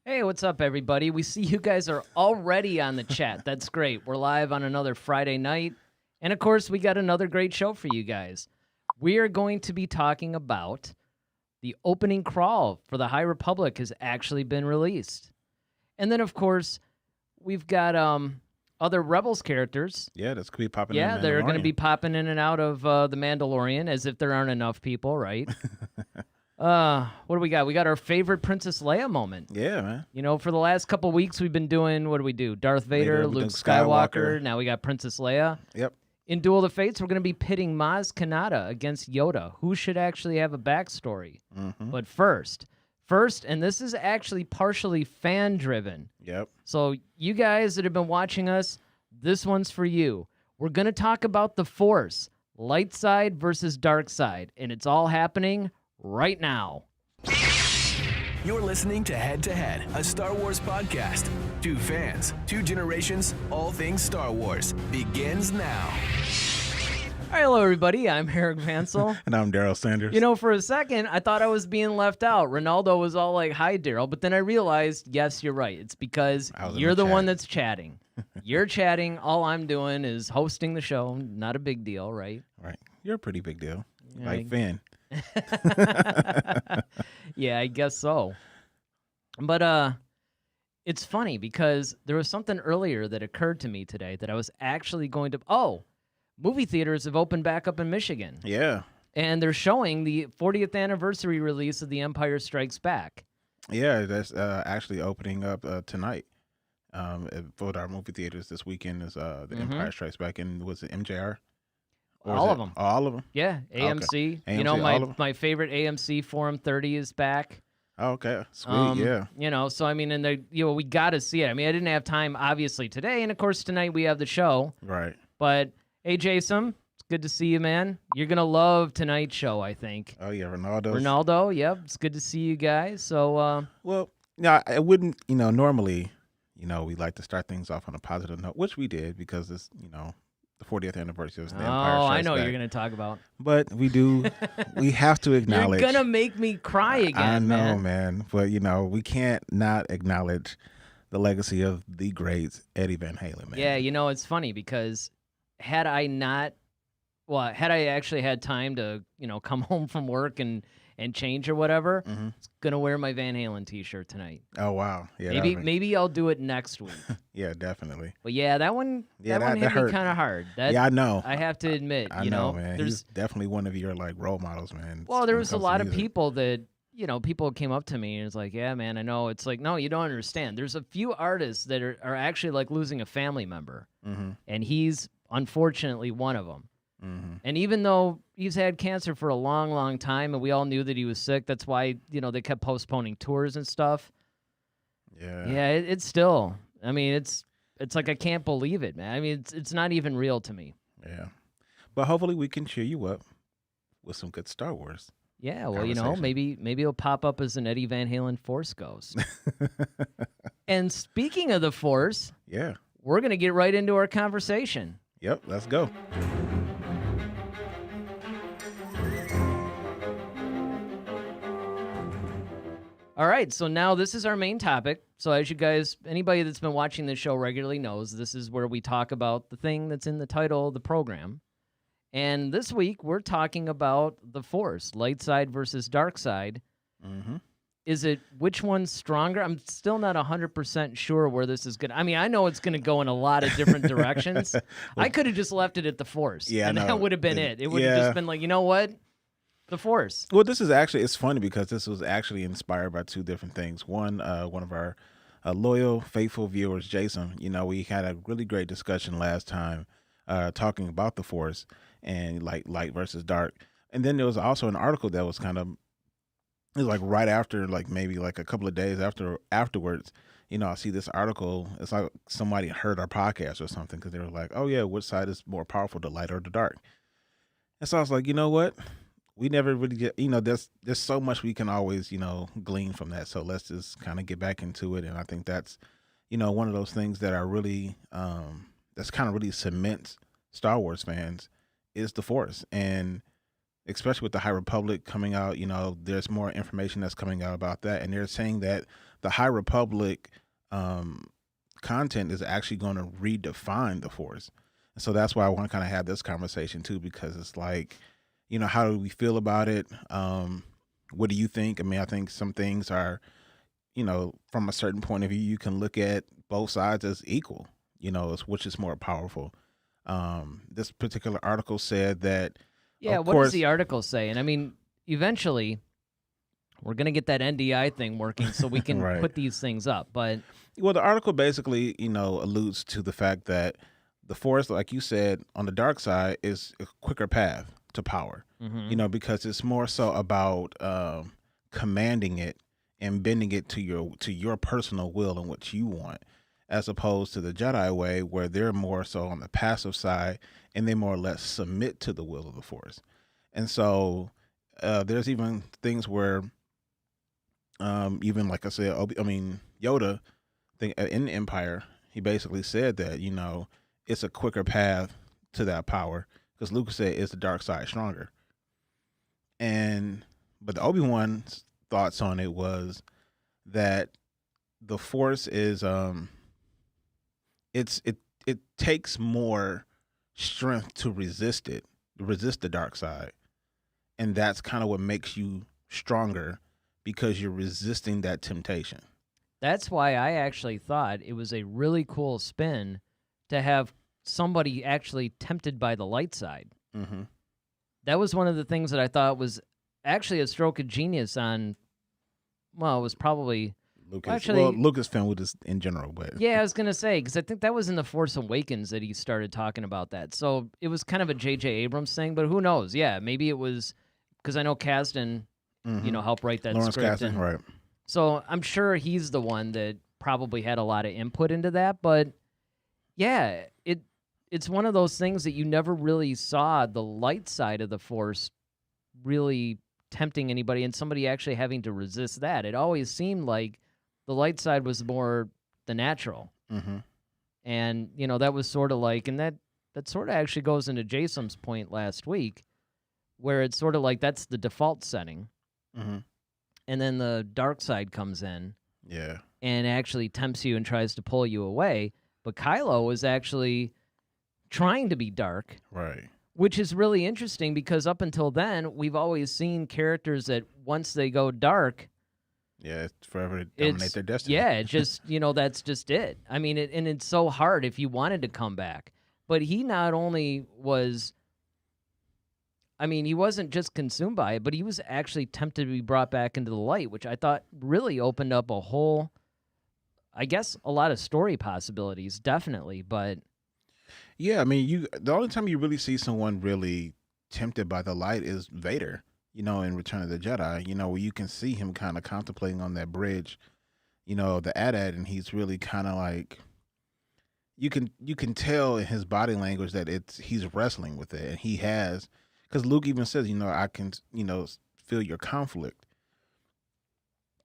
Hey, what's up, everybody? We see you guys are already on the chat. That's great. We're live on another Friday night. And of course, we got another great show for you guys. We are going to be talking about the opening crawl for the High Republic has actually been released. And then, of course, we've got other Rebels characters. Yeah, that's going to be popping in. Yeah, they're going to be popping in and out of the Mandalorian as if there aren't enough people, right? What do we got? We got our favorite Princess Leia moment. Yeah, man. You know, for the last couple weeks, we've been doing, what do we do? Darth Vader, Luke Skywalker. Now we got Princess Leia. Yep. In Duel of the Fates, we're going to be pitting Maz Kanata against Yoda, who should actually have a backstory. Mm-hmm. But first, and this is actually partially fan-driven. Yep. So you guys that have been watching us, this one's for you. We're going to talk about the Force, light side versus dark side, and it's all happening right now. You're listening to Head to Head, a Star Wars podcast. Two fans, two generations, all things Star Wars begins now. All right, hello, everybody. I'm Eric Vansel. And I'm Daryl Sanders. You know, for a second, I thought I was being left out. Ronaldo was all like, hi, Daryl. But then I realized, yes, you're right. It's because you're the one that's chatting. You're chatting. All I'm doing is hosting the show. Not a big deal, right? Right. You're a pretty big deal. Yeah, Like Finn. Yeah, I guess so. But it's funny because there was something earlier that occurred to me today that I was actually going to... movie theaters have opened back up in Michigan. Yeah. And they're showing the 40th anniversary release of The Empire Strikes Back. Yeah, that's actually opening up tonight. For our movie theaters this weekend is The Empire Strikes Back, and was it MJR? All of them. All of them? Yeah, AMC. Okay. AMC, you know, my favorite AMC Forum 30 is back. Oh, okay, sweet, yeah. You know, so I mean, and we got to see it. I mean, I didn't have time, obviously, today, and of course, tonight we have the show. Right. But, hey, Jason, it's good to see you, man. You're going to love tonight's show, I think. Oh, yeah, Ronaldo. Ronaldo, yep. It's good to see you guys. So, well, no, I wouldn't, normally, we like to start things off on a positive note, which we did because it's, the 40th anniversary of The Empire Strikes I know Back. what you're going to talk about. But we have to acknowledge. You're going to make me cry again, I know, man. But, we can't not acknowledge the legacy of the great Eddie Van Halen, man. Yeah, it's funny because had I actually had time to, come home from work and change or whatever, I was going to wear my Van Halen t-shirt tonight. Oh, wow. Yeah, maybe I'll do it next week. Yeah, definitely. But yeah, that one hit me kind of hard. Yeah, I know. I have to admit, I know, man. He's definitely one of your role models, man. Well, there was a lot of people that, people came up to me and it's like, yeah, man, I know. It's like, no, you don't understand. There's a few artists that are actually like losing a family member. And he's unfortunately one of them. And even though he's had cancer for a long, long time, and we all knew that he was sick, that's why, they kept postponing tours and stuff. Yeah. Yeah, it's still, I mean, it's like I can't believe it, man. I mean, it's not even real to me. Yeah. But hopefully we can cheer you up with some good Star Wars. Yeah, well, maybe he'll pop up as an Eddie Van Halen Force ghost. And speaking of the Force, yeah, we're going to get right into our conversation. Yep, let's go. All right, so now this is our main topic. So as you guys, anybody that's been watching this show regularly knows, this is where we talk about the thing that's in the title of the program. And this week, we're talking about the Force, light side versus dark side. Is it, which one's stronger? I'm still not 100% sure where this is going to, I mean, I know it's going to go in a lot of different directions. I could have just left it at the Force. Yeah, and that would have been it. It would have just been like, you know what? The Force. Well, this is actually, it's funny because this was actually inspired by two different things. One of our loyal, faithful viewers, Jason, we had a really great discussion last time talking about the Force and like light versus dark. And then there was also an article that was kind of, it was like right after, like maybe like a couple of days afterwards, I see this article. It's like somebody heard our podcast or something because they were like, oh yeah, which side is more powerful, the light or the dark? And so I was like, you know what? We never really get, there's so much we can always, glean from that. So let's just kind of get back into it. And I think that's, one of those things that are really, that's kind of really cements Star Wars fans is the Force. And especially with the High Republic coming out, there's more information that's coming out about that, and they're saying that the High Republic content is actually going to redefine the Force. And so that's why I want to kind of have this conversation too, because it's like, how do we feel about it? What do you think? I mean, I think some things are, from a certain point of view, you can look at both sides as equal, which is more powerful. This particular article said that, yeah, what does the article say? And I mean, eventually we're going to get that NDI thing working so we can right. put these things up. But well, the article basically, alludes to the fact that the Force, like you said, on the dark side is a quicker path to power, because it's more so about commanding it and bending it to your personal will and what you want, as opposed to the Jedi way, where they're more so on the passive side and they more or less submit to the will of the Force. And so there's even things where, even like I said, Yoda, in Empire, he basically said that, it's a quicker path to that power, because Lucas said, is the dark side stronger? But the Obi-Wan's thoughts on it was that the Force is, it takes more strength to resist the dark side. And that's kind of what makes you stronger, because you're resisting that temptation. That's why I actually thought it was a really cool spin to have somebody actually tempted by the light side. Mm-hmm. That was one of the things that I thought was actually a stroke of genius on, well, it was probably... Lucasfilm was just in general, but... Yeah, I was going to say, because I think that was in The Force Awakens that he started talking about that. So it was kind of a J.J. Abrams thing, but who knows? Yeah, maybe it was... Because I know Kasdan, helped write that Lawrence script. Kasdan, right. So I'm sure he's the one that probably had a lot of input into that. But yeah, it's one of those things that you never really saw the light side of the Force really tempting anybody and somebody actually having to resist that. It always seemed like the light side was more the natural. Mm-hmm. And, that was sort of like, and that sort of actually goes into Jason's point last week, where it's sort of like that's the default setting. Mm-hmm. And then the dark side comes in. Yeah. And actually tempts you and tries to pull you away. But Kylo was actually trying to be dark. Right. Which is really interesting, because up until then, we've always seen characters that once they go dark... Yeah, it's forever to dominate their destiny. Yeah, it's just, that's just it. I mean, and it's so hard if you wanted to come back. But he not only was... I mean, he wasn't just consumed by it, but he was actually tempted to be brought back into the light, which I thought really opened up a whole, I guess, a lot of story possibilities, definitely. But yeah, I mean, the only time you really see someone really tempted by the light is Vader, in Return of the Jedi, where you can see him kind of contemplating on that bridge, the AT-AT, and he's really kind of like, you can tell in his body language that he's wrestling with it, and he has. Because Luke even says, I can, feel your conflict.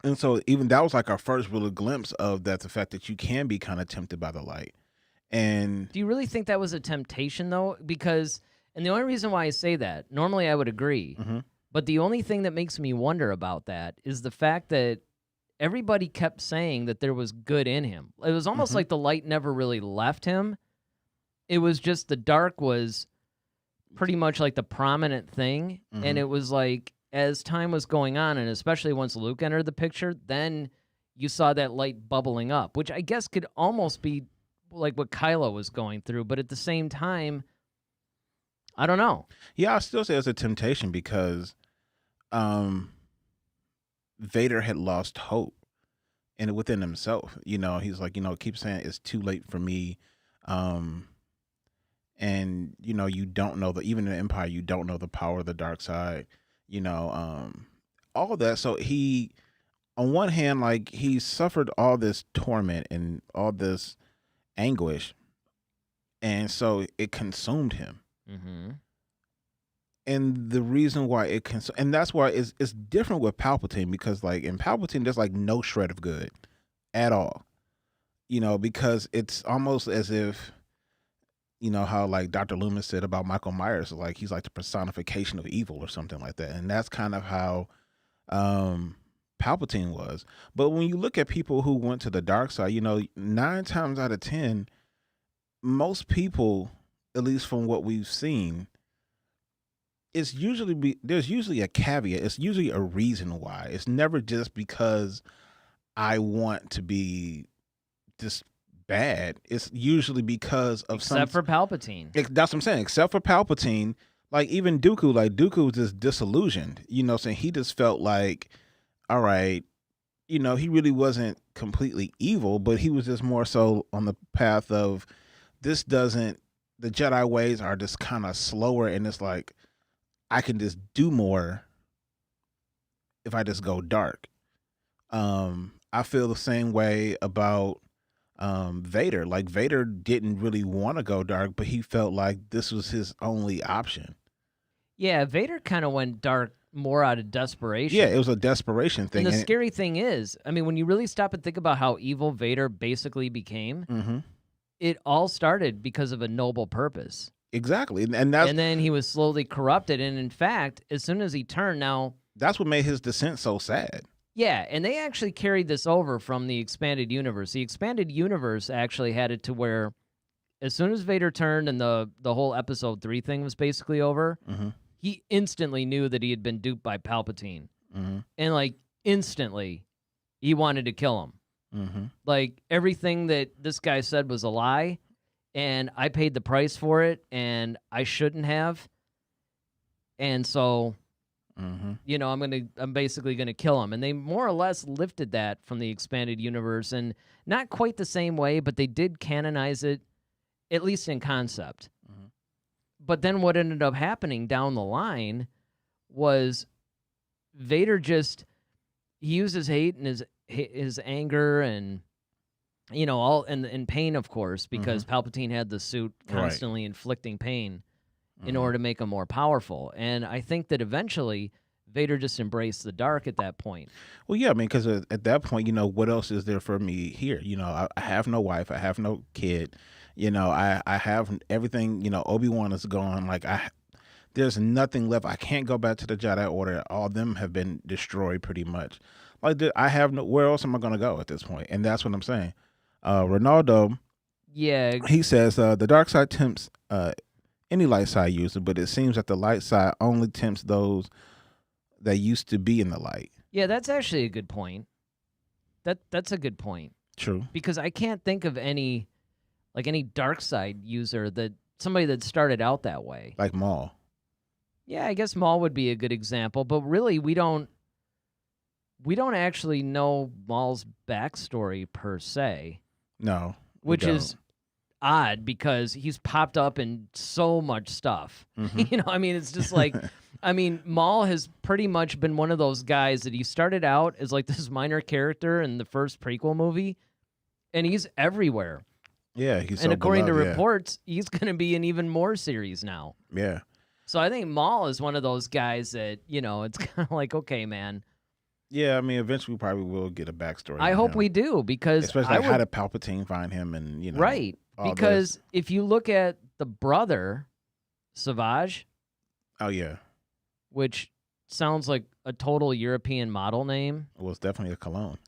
And so even that was like our first real glimpse of that, the fact that you can be kind of tempted by the light. And do you really think that was a temptation, though? Because, and the only reason why I say that, normally I would agree, but the only thing that makes me wonder about that is the fact that everybody kept saying that there was good in him. It was almost like the light never really left him. It was just the dark was... pretty much like the prominent thing. And it was like, as time was going on, and especially once Luke entered the picture, then you saw that light bubbling up, which I guess could almost be like what Kylo was going through. But at the same time, I don't know. Yeah, I still say it's a temptation, because Vader had lost hope within himself. He's like, keep saying it's too late for me. And, you don't know even in the Empire, you don't know the power of the dark side, all of that. So he, on one hand, like, he suffered all this torment and all this anguish. And so it consumed him. Mm-hmm. And the reason why and that's why it's different with Palpatine, because like in Palpatine, there's like no shred of good at all, because it's almost as if, you know how like Dr. Loomis said about Michael Myers, like he's like the personification of evil or something like that, and that's kind of how Palpatine was. But when you look at people who went to the dark side, you know, 9 times out of 10, most people, at least from what we've seen, there's usually a caveat. It's usually a reason why. It's never just because I want to be just bad. It's usually because of Except for Palpatine. That's what I'm saying. Except for Palpatine, like even Dooku, like Dooku was just disillusioned. You know, saying he just felt like, all right, you know, he really wasn't completely evil, but he was just more so on the path of the Jedi ways are just kind of slower, and it's like I can just do more if I just go dark. I feel the same way about Vader. Like Vader didn't really want to go dark, but he felt like this was his only option. Yeah, Vader kind of went dark more out of desperation. Yeah, it was a desperation thing. And the scary thing is, I mean, when you really stop and think about how evil Vader basically became, it all started because of a noble purpose. Exactly. And then he was slowly corrupted. And in fact, as soon as he turned, that's what made his descent so sad. Yeah, and they actually carried this over from the expanded universe. The expanded universe actually had it to where as soon as Vader turned and the whole episode 3 thing was basically over, he instantly knew that he had been duped by Palpatine. And like instantly, he wanted to kill him. Like everything that this guy said was a lie, and I paid the price for it, and I shouldn't have. And so, you know, I'm basically gonna kill him. And they more or less lifted that from the expanded universe, and not quite the same way, but they did canonize it, at least in concept. But then what ended up happening down the line was Vader he used his hate and his anger and, you know, all and pain, of course, because Palpatine had the suit constantly inflicting pain in order to make him more powerful. And I think that eventually Vader just embraced the dark at that point. Well, yeah, I mean, because at that point, you know, what else is there for me here? You know, I have no wife, I have no kid. You know, I have everything. You know, Obi-Wan is gone. Like there's nothing left. I can't go back to the Jedi Order. All of them have been destroyed pretty much. Like I have where else am I going to go at this point? And that's what I'm saying. Ronaldo, he says the dark side tempts any light side user, but it seems that the light side only tempts those that used to be in the light. Yeah, that's actually a good point. That's a good point. True. Because I can't think of any dark side user somebody that started out that way. Like Maul. Yeah, I guess Maul would be a good example, but really we don't actually know Maul's backstory per se. No. Which is odd because he's popped up in so much stuff. You know, I mean, it's just like, I mean, Maul has pretty much been one of those guys that he started out as like this minor character in the first prequel movie, and he's everywhere. Yeah, he's and according to reports, he's going to be in even more series now. Yeah. So I think Maul is one of those guys that, you know, it's kind of like, okay, man. Yeah, I mean, eventually we probably will get a backstory. I hope we do, because especially how did Palpatine find him, and you know, right? Because if you look at the brother, Savage. Oh yeah. Which sounds like a total European model name. Well, it's definitely a cologne.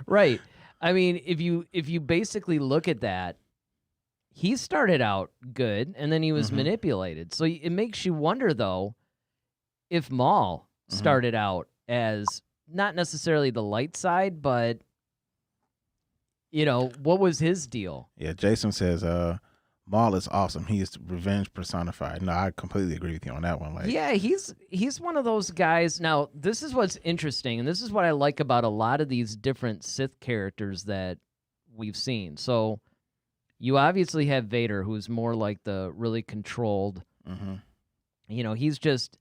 Right. I mean, if you basically look at that, he started out good, and then he was manipulated. So it makes you wonder, though, if Maul started out as not necessarily the light side, but, you know, what was his deal? Yeah, Jason says, Maul is awesome. He is revenge personified. No, I completely agree with you on that one. Like, yeah, he's one of those guys. Now, this is what's interesting, and this is what I like about a lot of these different Sith characters that we've seen. So you obviously have Vader, who's more like the really controlled. You know, he's just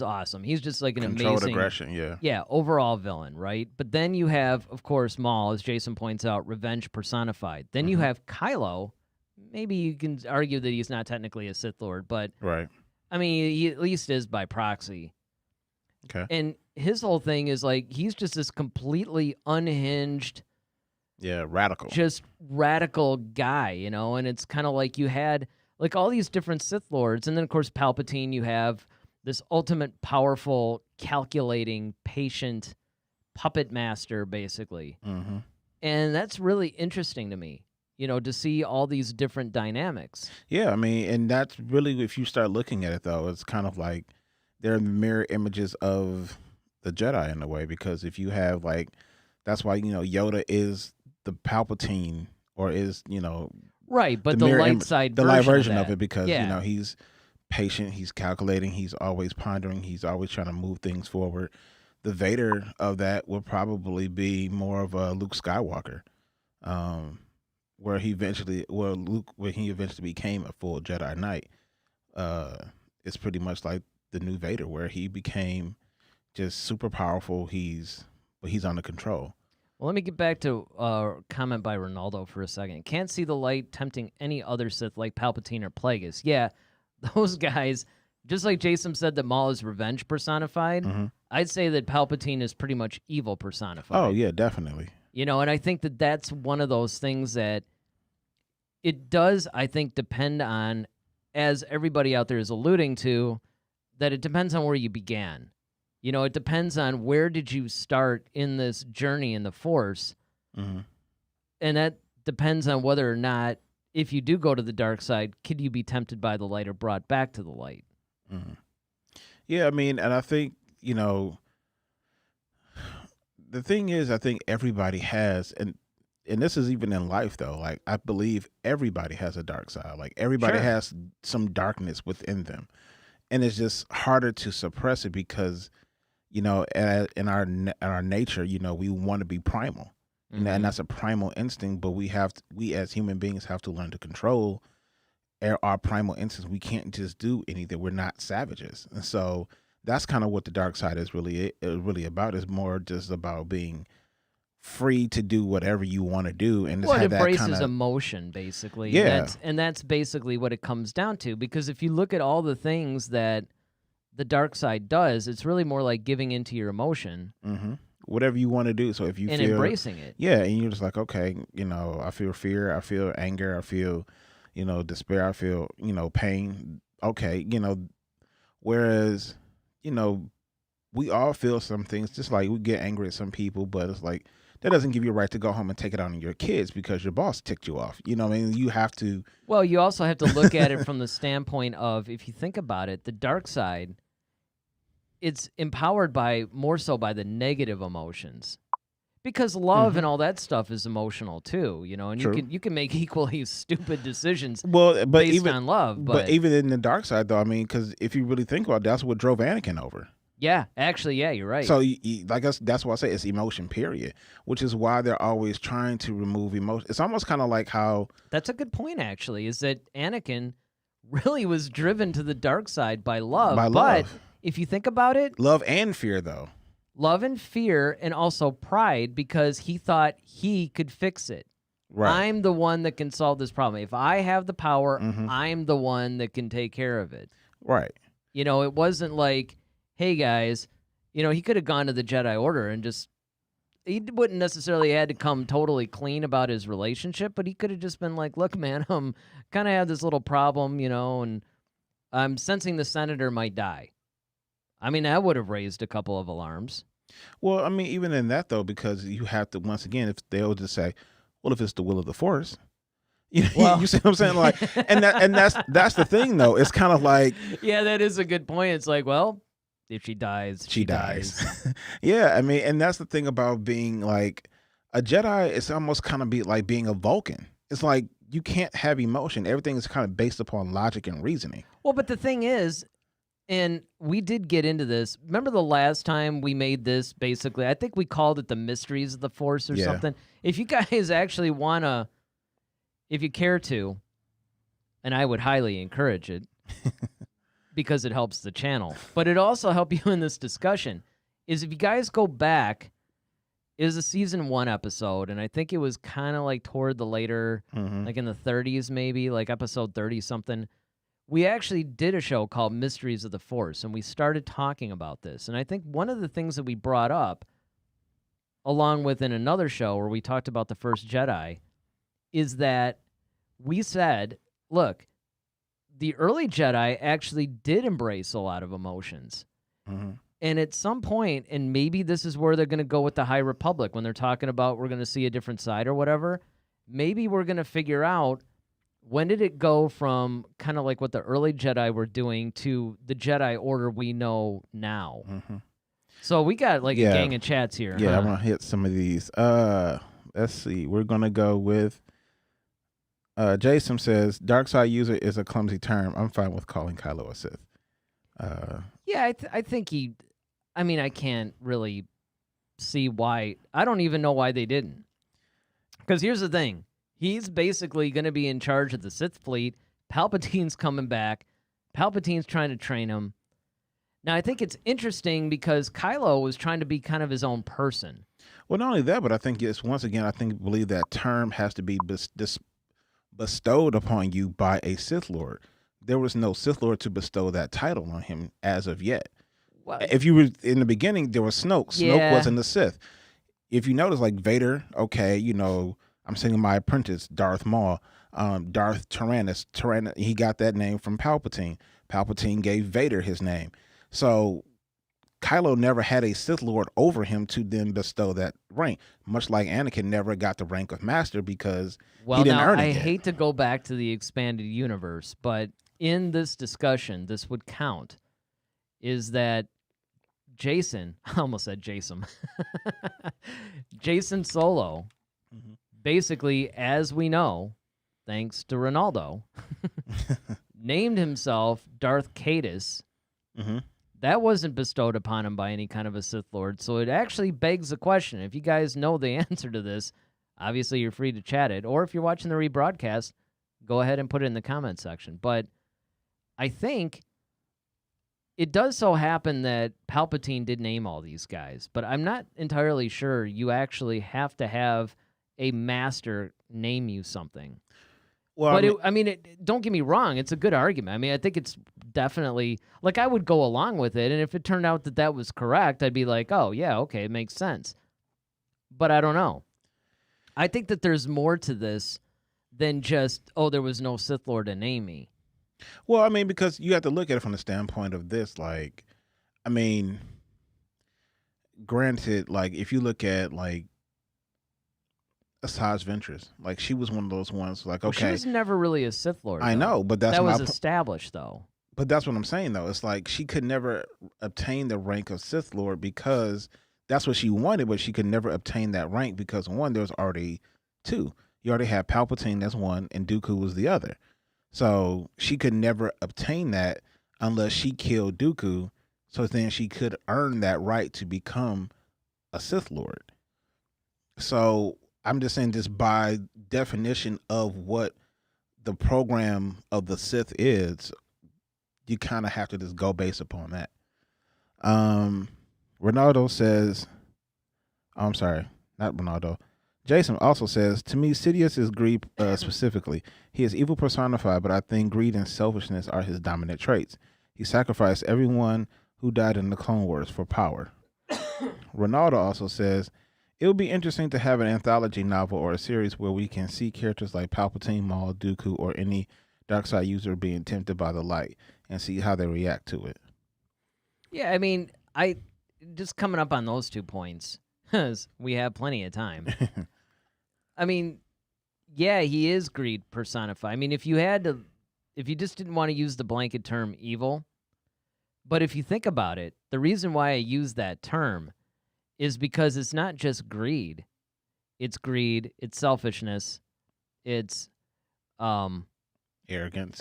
awesome. He's just like an controlled amazing aggression. Yeah, overall villain, right? But then you have, of course, Maul, as Jason points out, revenge personified. Then you have Kylo. Maybe you can argue that he's not technically a Sith Lord, but right. I mean, he at least is by proxy. Okay. And his whole thing is like he's just this completely unhinged, Yeah, radical. just radical guy, you know, and it's kind of like you had like all these different Sith Lords, and then of course Palpatine, you have this ultimate powerful, calculating, patient puppet master, basically. Mm-hmm. And that's really interesting to me, you know, to see all these different dynamics. Yeah, I mean, and that's really, if you start looking at it, though, it's kind of like they're mirror images of the Jedi in a way, because if you have, like, that's why, Yoda is the Palpatine, or is, Right, but the mirror light im- side the light version of of it, because, yeah. He's patient, he's calculating, he's always pondering, he's always trying to move things forward. The Vader of that would probably be more of a Luke Skywalker. Where he eventually became a full Jedi Knight, it's pretty much like the new Vader, where he became just super powerful. But he's under control. Well, let me get back to a comment by Ronaldo for a second. Can't see the light tempting any other Sith like Palpatine or Plagueis. Yeah, those guys, just like Jason said that Maul is revenge personified, Mm-hmm. I'd say that Palpatine is pretty much evil personified. Oh yeah, definitely. You know, and I think that that's one of those things that it does, I think, depend on, as everybody out there is alluding to, that it depends on where you began. You know, it depends on where did you start in this journey in the Force. Mm-hmm. And that depends on whether or not, if you do go to the dark side, could you be tempted by the light or brought back to the light? Mm-hmm. Yeah, I mean, and I think, the thing is, I think everybody has, and this is even in life, though, like, I believe everybody has a dark side. Like, everybody Sure. has some darkness within them. And it's just harder to suppress it because, in our nature, we want to be primal. Mm-hmm. And that's a primal instinct, but we as human beings have to learn to control our primal instincts. We can't just do anything. We're not savages. And so that's kind of what the dark side is really about. It's more just about being free to do whatever you want to do, and just Well, it have that embraces kind of emotion, basically. Yeah. And that's basically what it comes down to. Because if you look at all the things that the dark side does, it's really more like giving into your emotion whatever you want to do. So if you and feel embracing it. yeah, and you're just like, okay, I feel fear, I feel anger, I feel, despair, I feel, pain. Okay, whereas, we all feel some things, just like we get angry at some people, but it's like, that doesn't give you a right to go home and take it out on your kids because your boss ticked you off. You know what I mean? You have to. Well, you also have to look at it from the standpoint of, if you think about it, the dark side, it's empowered more so by the negative emotions. Because love and all that stuff is emotional too, and True. you can make equally stupid decisions But based on love. But even in the dark side, though, I mean, because if you really think about it, that's what drove Anakin over. Yeah, actually, yeah, you're right. So, that's why I say it's emotion, period, which is why they're always trying to remove emotion. It's almost kind of like how... That's a good point, actually, is that Anakin really was driven to the dark side by love. But if you think about it... Love and fear, though. Love and fear, and also pride, because he thought he could fix it. Right. I'm the one that can solve this problem. If I have the power, I'm the one that can take care of it. Right. It wasn't like... Hey guys, he could have gone to the Jedi Order and he wouldn't necessarily had to come totally clean about his relationship, but he could have just been like, look, man, I'm kind of have this little problem, and I'm sensing the senator might die. I mean, that would have raised a couple of alarms. Well, I mean, even in that, though, because you have to, once again, if they'll just say, well, if it's the will of the Force, you see what I'm saying? Like, and that's the thing, though. It's kind of like... Yeah, that is a good point. It's like, well... If she dies, she dies. Yeah, I mean, and that's the thing about being like a Jedi. It's almost kind of like being a Vulcan. It's like you can't have emotion. Everything is kind of based upon logic and reasoning. Well, but the thing is, and we did get into this. Remember the last time we made this, basically, I think we called it the Mysteries of the Force or something. If you guys actually want to, if you care to, and I would highly encourage it, because it helps the channel, but it also help you in this discussion, is if you guys go back, it was a season 1 episode, and I think it was kind of like toward the later, like in the 30s maybe, like episode 30-something. We actually did a show called Mysteries of the Force, and we started talking about this. And I think one of the things that we brought up along with in another show where we talked about the first Jedi, is that we said, look, the early Jedi actually did embrace a lot of emotions. Mm-hmm. And at some point, and maybe this is where they're going to go with the High Republic when they're talking about we're going to see a different side or whatever, maybe we're going to figure out when did it go from kind of like what the early Jedi were doing to the Jedi Order we know now. Mm-hmm. So we got like a gang of chats here. Yeah, I'm going to hit some of these. Let's see. We're going to go with Jason says, dark side user is a clumsy term. I'm fine with calling Kylo a Sith. Yeah, I think I can't really see why. I don't even know why they didn't. Because here's the thing. He's basically going to be in charge of the Sith fleet. Palpatine's coming back. Palpatine's trying to train him. Now, I think it's interesting because Kylo was trying to be kind of his own person. Well, not only that, but I think it's, once again, believe that term has to be bestowed upon you by a Sith Lord. There was no Sith Lord to bestow that title on him as of yet. Well, if you were in the beginning, there was Snoke. Yeah. Snoke wasn't the Sith. If you notice, like Vader, okay, I'm sending my apprentice, Darth Maul, Darth Tyrannus. He got that name from Palpatine. Palpatine gave Vader his name. So Kylo never had a Sith Lord over him to then bestow that rank, much like Anakin never got the rank of Master because he didn't earn it. I yet. hate to go back to the expanded universe, but in this discussion, this would count, is that Jason, I almost said Jason, Jason Solo, basically, as we know, thanks to Ronaldo, named himself Darth Caedus. Mm-hmm. That wasn't bestowed upon him by any kind of a Sith Lord, so it actually begs the question. If you guys know the answer to this, obviously you're free to chat it, or if you're watching the rebroadcast, go ahead and put it in the comment section. But I think it does so happen that Palpatine did name all these guys, but I'm not entirely sure you actually have to have a master name you something. Well, But don't get me wrong, it's a good argument. I mean, I think it's definitely, like, I would go along with it, and if it turned out that that was correct, I'd be like, oh, yeah, okay, it makes sense. But I don't know. I think that there's more to this than just, oh, there was no Sith Lord to name me. Well, I mean, because you have to look at it from the standpoint of this, like, I mean, granted, like, if you look at, like, Asajj Ventress, like, she was one of those ones, like, okay. Well, she was never really a Sith Lord. I know, but that was established, though. But that's what I'm saying, though. It's like she could never obtain the rank of Sith Lord because that's what she wanted, but she could never obtain that rank because, one, there's already two. You already had Palpatine, that's one, and Dooku was the other. So she could never obtain that unless she killed Dooku, so then she could earn that right to become a Sith Lord. So I'm just saying, just by definition of what the program of the Sith is, you kind of have to just go based upon that. Ronaldo says, oh, I'm sorry, not Ronaldo. Jason also says, to me, Sidious is greed specifically. He is evil personified, but I think greed and selfishness are his dominant traits. He sacrificed everyone who died in the Clone Wars for power. Ronaldo also says, it would be interesting to have an anthology novel or a series where we can see characters like Palpatine, Maul, Dooku, or any dark side user being tempted by the light and see how they react to it. Yeah, I mean, I just coming up on those 2 points, because we have plenty of time. I mean, yeah, he is greed personified. I mean, if you just didn't want to use the blanket term evil, but if you think about it, the reason why I use that term is because it's not just greed. It's greed, it's selfishness, it's arrogance.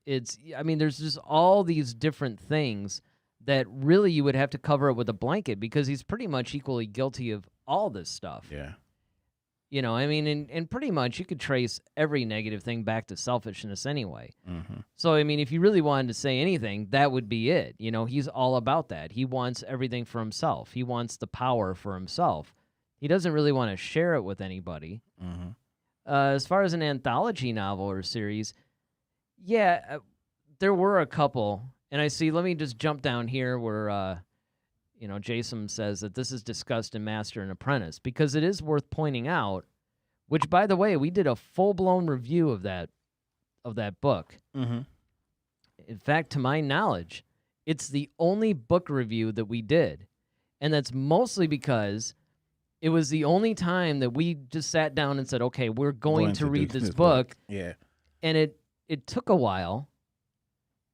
There's just all these different things that really you would have to cover it with a blanket because he's pretty much equally guilty of all this stuff. Yeah. And pretty much you could trace every negative thing back to selfishness anyway. Mm-hmm. So, if you really wanted to say anything, that would be it. He's all about that. He wants everything for himself. He wants the power for himself. He doesn't really want to share it with anybody. Mm-hmm. As far as an anthology novel or series, yeah, there were a couple. And I see, let me just jump down here where Jason says that this is discussed in Master and Apprentice, because it is worth pointing out, which, by the way, we did a full-blown review of that book. Mm-hmm. In fact, to my knowledge, it's the only book review that we did, and that's mostly because it was the only time that we just sat down and said, okay, we're going to read this book. Yeah. And it took a while,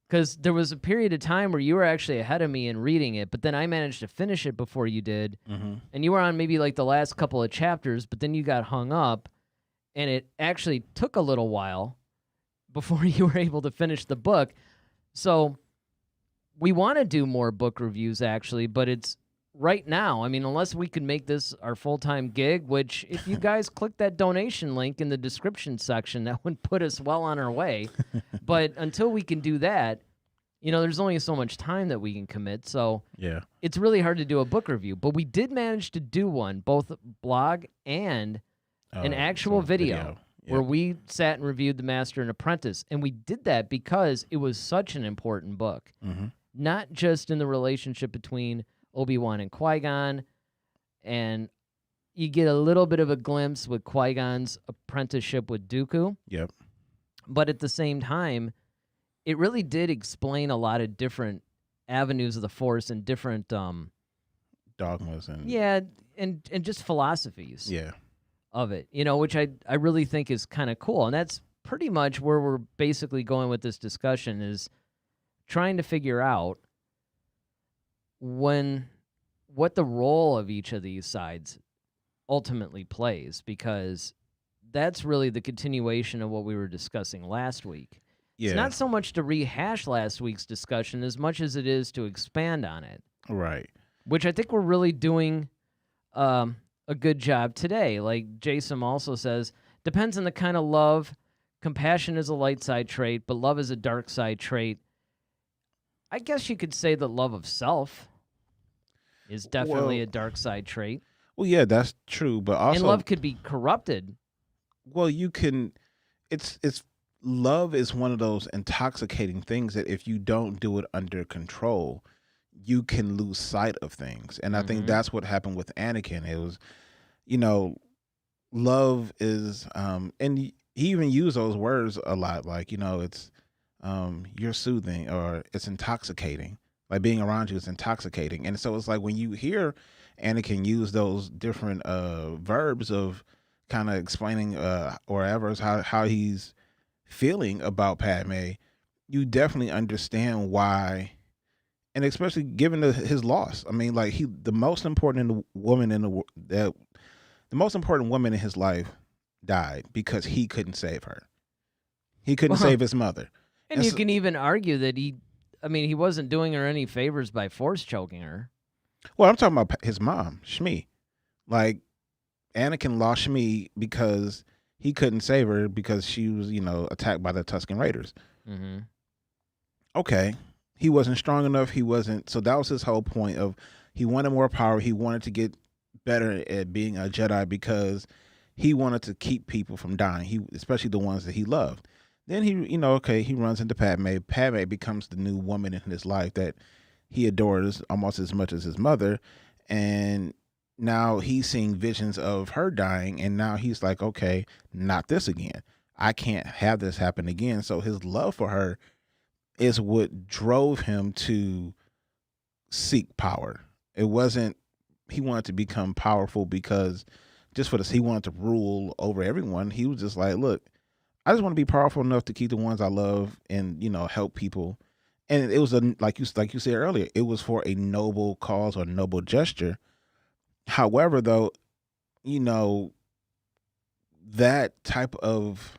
because there was a period of time where you were actually ahead of me in reading it, but then I managed to finish it before you did. Mm-hmm. And you were on maybe like the last couple of chapters, but then you got hung up, and it actually took a little while before you were able to finish the book. So we want to do more book reviews, actually, but it's right now, I mean, unless we could make this our full-time gig, which if you guys click that donation link in the description section, that would put us well on our way. But until we can do that, there's only so much time that we can commit. So yeah, it's really hard to do a book review. But we did manage to do one, both blog and an actual video. Yeah. Where we sat and reviewed The Master and Apprentice. And we did that because it was such an important book. Mm-hmm. Not just in the relationship between Obi-Wan and Qui-Gon, and you get a little bit of a glimpse with Qui-Gon's apprenticeship with Dooku. Yep. But at the same time, it really did explain a lot of different avenues of the Force and different dogmas and and just philosophies. Yeah. Of it, which I really think is kind of cool. And that's pretty much where we're basically going with this discussion, is trying to figure out what the role of each of these sides ultimately plays, because that's really the continuation of what we were discussing last week. Yeah. It's not so much to rehash last week's discussion as much as it is to expand on it. Right. Which I think we're really doing a good job today. Like Jason also says, depends on the kind of love. Compassion is a light side trait, but love is a dark side trait. I guess you could say that love of self is definitely a dark side trait. Well, yeah, that's true, but also and love could be corrupted. Well, you can. It's love is one of those intoxicating things that if you don't do it under control, you can lose sight of things. And I think that's what happened with Anakin. It was, love is, and he even used those words a lot, like, it's, you're soothing, or it's intoxicating. Like being around you is intoxicating. And so it's like when you hear Anakin use those different verbs of kind of explaining or ever how he's feeling about Padme, you definitely understand why. And especially given his loss, I mean, like the most important woman the most important woman in his life died because he couldn't save her. He couldn't save his mother. And you can even argue that he wasn't doing her any favors by force choking her. Well, I'm talking about his mom, Shmi. Like Anakin lost Shmi because he couldn't save her because she was, attacked by the Tusken Raiders. Mm-hmm. Okay. He wasn't strong enough. So that was his whole point of, he wanted more power. He wanted to get better at being a Jedi because he wanted to keep people from dying. Especially the ones that he loved. Then he runs into Padme. Padme becomes the new woman in his life that he adores almost as much as his mother. And now he's seeing visions of her dying. And now he's like, okay, not this again. I can't have this happen again. So his love for her is what drove him to seek power. It wasn't, he wanted to become powerful because just for this, he wanted to rule over everyone. He was just like, look, I just want to be powerful enough to keep the ones I love and, help people. And it was like you said earlier, it was for a noble cause or noble gesture. However, though, that type of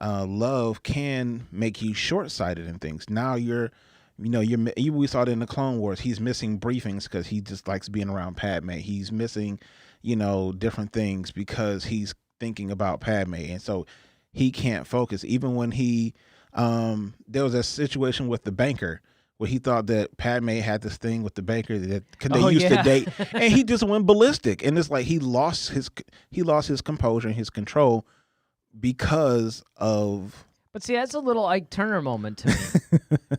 love can make you short-sighted in things. Now we saw it in the Clone Wars. He's missing briefings because he just likes being around Padme. He's missing, different things because he's thinking about Padme. And so he can't focus. Even when there was a situation with the banker where he thought that Padme had this thing with the banker that they used to date, and he just went ballistic. And it's like he lost his composure and his control because of But see, that's a little Ike Turner moment to me.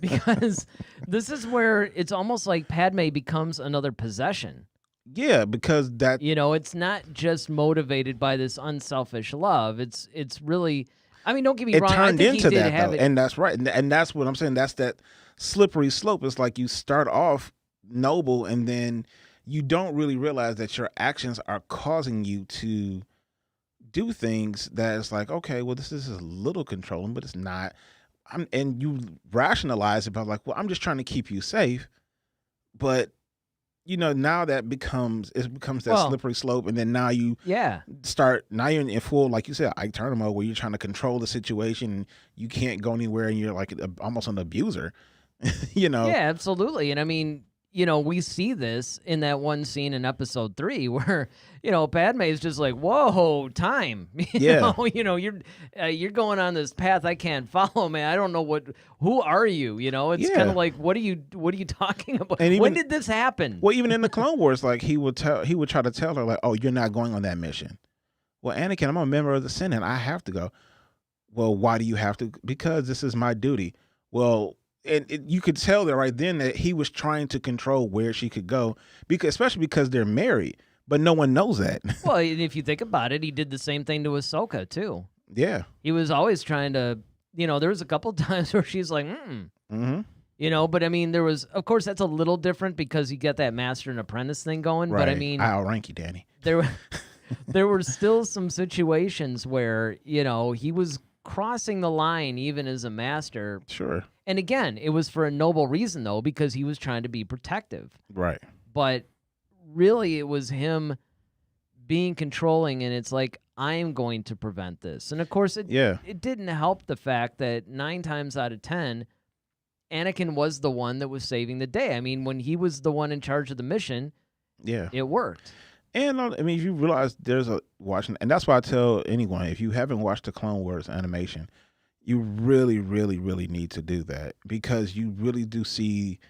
Because this is where it's almost like Padme becomes another possession. Yeah, because that It's not just motivated by this unselfish love. It's really, I mean, don't get me it wrong. turned I think into he did that have though, it. and that's right, and that's what I'm saying. That's that slippery slope. It's like you start off noble, and then you don't really realize that your actions are causing you to do things that it's like, okay, well, this is a little controlling, but it's not. And you rationalize it by like, well, I'm just trying to keep you safe, but now that becomes that slippery slope, and then now you now you're in full, like you said, Ike Turner mode, where you're trying to control the situation, and you can't go anywhere, and you're like almost an abuser, Yeah, absolutely. And I mean, we see this in that one scene in episode 3 where, Padme is just like, whoa, time. You're going on this path I can't follow, man. I don't know who are you? It's kind of like, what are you talking about? And when did this happen? Well, even in the Clone Wars, like he would try to tell her like, oh, you're not going on that mission. Well, Anakin, I'm a member of the Senate. I have to go. Well, why do you have to? Because this is my duty. Well, and you could tell that right then that he was trying to control where she could go, especially because they're married, but no one knows that. Well, and if you think about it, he did the same thing to Ahsoka too. Yeah. He was always trying to, there was a couple times where she's like, but I mean, there was, of course, that's a little different because you get that master and apprentice thing going. Right. But I mean, I'll rank you, Danny. There were still some situations where, he was crossing the line even as a master. Sure. And again, it was for a noble reason, though, because he was trying to be protective. Right. But really, it was him being controlling, and it's like, I am going to prevent this. And of course, it didn't help the fact that 9 times out of 10, Anakin was the one that was saving the day. I mean, when he was the one in charge of the mission, it worked. And I mean, if you realize and that's why I tell anyone, if you haven't watched the Clone Wars animation, you really, really, really need to do that, because you really do see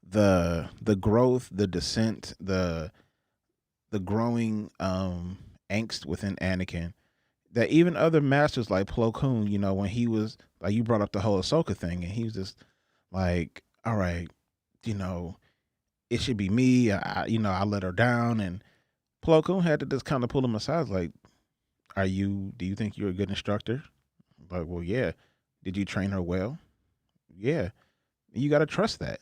the growth, the descent, the growing angst within Anakin, that even other masters like Plo Koon, when he was like, you brought up the whole Ahsoka thing, and he was just like, all right, it should be me. I let her down, and Plo Koon had to just kind of pull him aside, like, do you think you're a good instructor? Like, well, yeah. Did you train her well? Yeah. You got to trust that.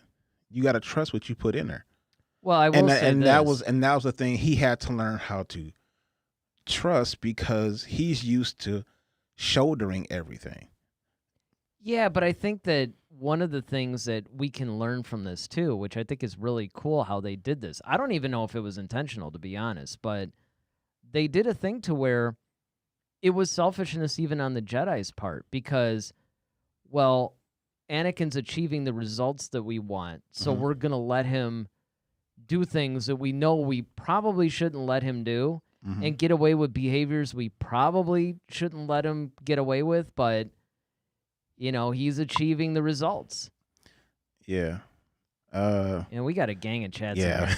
You got to trust what you put in her. Well, I will say that was the thing. He had to learn how to trust, because he's used to shouldering everything. Yeah, but I think that one of the things that we can learn from this too, which I think is really cool how they did this. I don't even know if it was intentional, to be honest, but they did a thing to where it was selfishness even on the Jedi's part, because, well, Anakin's achieving the results that we want, so we're going to let him do things that we know we probably shouldn't let him do, and get away with behaviors we probably shouldn't let him get away with, but, he's achieving the results. Yeah. We got a gang of chats. Yeah.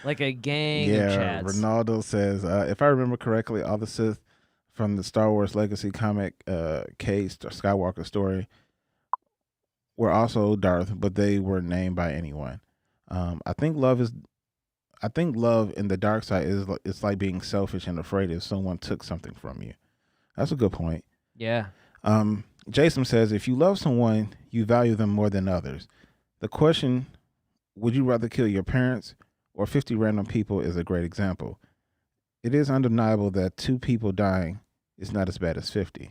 Like a gang of chats. Ronaldo says, if I remember correctly, all the Sith from the Star Wars Legacy comic case, Skywalker story, were also Darth, but they were named by anyone. I think love in the dark side it's like being selfish and afraid if someone took something from you. That's a good point. Yeah. Jason says, if you love someone, you value them more than others. The question, would you rather kill your parents or 50 random people, is a great example. It is undeniable that 2 people dying is not as bad as 50.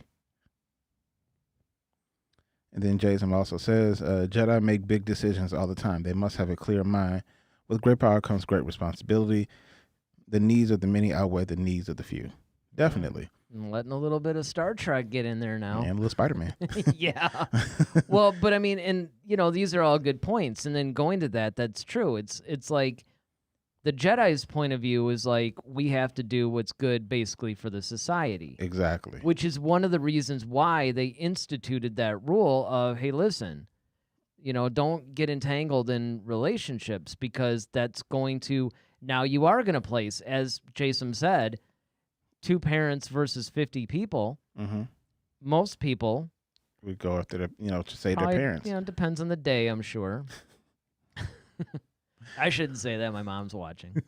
And then Jason also says, Jedi make big decisions all the time. They must have a clear mind. With great power comes great responsibility. The needs of the many outweigh the needs of the few. Definitely. I'm letting a little bit of Star Trek get in there now. And a little Spider-Man. Yeah. Well, but I mean, and these are all good points. And then going to that's true. It's like the Jedi's point of view is like, we have to do what's good basically for the society. Exactly. Which is one of the reasons why they instituted that rule of, hey, listen, don't get entangled in relationships, because that's going to, now you are going to place, as Jason said, 2 parents versus 50 people. most people We go after to save probably, their parents. it depends on the day, I'm sure. I shouldn't say that. My mom's watching.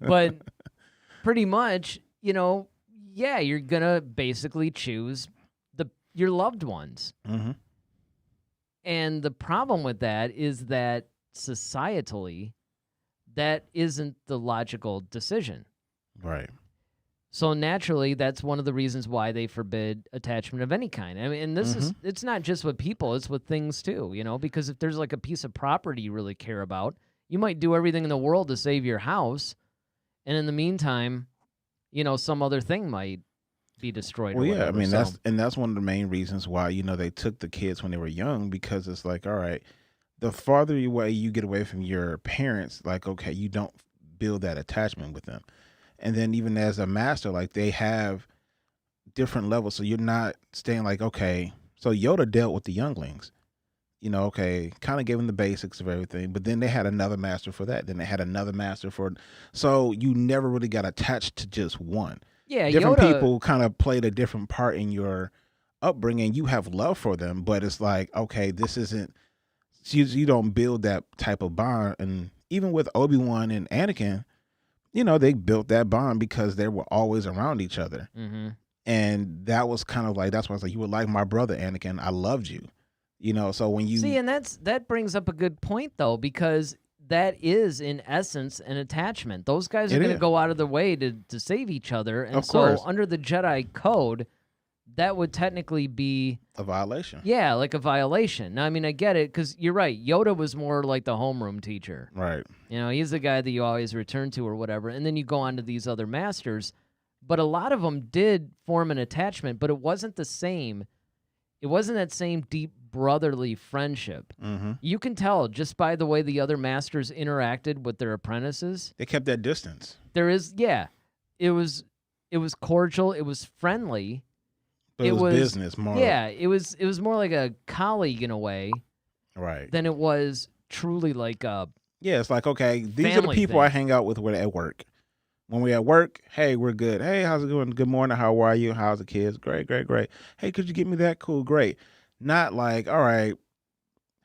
But pretty much, yeah, you're going to basically choose your loved ones. Mm-hmm. And the problem with that is that societally, that isn't the logical decision. Right. So naturally, that's one of the reasons why they forbid attachment of any kind. I mean, and this is, it's not just with people, it's with things too, because if there's like a piece of property you really care about, you might do everything in the world to save your house. And in the meantime, some other thing might be destroyed. Well, or yeah, whatever. I mean, that's one of the main reasons why, they took the kids when they were young, because it's like, all right, the farther away you get away from your parents, like, okay, you don't build that attachment with them. And then even as a master, like, they have different levels. So you're not staying like, okay, so Yoda dealt with the younglings, okay, kind of gave them the basics of everything. But then they had another master for that. Then they had another master for, so you never really got attached to just one. Yeah, different Yoda, people kind of played a different part in your upbringing. You have love for them, but it's like, okay, this isn't, you don't build that type of bond. And even with Obi-Wan and Anakin, they built that bond because they were always around each other. Mm-hmm. And that was kind of like, that's why I was like, you were like my brother, Anakin. I loved you, so when you see, and that brings up a good point though, because that is in essence an attachment. Those guys are going to go out of their way to save each other. And so under the Jedi code, that would technically be a violation. Yeah, like a violation. Now, I mean, I get it, because you're right. Yoda was more like the homeroom teacher. Right. He's the guy that you always return to or whatever. And then you go on to these other masters. But a lot of them did form an attachment, but it wasn't the same. It wasn't that same deep brotherly friendship. Mm-hmm. You can tell just by the way the other masters interacted with their apprentices. They kept that distance. It was cordial. It was friendly. But it was business more. Yeah, it was more like a colleague in a way. Right. Than it was truly like a it's like, okay, these are the people thing. I hang out with when at work. When we're at work, hey, we're good. Hey, how's it going? Good morning. How are you? How's the kids? Great, great, great. Hey, could you get me that? Cool, great. Not like, all right,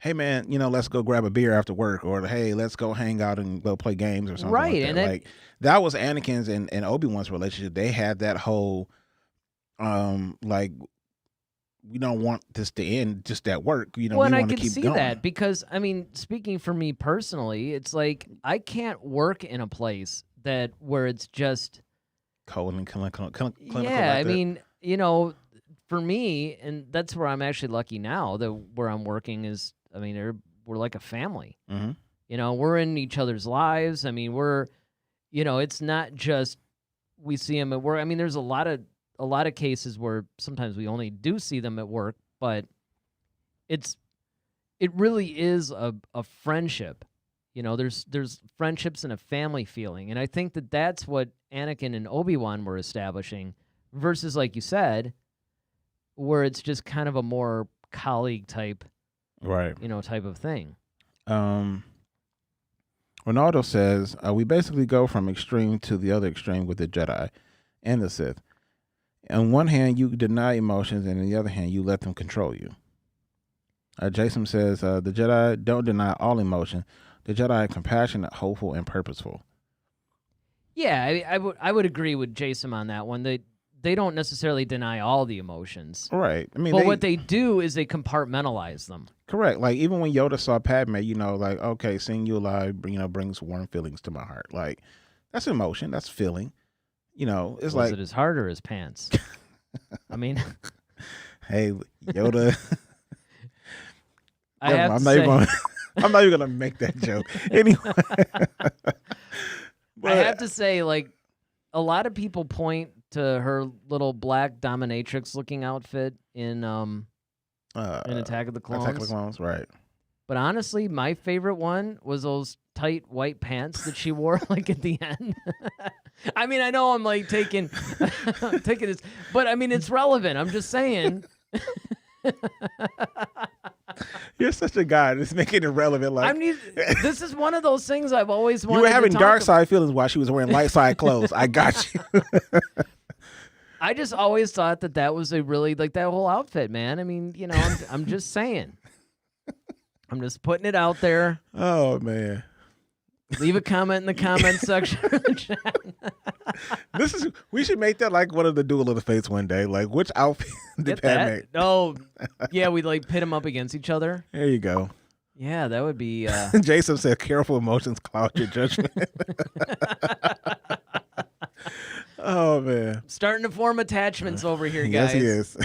hey, man, let's go grab a beer after work, or hey, let's go hang out and go play games or something right. like that. And that was Anakin's and Obi-Wan's relationship. They had that whole, like, we don't want this to end just at work. We want to keep going. And I can see that because, I mean, speaking for me personally, it's like I can't work in a place where it's just cold and clinical. Yeah, I mean, for me, and that's where I'm actually lucky now that where I'm working is, I mean, we're like a family. Mm-hmm. We're in each other's lives. I mean, we're, it's not just we see them at work. I mean, there's a lot of cases where sometimes we only do see them at work, but it really is a friendship. There's friendships and a family feeling, and I think that's what Anakin and Obi-Wan were establishing, versus, like you said, where it's just kind of a more colleague type, right? Type of thing. Ronaldo says we basically go from extreme to the other extreme with the Jedi and the Sith. On one hand, you deny emotions, and on the other hand, you let them control you. Jason says the Jedi don't deny all emotion. The Jedi are compassionate, hopeful, and purposeful. Yeah, I would agree with Jason on that one. They don't necessarily deny all the emotions. Right. I mean, but what they do is they compartmentalize them. Correct. Like, even when Yoda saw Padme, like, okay, seeing you alive, brings warm feelings to my heart. Like, that's emotion. That's feeling. It's Was like... it his heart or his pants? I mean... Hey, Yoda... I'm not even gonna make that joke. Anyway. I have to say, like, a lot of people point to her little black dominatrix-looking outfit in Attack of the Clones. Attack of the Clones, right. But honestly, my favorite one was those tight white pants that she wore, like, at the end. I mean, I know I'm, like, taking this, but, I mean, it's relevant. I'm just saying. You're such a guy that's making it relevant. Like, this is one of those things I've always wanted. You were having to dark side feelings while she was wearing light side clothes. I got you. I just always thought that was a really like that whole outfit, man. I mean, I'm just saying. I'm just putting it out there. Oh man. Leave a comment in the comment section of the chat. We should make that like one of the Duel of the Fates one day. Like, which outfit did Pat make? Oh, yeah, we like pit them up against each other. There you go. Yeah, that would be. Jason said, "Careful, emotions cloud your judgment." Oh man, starting to form attachments over here, Yes, guys. he is.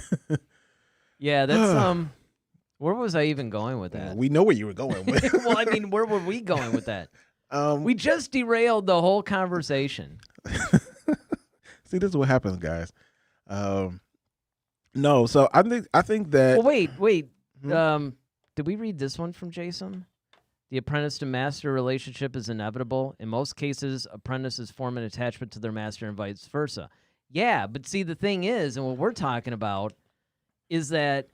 Yeah, that's Where was I even going with that? We know where you were going with. Well, I mean, where were we going with that? We just derailed the whole conversation. See, this is what happens, guys. No, so I think that. Well, wait. Did we read this one from Jason? The apprentice to master relationship is inevitable. In most cases, apprentices form an attachment to their master and vice versa. Yeah, but see, the thing is, and what we're talking about is that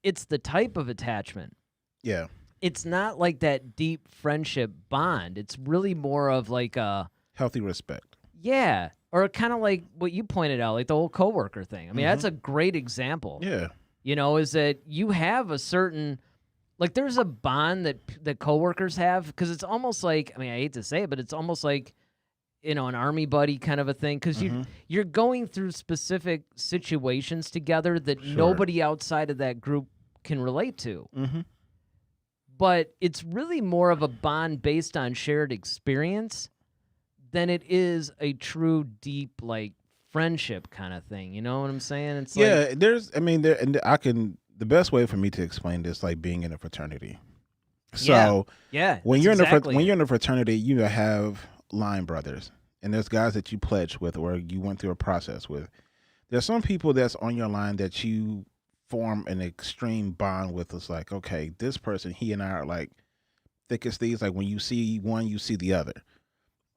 it's the type of attachment. Yeah. It's not like that deep friendship bond. It's really more of like a healthy respect. Yeah, or kind of like what you pointed out, like the whole coworker thing. I mean, that's a great example. Yeah. Is that you have a certain, like there's a bond that coworkers have, because it's almost like, I mean, I hate to say it, but it's almost like, an army buddy kind of a thing, because you're going through specific situations together that nobody outside of that group can relate to. Mm-hmm. But it's really more of a bond based on shared experience than it is a true, deep, like, friendship kind of thing. You know what I'm saying? It's like, the best way for me to explain this, like being in a fraternity. So when you're in a fraternity, you have line brothers, and there's guys that you pledged with or you went through a process with. There's some people that's on your line that you form an extreme bond with. It's like, okay, this person, he and I are like thick as thieves. Like when you see one, you see the other.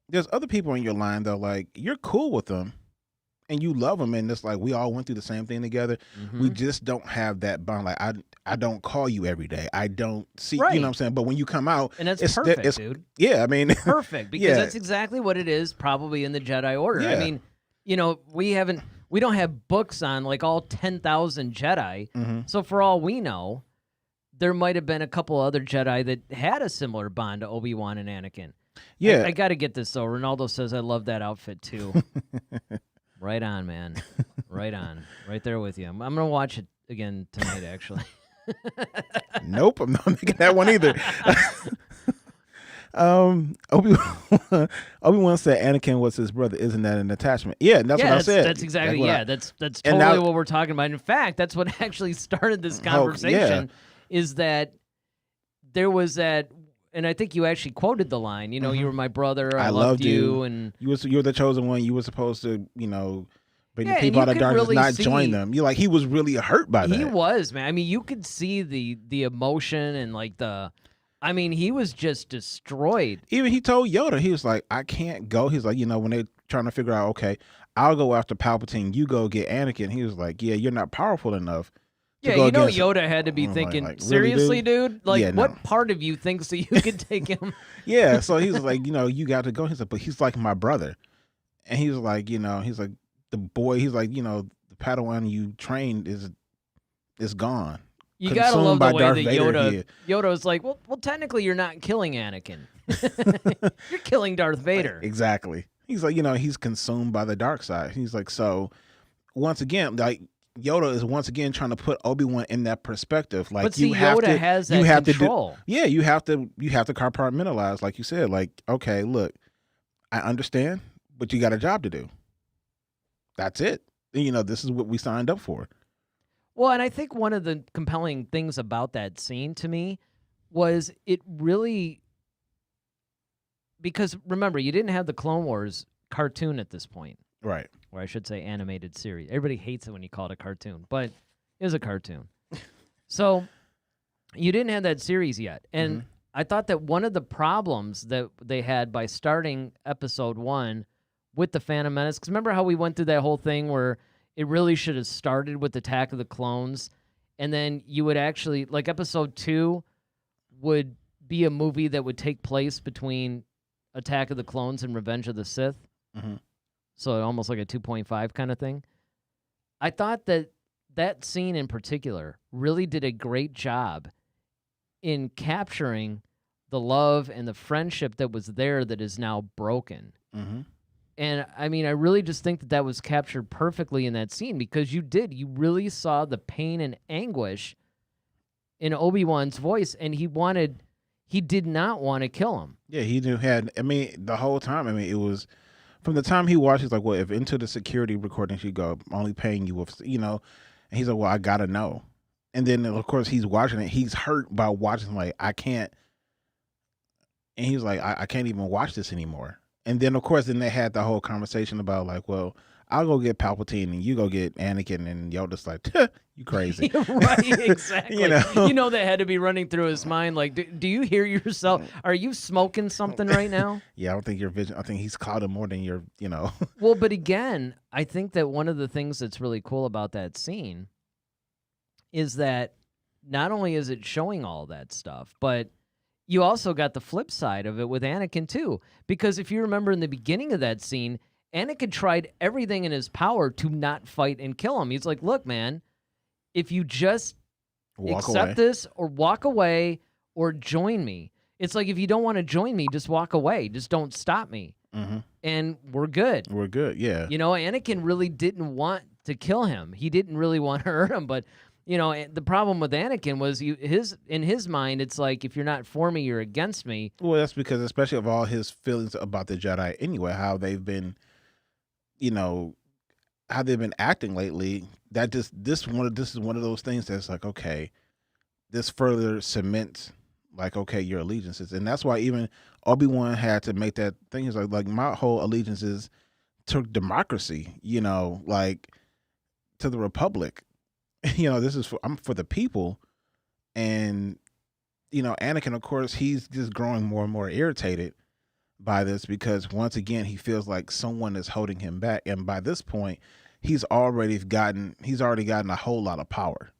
There's other people on your line that are like, you're cool with them and you love them, and it's like we all went through the same thing together. Mm-hmm. We just don't have that bond. Like I don't call you every day. I don't see, you know what I'm saying? But when you come out, and that's perfect, dude. Yeah, I mean, perfect, because that's exactly what it is probably in the Jedi Order. Yeah. I mean, we don't have books on like all 10,000 Jedi. Mm-hmm. So for all we know, there might have been a couple other Jedi that had a similar bond to Obi-Wan and Anakin. Yeah. I got to get this though. Ronaldo says, I love that outfit too. Right on, man. Right on. Right there with you. I'm going to watch it again tonight, actually. Nope, I'm not making that one either. Obi-Wan said Anakin was his brother. Isn't that an attachment? Yeah, that's what I said. That's exactly, that's totally what we're talking about. In fact, that's what actually started this conversation, is that there was that, and I think you actually quoted the line, you were my brother, I loved you, and you were the chosen one. You were supposed to, bring the people out of darkness, really not join them. You're like, he was really hurt by that. He was, man. I mean, you could see the emotion and like he was just destroyed. Even he told Yoda, he was like, I can't go. He's like, when they're trying to figure out, okay, I'll go after Palpatine, you go get Anakin. He was like, yeah, you're not powerful enough. Yeah, Yoda had to be thinking, like, seriously, really, dude? Like, what part of you thinks that you could take him? Yeah, so he was like, you got to go. He's like, but he's like my brother. And he was like, he's like, the boy, he's like, the Padawan you trained is gone. You got to love the way that Yoda was like, well, technically you're not killing Anakin. You're killing Darth Vader. Exactly. He's like, he's consumed by the dark side. He's like, so once again, like, Yoda is once again trying to put Obi-Wan in that perspective. Like, but see, Yoda has that control. You have to compartmentalize, like you said. Like, okay, look, I understand, but you got a job to do. That's it. This is what we signed up for. Well, and I think one of the compelling things about that scene to me was it really, because remember, you didn't have the Clone Wars cartoon at this point. Right. Or I should say animated series. Everybody hates it when you call it a cartoon, but it was a cartoon. So you didn't have that series yet. And I thought that one of the problems that they had by starting episode 1 with the Phantom Menace, because remember how we went through that whole thing where it really should have started with Attack of the Clones, and then you would actually, like episode 2 would be a movie that would take place between Attack of the Clones and Revenge of the Sith. Mm-hmm. So almost like a 2.5 kind of thing. I thought that scene in particular really did a great job in capturing the love and the friendship that was there that is now broken. Mm-hmm. And I mean, I really just think that was captured perfectly in that scene because you really saw the pain and anguish in Obi-Wan's voice, and he did not want to kill him. Yeah, the whole time, it was from the time he watched, he's like, well, if into the security recording you go, I'm only paying you with, and he's like, well, I gotta know. And then of course he's watching it, he's hurt by watching, like, I can't, and he's like, I can't even watch this anymore. And then of course, they had the whole conversation about like, well, I'll go get Palpatine and you go get Anakin, and Yoda's like, you crazy. Right, exactly. You know? That had to be running through his mind. Like, do you hear yourself? Are you smoking something right now? Yeah, I don't think your vision, I think he's clouded more than your, Well, but again, I think that one of the things that's really cool about that scene is that not only is it showing all that stuff, but you also got the flip side of it with Anakin too. Because if you remember in the beginning of that scene, Anakin tried everything in his power to not fight and kill him. He's like, look, man, if you just accept this or walk away or join me. It's like, if you don't want to join me, just walk away. Just don't stop me. Mm-hmm. And we're good. We're good, yeah. Anakin really didn't want to kill him. He didn't really want to hurt him. But, the problem with Anakin was in his mind, it's like, if you're not for me, you're against me. Well, that's because, especially of all his feelings about the Jedi anyway, how they've been, how they've been acting lately, that this is one of those things that's like, okay, this further cements, like, okay, your allegiances. And that's why even Obi-Wan had to make that thing. He's like my whole allegiance is to democracy, like to the Republic. I'm for the people. And, Anakin, of course, he's just growing more and more irritated by this because once again, he feels like someone is holding him back. And by this point, he's already gotten a whole lot of power.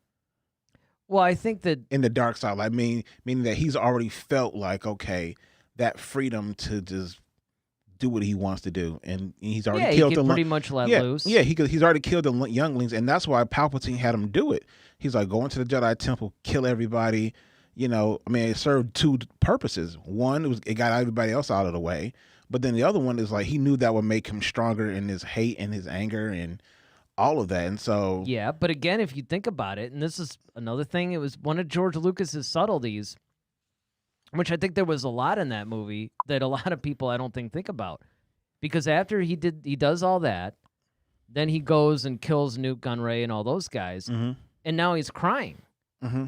Well, I think that in the dark side, meaning that he's already felt like, okay, that freedom to just do what he wants to do, and he's already killed pretty much let loose. Yeah, he's already killed the younglings, and that's why Palpatine had him do it. He's like, go into the Jedi Temple, kill everybody. It served two purposes. One, it got everybody else out of the way, but then the other one is like he knew that would make him stronger in his hate and his anger and all of that. And so yeah, but again, if you think about it, and this is another thing, it was one of George Lucas's subtleties, which I think there was a lot in that movie that a lot of people I don't think about. Because after he does all that, then he goes and kills Newt Gunray and all those guys, mm-hmm. and now he's crying. Mm-hmm.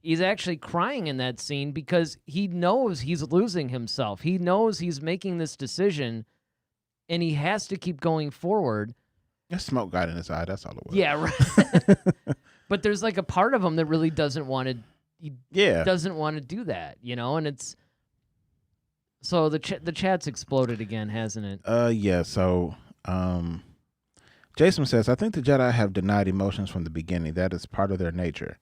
He's actually crying in that scene because he knows he's losing himself. He knows he's making this decision, and he has to keep going forward. That smoke got in his eye. That's all it was. Yeah, right. But there's like a part of him that really doesn't want to. Doesn't want to do that, and it's so the chat's exploded again, hasn't it? Yeah. So, Jason says, I think the Jedi have denied emotions from the beginning. That is part of their nature.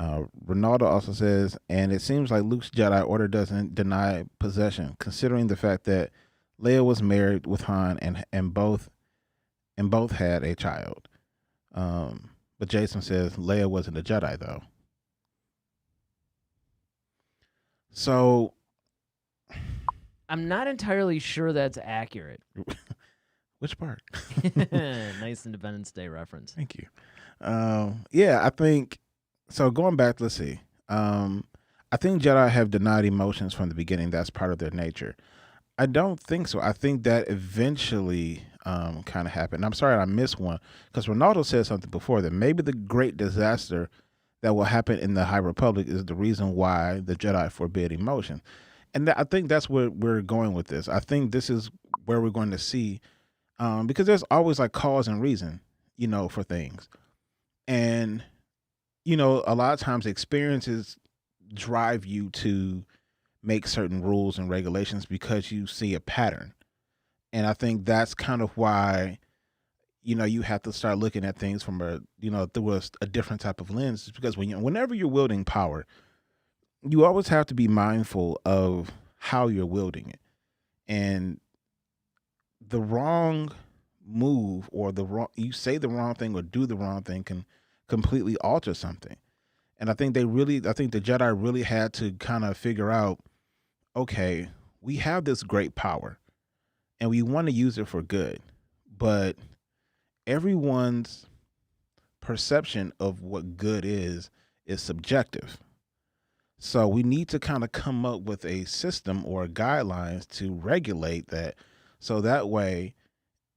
Ronaldo also says, and it seems like Luke's Jedi Order doesn't deny possession, considering the fact that Leia was married with Han and both had a child. But Jason says Leia wasn't a Jedi though. So I'm not entirely sure that's accurate. Which part? Nice Independence Day reference. Thank you. Yeah, I think so. Going back, let's see. I think Jedi have denied emotions from the beginning. That's part of their nature. I don't think so. I think that eventually kind of happened. I'm sorry I missed one because Ronaldo said something before that maybe the great disaster that will happen in the High Republic is the reason why the Jedi forbid emotion. And I think that's where we're going with this. I think this is where we're going to see, because there's always like cause and reason, for things. And, a lot of times experiences drive you to make certain rules and regulations because you see a pattern. And I think that's kind of why, you have to start looking at things from through a different type of lens, because whenever you're wielding power, you always have to be mindful of how you're wielding it. And the wrong move or you say the wrong thing or do the wrong thing can completely alter something. And I think the Jedi really had to kind of figure out, okay, we have this great power and we want to use it for good, but everyone's perception of what good is subjective. So we need to kind of come up with a system or guidelines to regulate that, so that way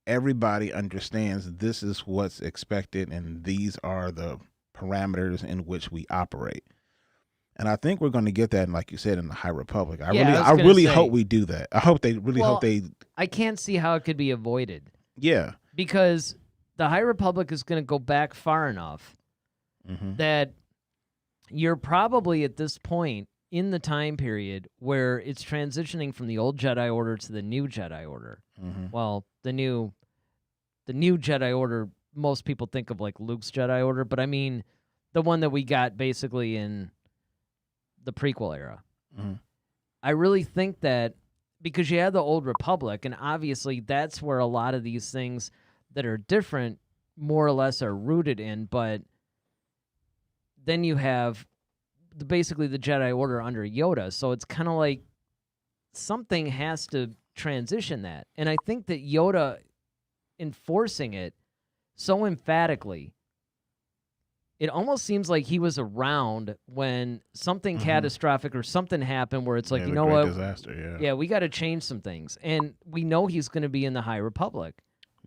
everybody understands this is what's expected and these are the parameters in which we operate. And I think we're going to get that, like you said, in the High Republic. I really hope we do that. I hope they I can't see how it could be avoided. Yeah. Because the High Republic is going to go back far enough that you're probably at this point in the time period where it's transitioning from the old Jedi Order to the new Jedi Order. Well, the new Jedi Order, most people think of like Luke's Jedi Order, but I mean the one that we got basically in the prequel era. I really think that because you had the old Republic, and obviously that's where a lot of these things that are different more or less are rooted in, but then you have basically the Jedi Order under Yoda, so it's kind of like something has to transition that. And I think that Yoda enforcing it so emphatically, it almost seems like he was around when something catastrophic or something happened where it's like, you know what? Disaster, yeah, we got to change some things. And we know he's going to be in the High Republic.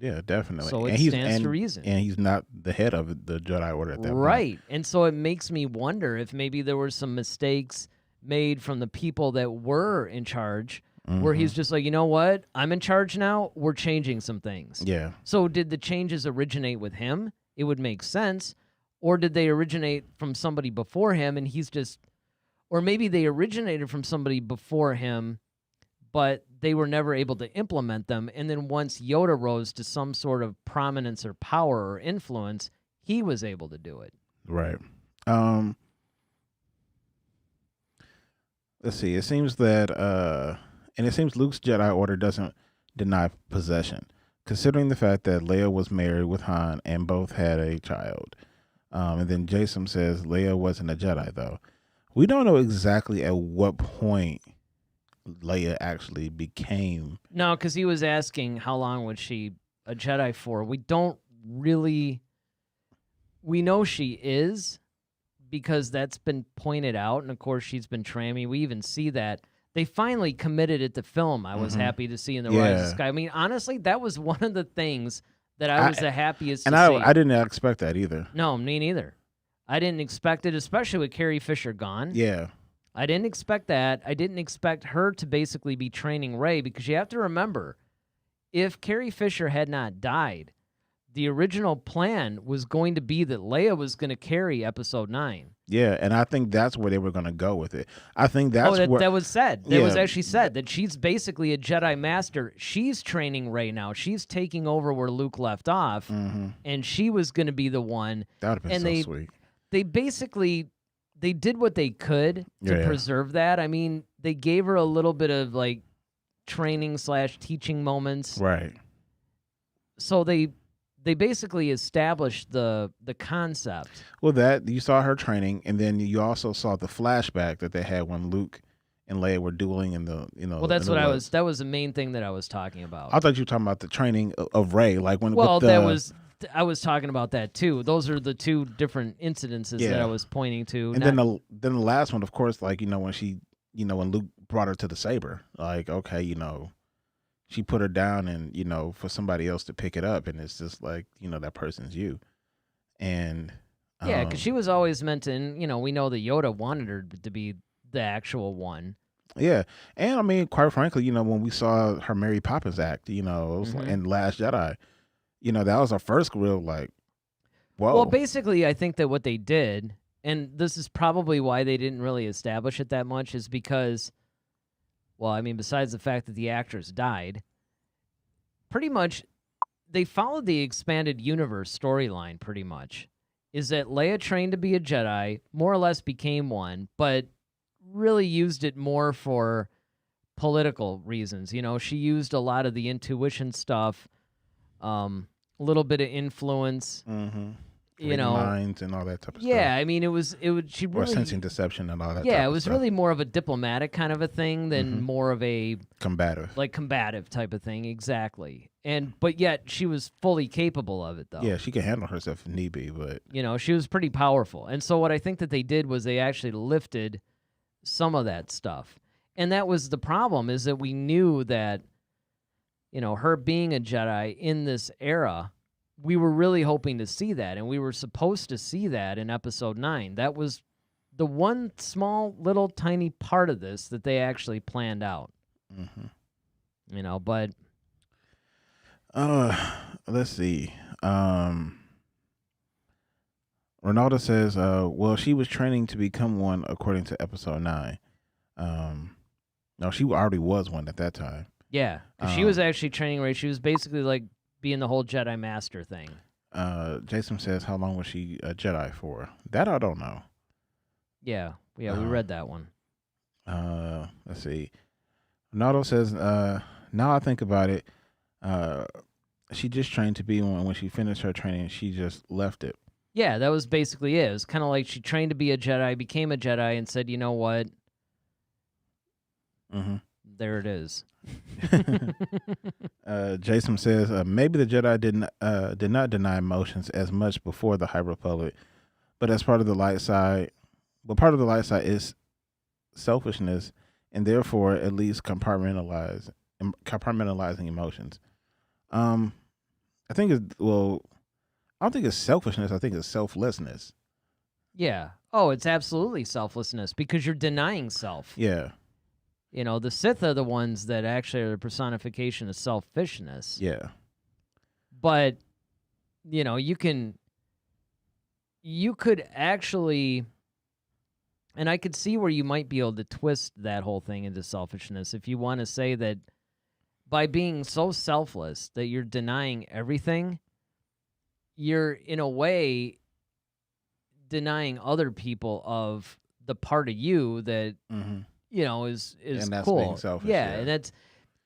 Yeah, definitely. So it stands to reason. And he's not the head of the Jedi Order at that point. Right. And so it makes me wonder if maybe there were some mistakes made from the people that were in charge where he's just like, you know what? I'm in charge now. We're changing some things. Yeah. So did the changes originate with him? It would make sense. Or did they originate from somebody before him and he's just... Or maybe they originated from somebody before him, but they were never able to implement them. And then once Yoda rose to some sort of prominence or power or influence, he was able to do it. Right. Let's see. It seems that, and it seems Luke's Jedi Order doesn't deny possession, considering the fact that Leia was married with Han and both had a child. And then Jason says Leia wasn't a Jedi, though. We don't know exactly at what point Leia actually became. No, because he was asking how long was she a Jedi for. We don't really... We know she is because that's been pointed out, and of course she's been trammy. We even see that. They finally committed it to film. I was happy to see in The Rise of Sky. I mean, honestly, that was one of the things that I was the happiest to see. I didn't expect that either. No, me neither. I didn't expect it, especially with Carrie Fisher gone. Yeah. I didn't expect that. I didn't expect her to basically be training Rey, because you have to remember, if Carrie Fisher had not died, the original plan was going to be that Leia was going to carry Episode 9. Yeah, and I think that's where they were going to go with it. I think that's where... that was said. That was actually said, that she's basically a Jedi Master. She's training Rey now. She's taking over where Luke left off, and she was going to be the one. That would have been so sweet. They basically... They did what they could to preserve that. I mean, they gave her a little bit of, like, training/teaching moments. Right. So they basically established the concept. Well, that you saw her training, and then you also saw the flashback that they had when Luke and Leia were dueling in the, Well, that's what I was. That was the main thing that I was talking about. I thought you were talking about the training of Rey, like when. Well, I was talking about that too. Those are the two different incidences that I was pointing to. And then the last one, of course, like, when Luke brought her to the saber, like, okay, she put her down and, for somebody else to pick it up. And it's just like, that person's you. And yeah, because she was always meant to, and, we know that Yoda wanted her to be the actual one. Yeah. And I mean, quite frankly, when we saw her Mary Poppins act, it was in Last Jedi, that was our first real, like, whoa. Well, basically, I think that what they did, and this is probably why they didn't really establish it that much, is because, well, I mean, besides the fact that the actress died, pretty much they followed the expanded universe storyline, pretty much, is that Leia trained to be a Jedi, more or less became one, but really used it more for political reasons. She used a lot of the intuition stuff A little bit of influence. Mm-hmm. You know, minds and all that type of stuff. Yeah, I mean, it was she really or sensing deception and all that. Yeah, type it was of stuff. really more of a diplomatic kind of a thing than more of a combative type of thing. Exactly. But yet she was fully capable of it, though. Yeah, she can handle herself if need be, but she was pretty powerful. And so what I think that they did was they actually lifted some of that stuff, and that was the problem. Is that we knew that her being a Jedi in this era. We were really hoping to see that, and we were supposed to see that in Episode 9. That was the one small, little, tiny part of this that they actually planned out. Mm-hmm. But... let's see. Ronaldo says, well, she was training to become one according to Episode 9. No, she already was one at that time. Yeah, 'cause she was actually training right. She was basically like being the whole Jedi Master thing. Jason says, how long was she a Jedi for? That I don't know. Yeah, we read that one. Let's see. Ronaldo says, now I think about it, she just trained to be one. When she finished her training, she just left it. Yeah, that was basically it. It was kind of like she trained to be a Jedi, became a Jedi, and said, you know what? Mm-hmm. There it is. Jason says maybe the Jedi did not deny emotions as much before the High Republic, but as part of the light side, is selfishness, and therefore at least compartmentalizing emotions. I don't think it's selfishness. I think it's selflessness. Yeah. Oh, it's absolutely selflessness because you're denying self. Yeah. The Sith are the ones that actually are the personification of selfishness. Yeah. But, you could actually, and I could see where you might be able to twist that whole thing into selfishness if you want to say that by being so selfless that you're denying everything, you're, in a way, denying other people of the part of you that... Mm-hmm. Is and that's cool. Being selfish, yeah,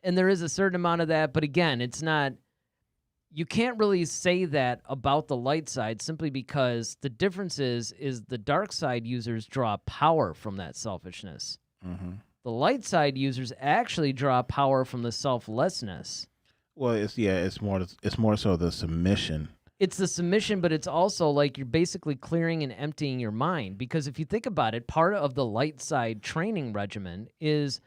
and there is a certain amount of that, but again, it's not. You can't really say that about the light side simply because the difference is the dark side users draw power from that selfishness. Mm-hmm. The light side users actually draw power from the selflessness. Well, it's more so the submission. It's the submission, but it's also like you're basically clearing and emptying your mind. Because if you think about it, part of the light side training regimen is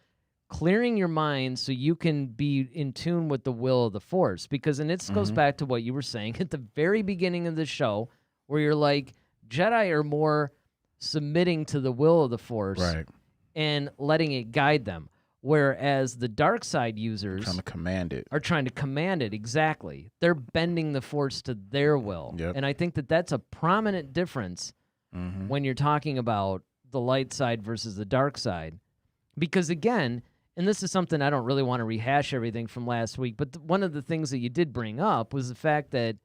clearing your mind so you can be in tune with the will of the Force. Because, and this goes back to what you were saying at the very beginning of the show, where you're like, Jedi are more submitting to the will of the Force and letting it guide them. Whereas the dark side users are trying to command it, exactly. They're bending the Force to their will. Yep. And I think that that's a prominent difference when you're talking about the light side versus the dark side. Because again, and this is something I don't really want to rehash everything from last week, but one of the things that you did bring up was the fact that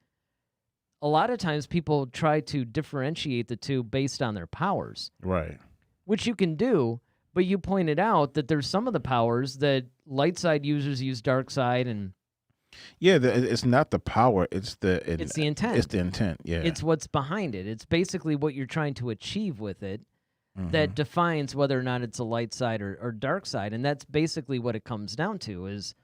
a lot of times people try to differentiate the two based on their powers. Right. Which you can do. But you pointed out that there's some of the powers that light side users use dark side, and it's not the power; it's the intent. It's the intent. Yeah, it's what's behind it. It's basically what you're trying to achieve with it that defines whether or not it's a light side or dark side, and that's basically what it comes down to. Is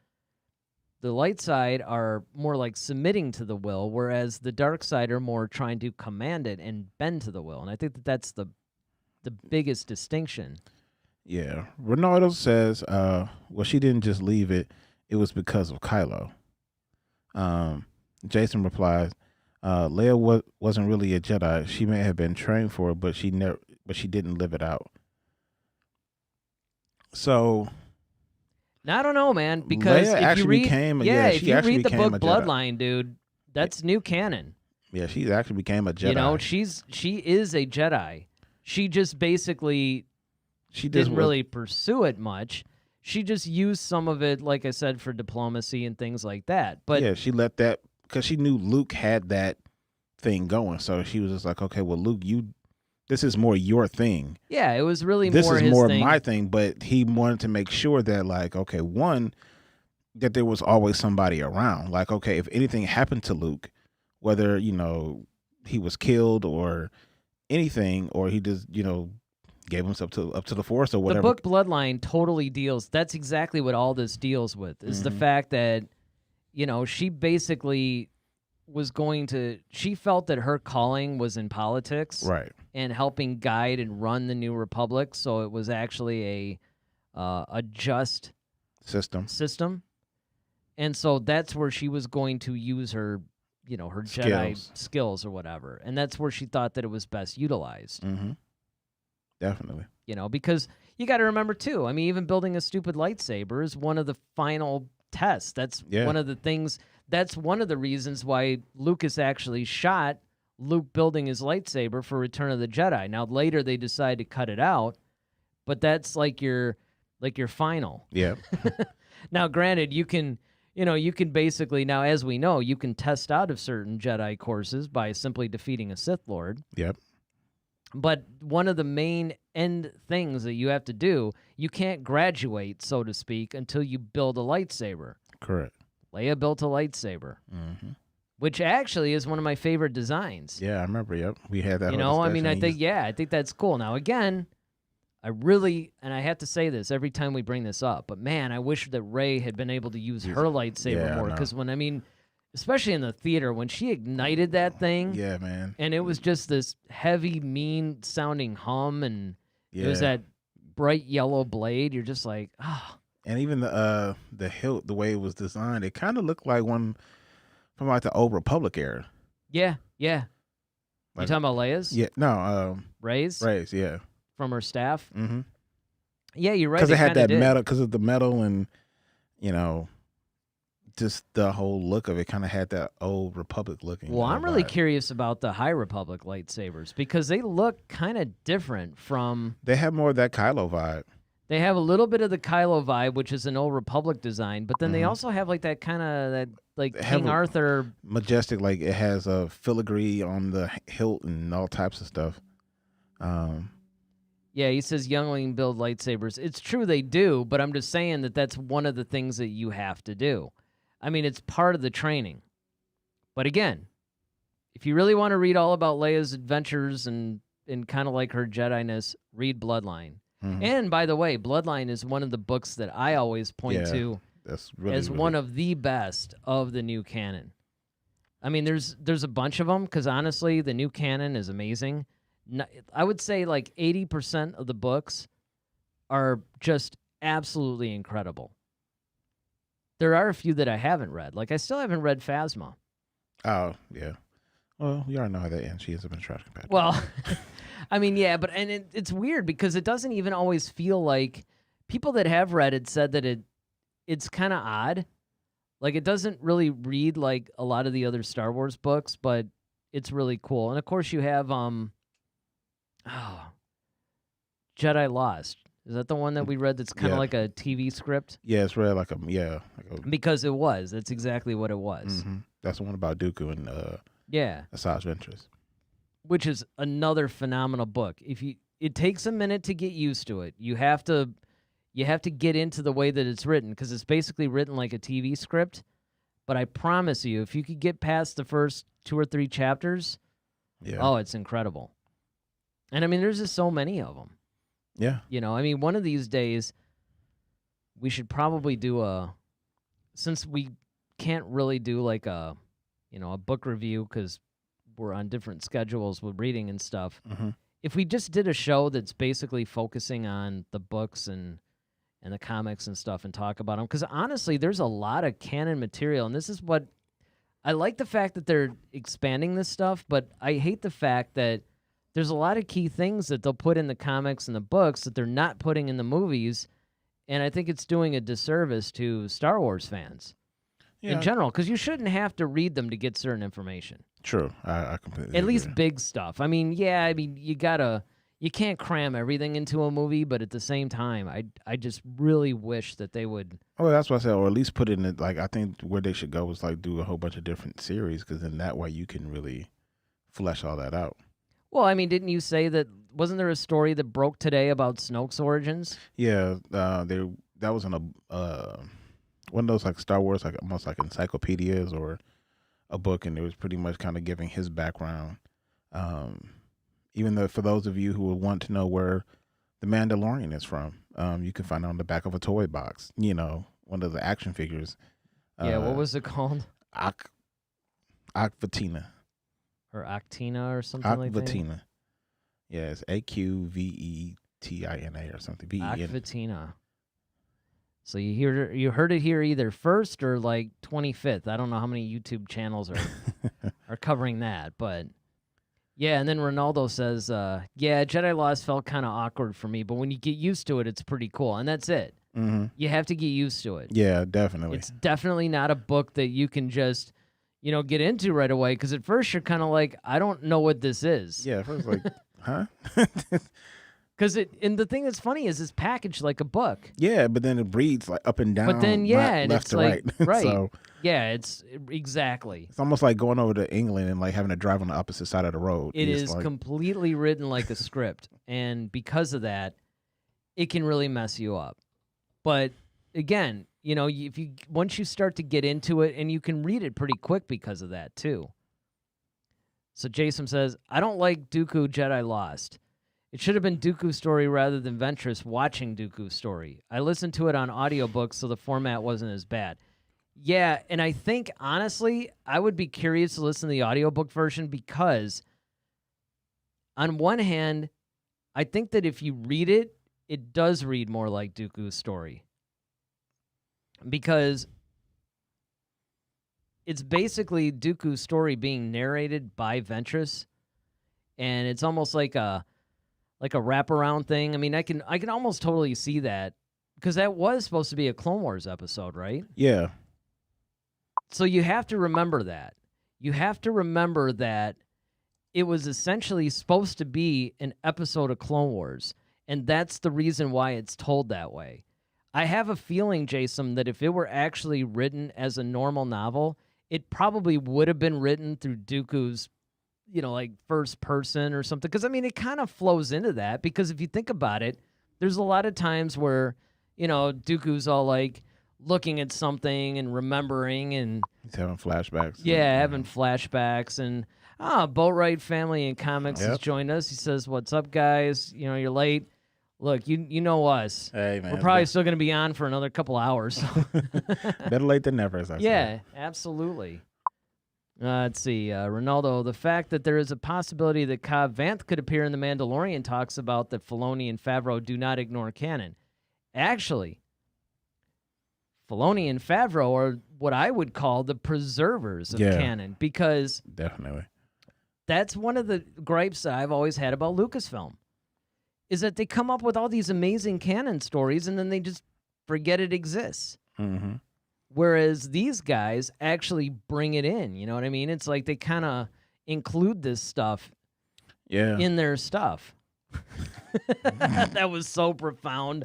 the light side are more like submitting to the will, whereas the dark side are more trying to command it and bend to the will, and I think that that's the biggest distinction. Yeah. Ronaldo says, well, she didn't just leave it. It was because of Kylo. Jason replies, Leia wasn't really a Jedi. She may have been trained for it, but she didn't live it out. So now, I don't know, man, because Leia if you read, if you read the book Bloodline, dude, that's new canon. Yeah, she actually became a Jedi. She is a Jedi. She just basically didn't really pursue it much. She just used some of it, like I said, for diplomacy and things like that. But yeah, she let that because she knew Luke had that thing going. So she was just like, okay, well, Luke, this is more your thing. Yeah, it was really this more is his more thing. My thing. But he wanted to make sure that, like, okay, one, that there was always somebody around. Like, okay, if anything happened to Luke, whether, he was killed or anything, or he just, gave himself up to the Force or whatever. The book Bloodline totally deals. That's exactly what all this deals with, is the fact that, she basically she felt that her calling was in politics. Right. And helping guide and run the New Republic. So it was actually a just system. And so that's where she was going to use her, her Jedi skills or whatever. And that's where she thought that it was best utilized. Mm-hmm. Definitely. Because you got to remember, too, I mean, even building a stupid lightsaber is one of the final tests. That's one of the things, that's one of the reasons why Lucas actually shot Luke building his lightsaber for Return of the Jedi. Now, later they decide to cut it out, but that's like your final. Yeah. Now, granted, you can basically, now as we know, you can test out of certain Jedi courses by simply defeating a Sith Lord. Yep. But one of the main end things that you have to do, you can't graduate, so to speak, until you build a lightsaber. Correct. Leia built a lightsaber, which actually is one of my favorite designs. Yeah, I remember. Yep, we had that. I mean, I think that's cool. Now, again, and I have to say this every time we bring this up, but man, I wish that Rey had been able to use her lightsaber more, because especially in the theater, when she ignited that thing, yeah, man, and it was just this heavy, mean sounding hum, and it was that bright yellow blade. You're just like, ah. Oh. And even the hilt, the way it was designed, it kind of looked like one from like the old Republic era. Yeah, yeah. Like, you talking about Leia's? Yeah, no. Rey's, yeah. From her staff. Mm-hmm. Yeah, you're right. Because it had that metal, because of the metal, and just the whole look of it kind of had that old Republic looking. Well, I'm really curious about the High Republic lightsabers, because they look kind of different from. They have more of that Kylo vibe. They have a little bit of the Kylo vibe, which is an old Republic design, but then they also have like that kind of King Arthur majestic, like it has a filigree on the hilt and all types of stuff. Yeah, he says youngling build lightsabers. It's true they do, but I'm just saying that that's one of the things that you have to do. I mean, it's part of the training. But again, if you really want to read all about Leia's adventures and kind of like her Jedi-ness, read Bloodline. Mm-hmm. And by the way, Bloodline is one of the books that I always point to as one of the best of the new canon. I mean, there's a bunch of them, because honestly, the new canon is amazing. I would say like 80% of the books are just absolutely incredible. There are a few that I haven't read. Like, I still haven't read Phasma. Oh, yeah. Well, we already know how that ends. She ends up in trash compactor. Well, I mean, yeah, but it's weird, because it doesn't even always feel like people that have read it said that it's kind of odd. Like, it doesn't really read like a lot of the other Star Wars books, but it's really cool. And of course, you have Jedi Lost. Is that the one that we read that's kind of like a TV script? Yeah, it's read like because it was. That's exactly what it was. Mm-hmm. That's the one about Dooku and Asajj Ventress. Which is another phenomenal book. It takes a minute to get used to it. You have to get into the way that it's written, because it's basically written like a TV script. But I promise you, if you could get past the first 2 or 3 chapters, it's incredible. And I mean, there's just so many of them. Yeah. I mean, one of these days, we should probably do since we can't really do like a book review, because we're on different schedules with reading and stuff. Mm-hmm. If we just did a show that's basically focusing on the books and the comics and stuff, and talk about them, because honestly, there's a lot of canon material, and this is what I like, the fact that they're expanding this stuff, but I hate the fact that there's a lot of key things that they'll put in the comics and the books that they're not putting in the movies, and I think it's doing a disservice to Star Wars fans in general, because you shouldn't have to read them to get certain information. True, I completely agree. At least big stuff. I mean, you can't cram everything into a movie, but at the same time, I just really wish that they would. Oh, that's what I said, or at least put it in it. Like, I think where they should go is like do a whole bunch of different series, because then that way you can really flesh all that out. Well, I mean, didn't you say that? Wasn't there a story that broke today about Snoke's origins? Yeah, that was in a one of those like Star Wars, like almost like encyclopedias or a book, and it was pretty much kind of giving his background. Even though for those of you who would want to know where the Mandalorian is from, you can find it on the back of a toy box. You know, one of the action figures. Yeah, what was it called? Aquatina. Or Actina or something like that? Aquatina. Yeah, it's Aquvetina or something. Aquatina. So you heard it here either first or like 25th. I don't know how many YouTube channels are covering that, but yeah. And then Ronaldo says, "Yeah, Jedi Lost felt kind of awkward for me, but when you get used to it, it's pretty cool." And that's it. Mm-hmm. You have to get used to it. Yeah, definitely. It's definitely not a book that you can just get into right away, because at first you're kind of like, I don't know what this is. Yeah, at first like, huh? And the thing that's funny is it's packaged like a book. Yeah, but then it reads like up and down. But then, and left it's to like, right. So yeah, it's exactly. it's almost like going over to England and like having to drive on the opposite side of the road. It It's is like, completely written like a script. And because of that, it can really mess you up. But again, once you start to get into it, and you can read it pretty quick because of that too. So Jason says, I don't like Dooku Jedi Lost. It should have been Dooku's story rather than Ventress watching Dooku's story. I listened to it on audiobook, so the format wasn't as bad. Yeah, and I think, honestly, I would be curious to listen to the audiobook version, because on one hand, I think that if you read it, it does read more like Dooku's story. Because it's basically Dooku's story being narrated by Ventress, and it's almost like a wraparound thing. I mean, I can almost totally see that, because that was supposed to be a Clone Wars episode, right? Yeah. So you have to remember that. You have to remember that it was essentially supposed to be an episode of Clone Wars, and that's the reason why it's told that way. I have a feeling, Jason, that if it were actually written as a normal novel, it probably would have been written through Dooku's, like first person or something. Because, I mean, it kind of flows into that. Because if you think about it, there's a lot of times where, Dooku's all like looking at something and remembering, and he's having flashbacks. Yeah, having flashbacks. And Boat Ride Family in Comics has joined us. He says, "What's up, guys? You're late. Look, you know us. Hey, man. We're probably still going to be on for another couple hours." So. Better late than never, as I say. Yeah, absolutely. Let's see. Ronaldo, the fact that there is a possibility that Cobb Vanth could appear in The Mandalorian talks about that Filoni and Favreau do not ignore canon. Actually, Filoni and Favreau are what I would call the preservers of canon, because definitely that's one of the gripes that I've always had about Lucasfilm, is that they come up with all these amazing canon stories and then they just forget it exists. Mm-hmm. Whereas these guys actually bring it in. You know what I mean? It's like they kind of include this stuff in their stuff. That was so profound.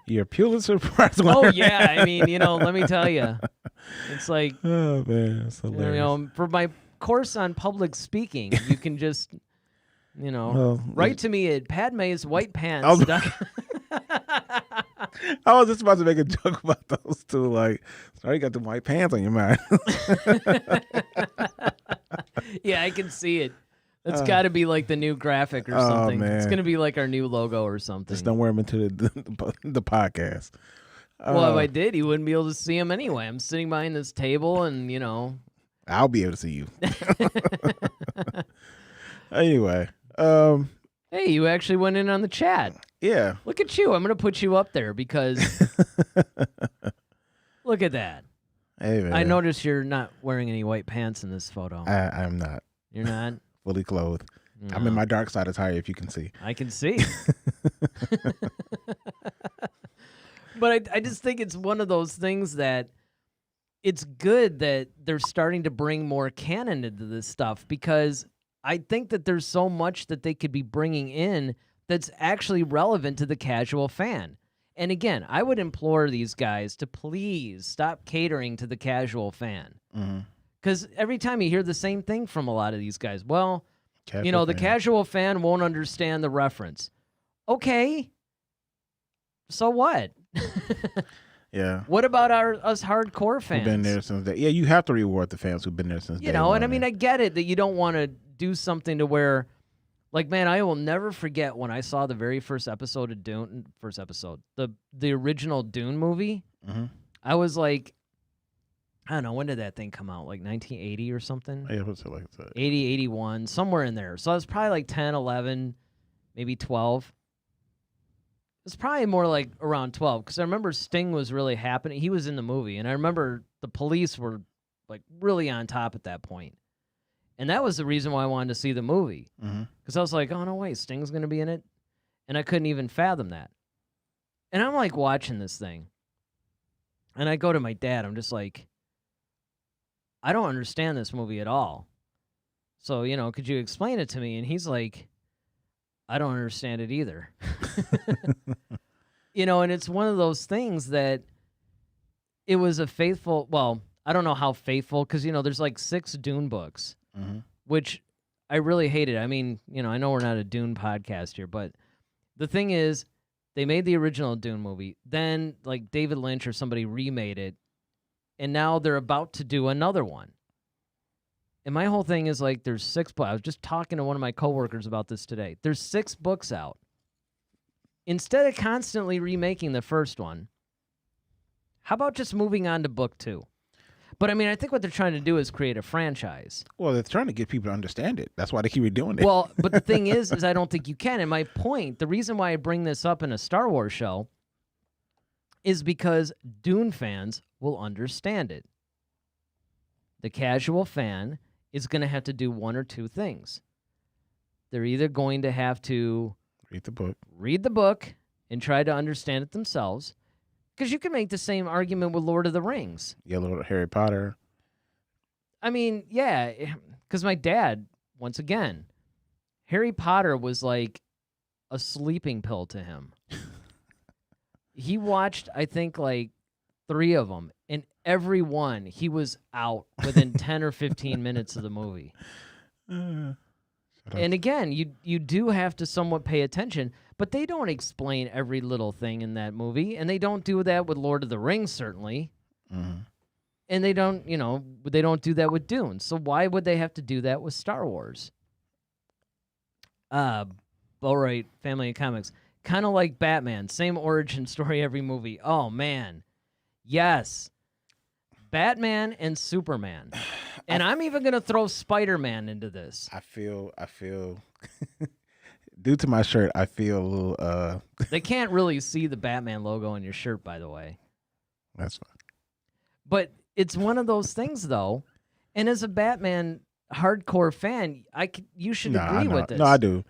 Your Pulitzer Prize winner. Oh, yeah. I mean, let me tell you. It's like, oh, man, that's hilarious. For my course on public speaking, you can just, write to me at Padme's White Pants. I was just about to make a joke about those two. Like, sorry, you got the white pants on your mind. Yeah, I can see it. That's got to be like the new graphic or something. Man. It's going to be like our new logo or something. Just don't wear them into the podcast. Well, if I did, you wouldn't be able to see them anyway. I'm sitting behind this table and, I'll be able to see you. Anyway. Hey, you actually went in on the chat. Yeah. Look at you. I'm going to put you up there because look at that. Hey, man. I noticed you're not wearing any white pants in this photo. I'm not. You're not? Fully clothed. No. I'm in my dark side attire, if you can see. I can see. But I just think it's one of those things that it's good that they're starting to bring more canon into this stuff, because I think that there's so much that they could be bringing in that's actually relevant to the casual fan. And again, I would implore these guys to please stop catering to the casual fan. Because every time you hear the same thing from a lot of these guys, well, the casual fan won't understand the reference. Okay. So what? Yeah. What about us hardcore fans? Who've been there since day. Yeah, you have to reward the fans who've been there since day and one, I mean, I get it that you don't want to do something to where, like, man, I will never forget when I saw the very first episode of Dune. The original Dune movie. Mm-hmm. I was like, I don't know, when did that thing come out? Like 1980 or something? Yeah, what's it like? 80, 81, somewhere in there. So I was probably like 10, 11, maybe 12. It's probably more like around 12 because I remember Sting was really happening. He was in the movie, and I remember the police were like really on top at that point. And that was the reason why I wanted to see the movie because I was like, oh, no, wait, Sting's going to be in it? And I couldn't even fathom that. And I'm like watching this thing, and I go to my dad. I'm just like, I don't understand this movie at all. So, could you explain it to me? And he's like, I don't understand it either. And it's one of those things that it was a faithful, well, I don't know how faithful, because, there's like 6 Dune books, which I really hated. I mean, I know we're not a Dune podcast here, but the thing is, they made the original Dune movie. Then, like, David Lynch or somebody remade it, and now they're about to do another one. And my whole thing is, like, there's 6 books. I was just talking to one of my coworkers about this today. There's 6 books out. Instead of constantly remaking the first one, how about just moving on to book 2? But, I mean, I think what they're trying to do is create a franchise. Well, they're trying to get people to understand it. That's why they keep redoing it. Well, but the thing is I don't think you can. And my point, the reason why I bring this up in a Star Wars show is because Dune fans will understand it. The casual fan is going to have to do one or two things. They're either going to have to read the book and try to understand it themselves, because you can make the same argument with Lord of the Rings. Yeah, Lord Harry Potter. I mean, yeah, because my dad, once again, Harry Potter was like a sleeping pill to him. He watched, I think, like 3 of them, and every one he was out within 10 or 15 minutes of the movie. And again, you do have to somewhat pay attention, but they don't explain every little thing in that movie, and they don't do that with Lord of the Rings, certainly. And they don't do that with Dune. So why would they have to do that with Star Wars? Right, Family of Comics. Kind of like Batman, same origin story every movie. Oh, man. Yes. Batman and Superman. And I'm even going to throw Spider-Man into this. I feel due to my shirt, I feel a little They can't really see the Batman logo on your shirt, by the way. That's fine. But it's one of those things, though. And as a Batman hardcore fan, you should agree with this. No, I do.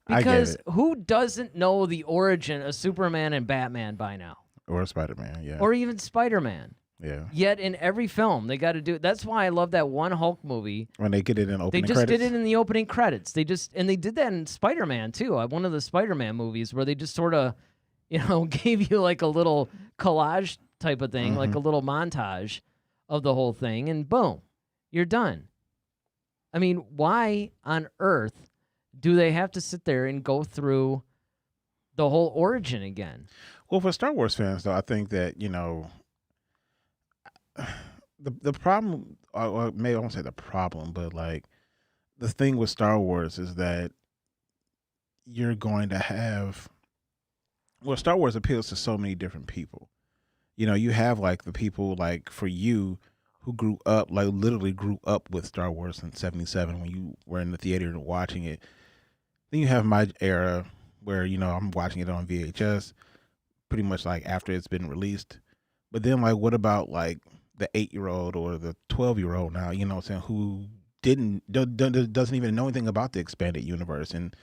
Because who doesn't know the origin of Superman and Batman by now? Or Spider-Man, yeah. Or even Spider-Man. Yeah. Yet in every film, they got to do it. That's why I love that one Hulk movie. When they get it in opening credits. They just did it in the opening credits. They did that in Spider-Man, too. One of the Spider-Man movies where they just sort of, gave you like a little collage type of thing, like a little montage of the whole thing, and boom, you're done. I mean, why on earth do they have to sit there and go through the whole origin again? Well, for Star Wars fans, though, I think that, the problem, or maybe I won't say the problem, but like the thing with Star Wars is that you're going to have, Star Wars appeals to so many different people. You have like the people like for you who grew up, like literally grew up with Star Wars in '77 when you were in the theater and watching it. Then you have my era where, I'm watching it on VHS pretty much like after it's been released. But then like, what about like the 8-year-old or the 12-year-old now, who doesn't even know anything about the expanded universe. And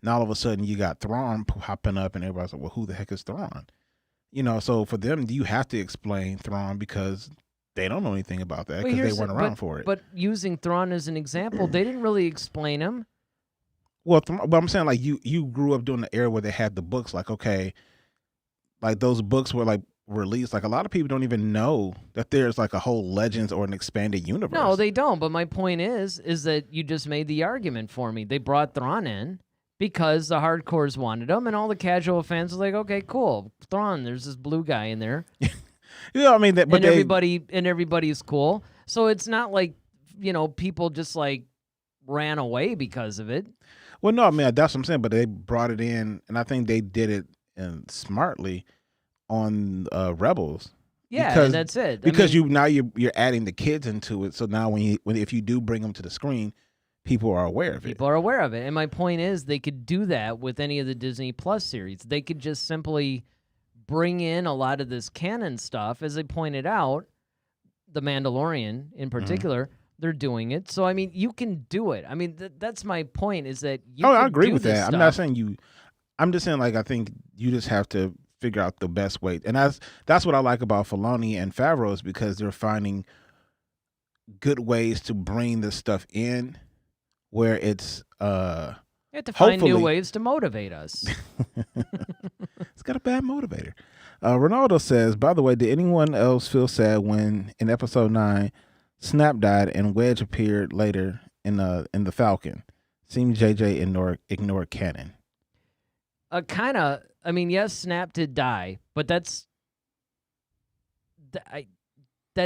now all of a sudden you got Thrawn popping up and everybody's like, well, who the heck is Thrawn? So for them, you have to explain Thrawn because they don't know anything about that because they weren't around for it. But using Thrawn as an example, they didn't really explain him. Well, but I'm saying like you grew up during the era where they had the books, like, okay, like those books were like released. Like a lot of people don't even know that there's like a whole Legends or an expanded universe. No, they don't. But my point is that you just made the argument for me. They brought Thrawn in because the hardcores wanted them, and all the casual fans were like, okay, cool, Thrawn, there's this blue guy in there. I mean, everybody's cool. So it's not like, people just like ran away because of it. Well, no, I mean, that's what I'm saying, but they brought it in, and I think they did it smartly on Rebels. Yeah, because, and that's it. Because you're adding the kids into it, so now if you do bring them to the screen, people are aware of it. People are aware of it. And my point is they could do that with any of the Disney Plus series. They could just simply bring in a lot of this canon stuff. As they pointed out, The Mandalorian in particular, they're doing it. So, I mean, you can do it. I mean, that's my point is that you can I agree do with this that. stuff. I'm not saying you. I'm just saying, like, I think you just have to figure out the best way. And that's what I like about Filoni and Favreau is because they're finding good ways to bring this stuff in where it's you have to find new ways to motivate us. It's got a bad motivator. Ronaldo says, by the way, did anyone else feel sad when in episode 9 Snap died and Wedge appeared later in the Falcon? Seemed JJ ignored canon. Kind of. I mean, yes, Snap did die, but that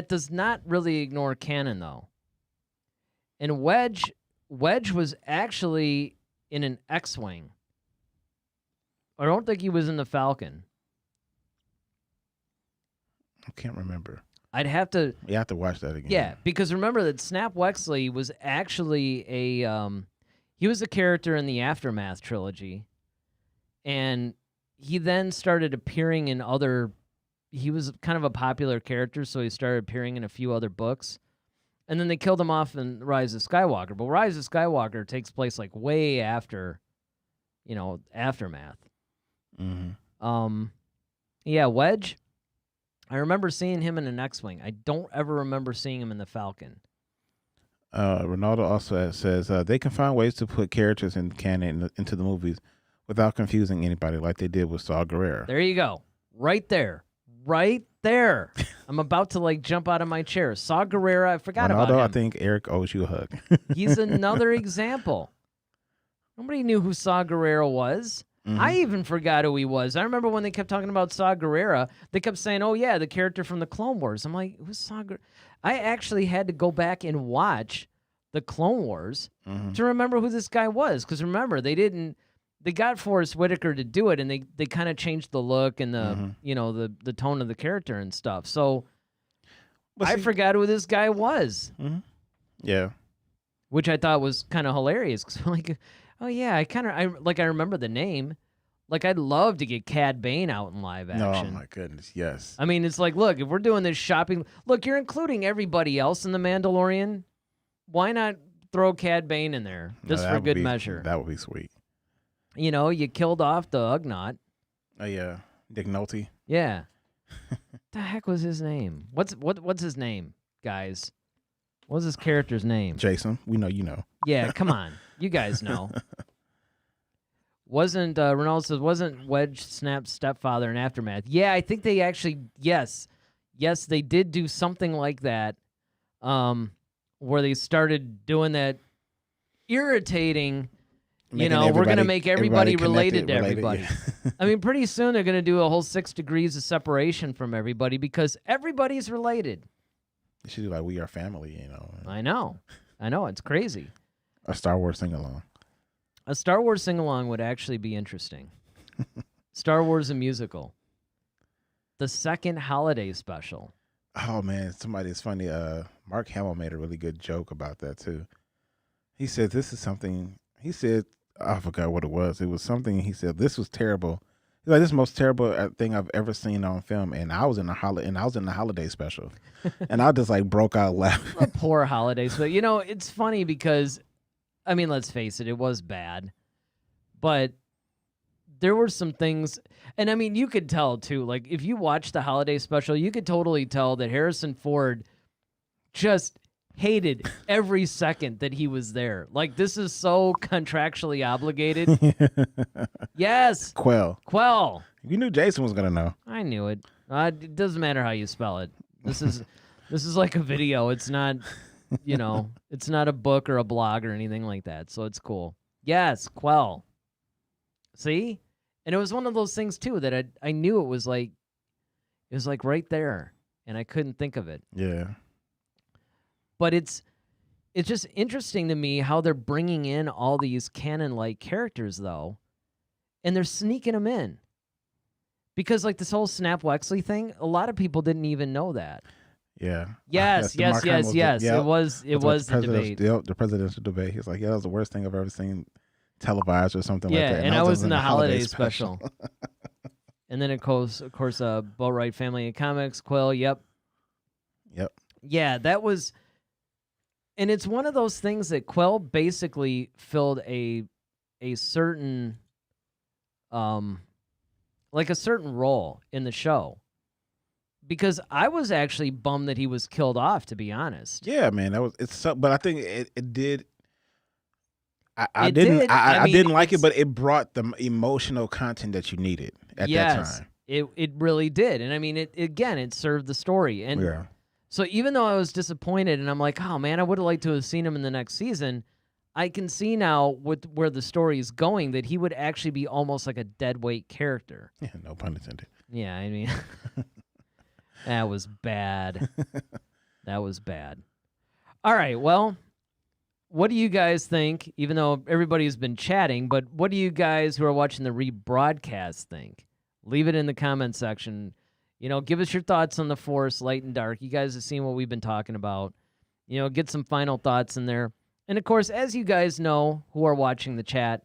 does not really ignore canon, though. And Wedge was actually in an X-Wing. I don't think he was in the Falcon. I can't remember. I'd have to... You have to watch that again. Yeah, because remember that Snap Wexley was actually he was a character in the Aftermath trilogy. And he then started appearing in other... He was kind of a popular character, so he started appearing in a few other books. And then they killed him off in Rise of Skywalker. But Rise of Skywalker takes place like way after, Aftermath. Mm-hmm. Yeah, Wedge. I remember seeing him in an X-Wing. I don't ever remember seeing him in the Falcon. Ronaldo also says they can find ways to put characters in canon into the movies without confusing anybody like they did with Saw Gerrera. There you go. Right there. Right there. I'm about to jump out of my chair. Saw Gerrera, I forgot about him. Ronaldo, I think Eric owes you a hug. He's another example. Nobody knew who Saw Gerrera was. Mm-hmm. I even forgot who he was. I remember when they kept talking about Saw Gerrera, they kept saying, oh, yeah, the character from the Clone Wars. I'm like, who's Saw Gerrera? I actually had to go back and watch the Clone Wars to remember who this guy was. Because remember, they got Forrest Whitaker to do it, and they kind of changed the look and the tone of the character and stuff. So I forgot who this guy was. Mm-hmm. Yeah. Which I thought was kind of hilarious. Because I'm like, oh, yeah, I remember the name. Like, I'd love to get Cad Bane out in live action. Oh, my goodness, yes. I mean, it's like, look, if we're doing this shopping... Look, you're including everybody else in The Mandalorian. Why not throw Cad Bane in there? Just for good measure. That would be sweet. You killed off the Ugnaught. Oh, yeah. Dick Nolte. Yeah. The heck was his name? What's his name, guys? What's his character's name? Jason. We know you know. Yeah, come on. You guys know. Ronaldo says, wasn't Wedge Snap's stepfather in Aftermath? Yeah, I think they actually, yes, they did do something like that, where they started doing that irritating, we're going to make everybody related to everybody. Yeah. I mean, pretty soon they're going to do a whole 6 degrees of separation from everybody because everybody's related. You should do like We Are Family, I know. It's crazy. A Star Wars sing-along. A Star Wars sing-along would actually be interesting. Star Wars a musical. The second holiday special. Oh, man. It's funny. Mark Hamill made a really good joke about that, too. He said, this is something... He said, I forgot what it was. It was something he said, this was terrible. He's like, this is the most terrible thing I've ever seen on film. And I was in the holiday special. And I just broke out laughing. A poor holiday special. It's funny because... I mean, let's face it was bad. But there were some things, and I mean, you could tell too, if you watch the holiday special, you could totally tell that Harrison Ford just hated every second that he was there. This is so contractually obligated. Yes. Quell. You knew Jason was going to know. I knew it. It doesn't matter how you spell it. This is like a video. It's not... it's not a book or a blog or anything like that, so it's cool. Yes, Quell. See? And it was one of those things too that I knew it was like right there, and I couldn't think of it. Yeah. But it's just interesting to me how they're bringing in all these canon-like characters though, and they're sneaking them in. Because like this whole Snap Wexley thing, a lot of people didn't even know that. Yeah. Yes. Mark Hamill Yes. yeah, It was the debate. The presidential debate. He's like, yeah, that was the worst thing I've ever seen televised or something like that. Yeah, and I was in the holiday special. And then of course, Boatwright Family of Comics, Quill. Yep. Yeah, that was, and it's one of those things that Quill basically filled a certain, like a certain role in the show. Because I was actually bummed that he was killed off, to be honest. Yeah, man, but I think it did. I didn't like it, but it brought the emotional content that you needed at that time. It really did, and I mean, it served the story, and yeah. So even though I was disappointed, and I'm like, oh man, I would have liked to have seen him in the next season, I can see now with where the story is going that he would actually be almost like a deadweight character. Yeah, no pun intended. Yeah, I mean, that was bad. That was bad. All right, well, what do you guys think, even though everybody's been chatting, but what do you guys who are watching the rebroadcast think? Leave it in the comment section. You know, give us your thoughts on the Force, light and dark. You guys have seen what we've been talking about. You know, get some final thoughts in there. And, of course, as you guys know who are watching the chat,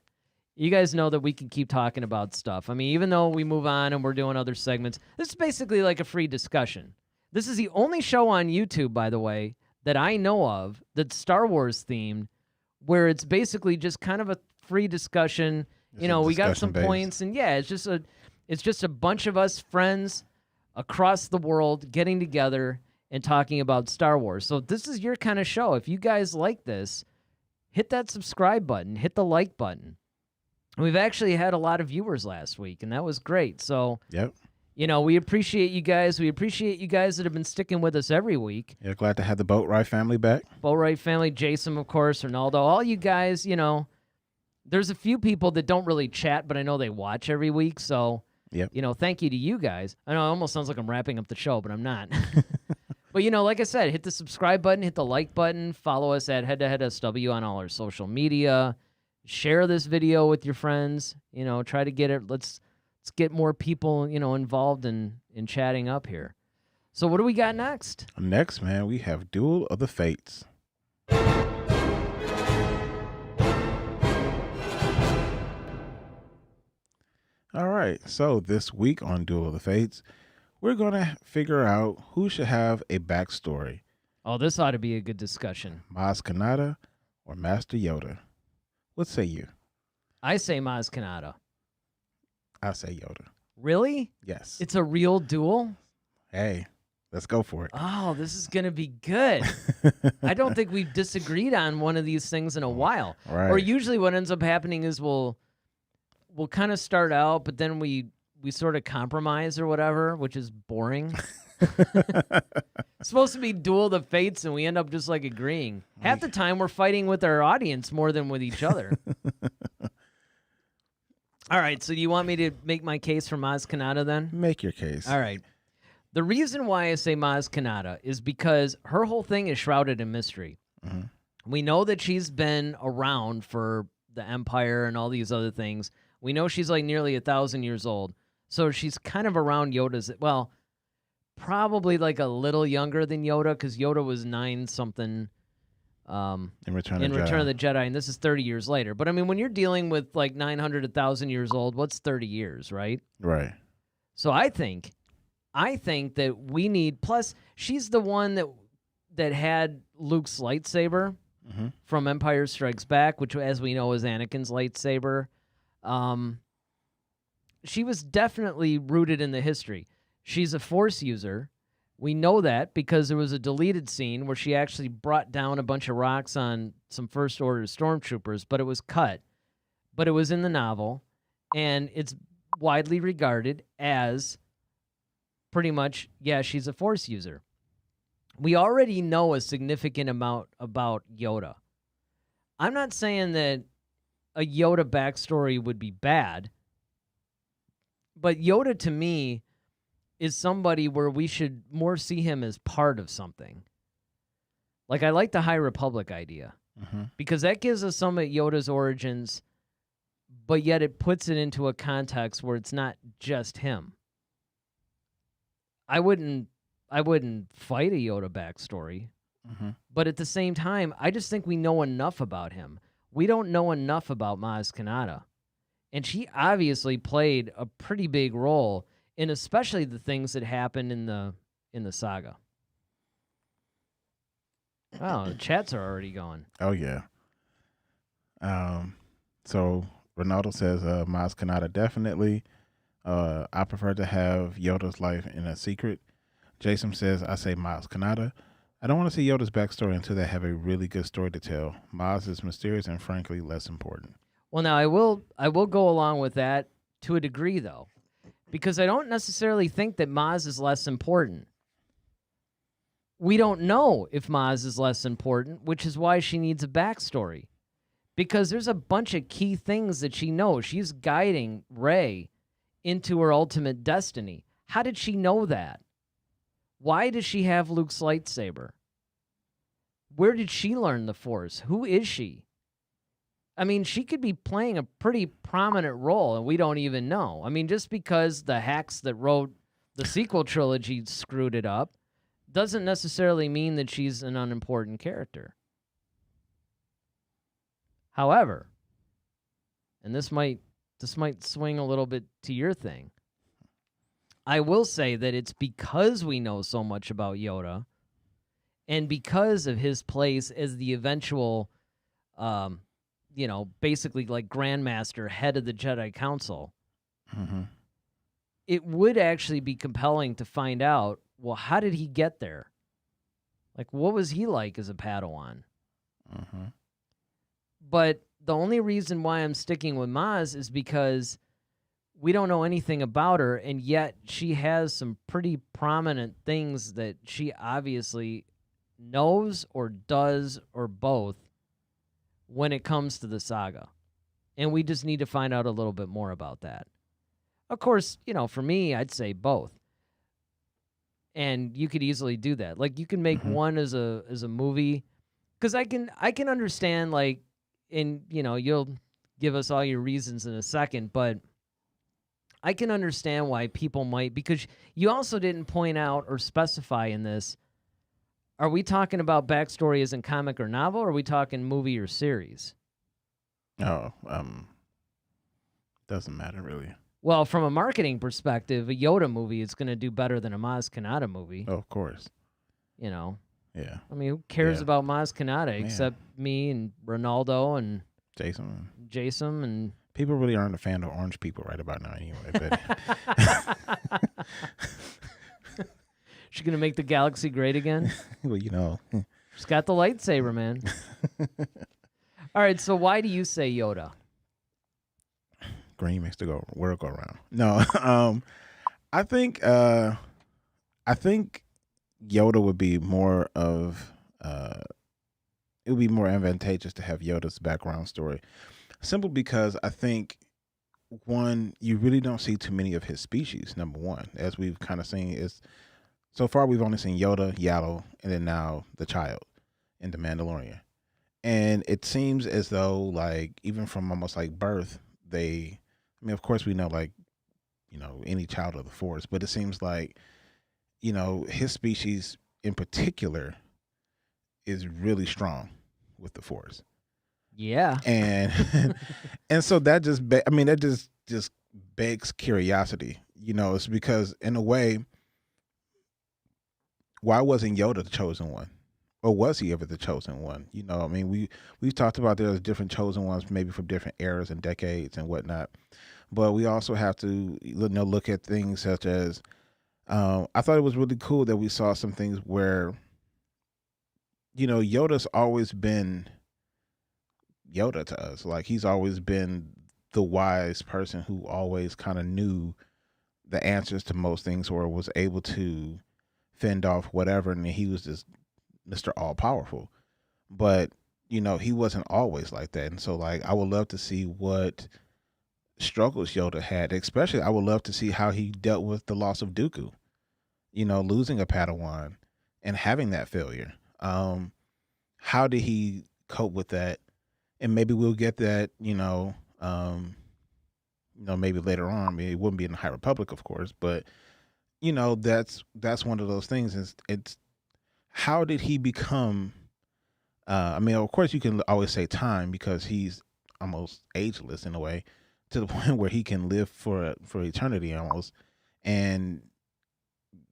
you guys know that we can keep talking about stuff. I mean, even though we move on and we're doing other segments, this is basically like a free discussion. This is the only show on YouTube, by the way, that I know of that's Star Wars themed, where it's basically just kind of a free discussion. You know, we got some points, and yeah, it's just a bunch of us friends across the world getting together and talking about Star Wars. So this is your kind of show. If you guys like this, hit that subscribe button, hit the like button. We've actually had a lot of viewers last week, and that was great. So, yep. You know, we appreciate you guys. We appreciate you guys that have been sticking with us every week. Yeah, glad to have the Boatwright family back. Boatwright family, Jason, of course, Ronaldo, all you guys, you know, there's a few people that don't really chat, but I know they watch every week. So, yep. You know, thank you to you guys. I know it almost sounds like I'm wrapping up the show, but I'm not. But, you know, like I said, hit the subscribe button, hit the like button, follow us at head-to-head-SW on all our social media. Share this video with your friends. You know, try to get it. Let's get more people, you know, involved in chatting up here. So what do we got next? Next, man, we have Duel of the Fates. All right, so this week on Duel of the Fates, we're going to figure out who should have a backstory. Oh, this ought to be a good discussion. Maz Kanata or Master Yoda? What say you? I say Maz Kanata. I say Yoda. Really? Yes. It's a real duel? Hey, let's go for it. Oh, this is going to be good. I don't think we've disagreed on one of these things in a while. Right. Or usually what ends up happening is we'll kind of start out, but then we sort of compromise or whatever, which is boring. It's supposed to be Duel of the Fates, and we end up just like agreeing. Half the time we're fighting with our audience more than with each other. All right, so do you want me to make my case for Maz Kanata then? Make your case. All right. The reason why I say Maz Kanata is because her whole thing is shrouded in mystery. Mm-hmm. We know that she's been around for the Empire and all these other things. We know she's like nearly 1,000 years old. So she's kind of around Yoda's, well, probably like a little younger than Yoda, because Yoda was 9-something in Return of the Jedi, and this is 30 years later. But I mean, when you're dealing with like 900, 1,000 years old, what's 30 years, right? Right. So I think that we need, plus she's the one that had Luke's lightsaber from Empire Strikes Back, which, as we know, is Anakin's lightsaber. She was definitely rooted in the history. She's a Force user. We know that because there was a deleted scene where she actually brought down a bunch of rocks on some First Order stormtroopers, but it was cut. But it was in the novel, and it's widely regarded as pretty much, yeah, she's a Force user. We already know a significant amount about Yoda. I'm not saying that a Yoda backstory would be bad. But Yoda, to me, is somebody where we should more see him as part of something. Like, I like the High Republic idea because that gives us some of Yoda's origins, but yet it puts it into a context where it's not just him. I wouldn't fight a Yoda backstory, but at the same time, I just think we know enough about him. We don't know enough about Maz Kanata, and she obviously played a pretty big role in especially the things that happened in the saga. Wow, the chats are already going. Oh yeah. So Ronaldo says Maz Kanata definitely. I prefer to have Yoda's life in a secret. Jason says I say Maz Kanata. I don't want to see Yoda's backstory until they have a really good story to tell. Maz is mysterious and frankly less important. Well, now I will go along with that to a degree though, because I don't necessarily think that Maz is less important. We don't know if Maz is less important, which is why she needs a backstory. Because there's a bunch of key things that she knows. She's guiding Rey into her ultimate destiny. How did she know that? Why does she have Luke's lightsaber? Where did she learn the Force? Who is she? I mean, she could be playing a pretty prominent role, and we don't even know. I mean, just because the hacks that wrote the sequel trilogy screwed it up doesn't necessarily mean that she's an unimportant character. However, and this might swing a little bit to your thing, I will say that it's because we know so much about Yoda and because of his place as the eventual, basically like Grandmaster, head of the Jedi Council, it would actually be compelling to find out, well, how did he get there? Like, what was he like as a Padawan? But the only reason why I'm sticking with Maz is because we don't know anything about her, and yet she has some pretty prominent things that she obviously knows or does or both when it comes to the saga. And we just need to find out a little bit more about that. Of course, for me, I'd say both. And you could easily do that. Like, you can make one as a movie, because I can understand, like, and you'll give us all your reasons in a second, but I can understand why people might, because you also didn't point out or specify in this, are we talking about backstory as in comic or novel, or are we talking movie or series? Oh, doesn't matter really. Well, from a marketing perspective, a Yoda movie is going to do better than a Maz Kanata movie. Oh, of course. Yeah. I mean, who cares about Maz Kanata except me and Ronaldo and Jason and people really aren't a fan of orange people right about now anyway. But she's going to make the galaxy great again? Well, She's got the lightsaber, man. All right, so why do you say Yoda? Green makes the world go around. No, I think Yoda would be more of it would be more advantageous to have Yoda's background story. Simple because I think, one, you really don't see too many of his species, number one. As we've kind of seen, so far we've only seen Yoda, Yaddle, and then now the child in The Mandalorian. And it seems as though, like, even from almost like birth, of course we know, like, any child of the Force, but it seems like, his species in particular is really strong with the Force. Yeah. And and so that just begs curiosity. It's because, in a way, why wasn't Yoda the chosen one? Or was he ever the chosen one? We've talked about there's different chosen ones, maybe from different eras and decades and whatnot. But we also have to look at things such as, I thought it was really cool that we saw some things where, Yoda's always been Yoda to us. Like, he's always been the wise person who always kind of knew the answers to most things, or was able to fend off whatever, and he was just Mr. All-Powerful. But, he wasn't always like that. And so, like, I would love to see what struggles Yoda had. Especially, I would love to see how he dealt with the loss of Dooku. You know, losing a Padawan and having that failure. How did he cope with that? And maybe we'll get that. Maybe later on. I mean, it wouldn't be in the High Republic, of course, but that's one of those things. It's how did he become? I mean, of course, you can always say time because he's almost ageless in a way, to the point where he can live for eternity almost, and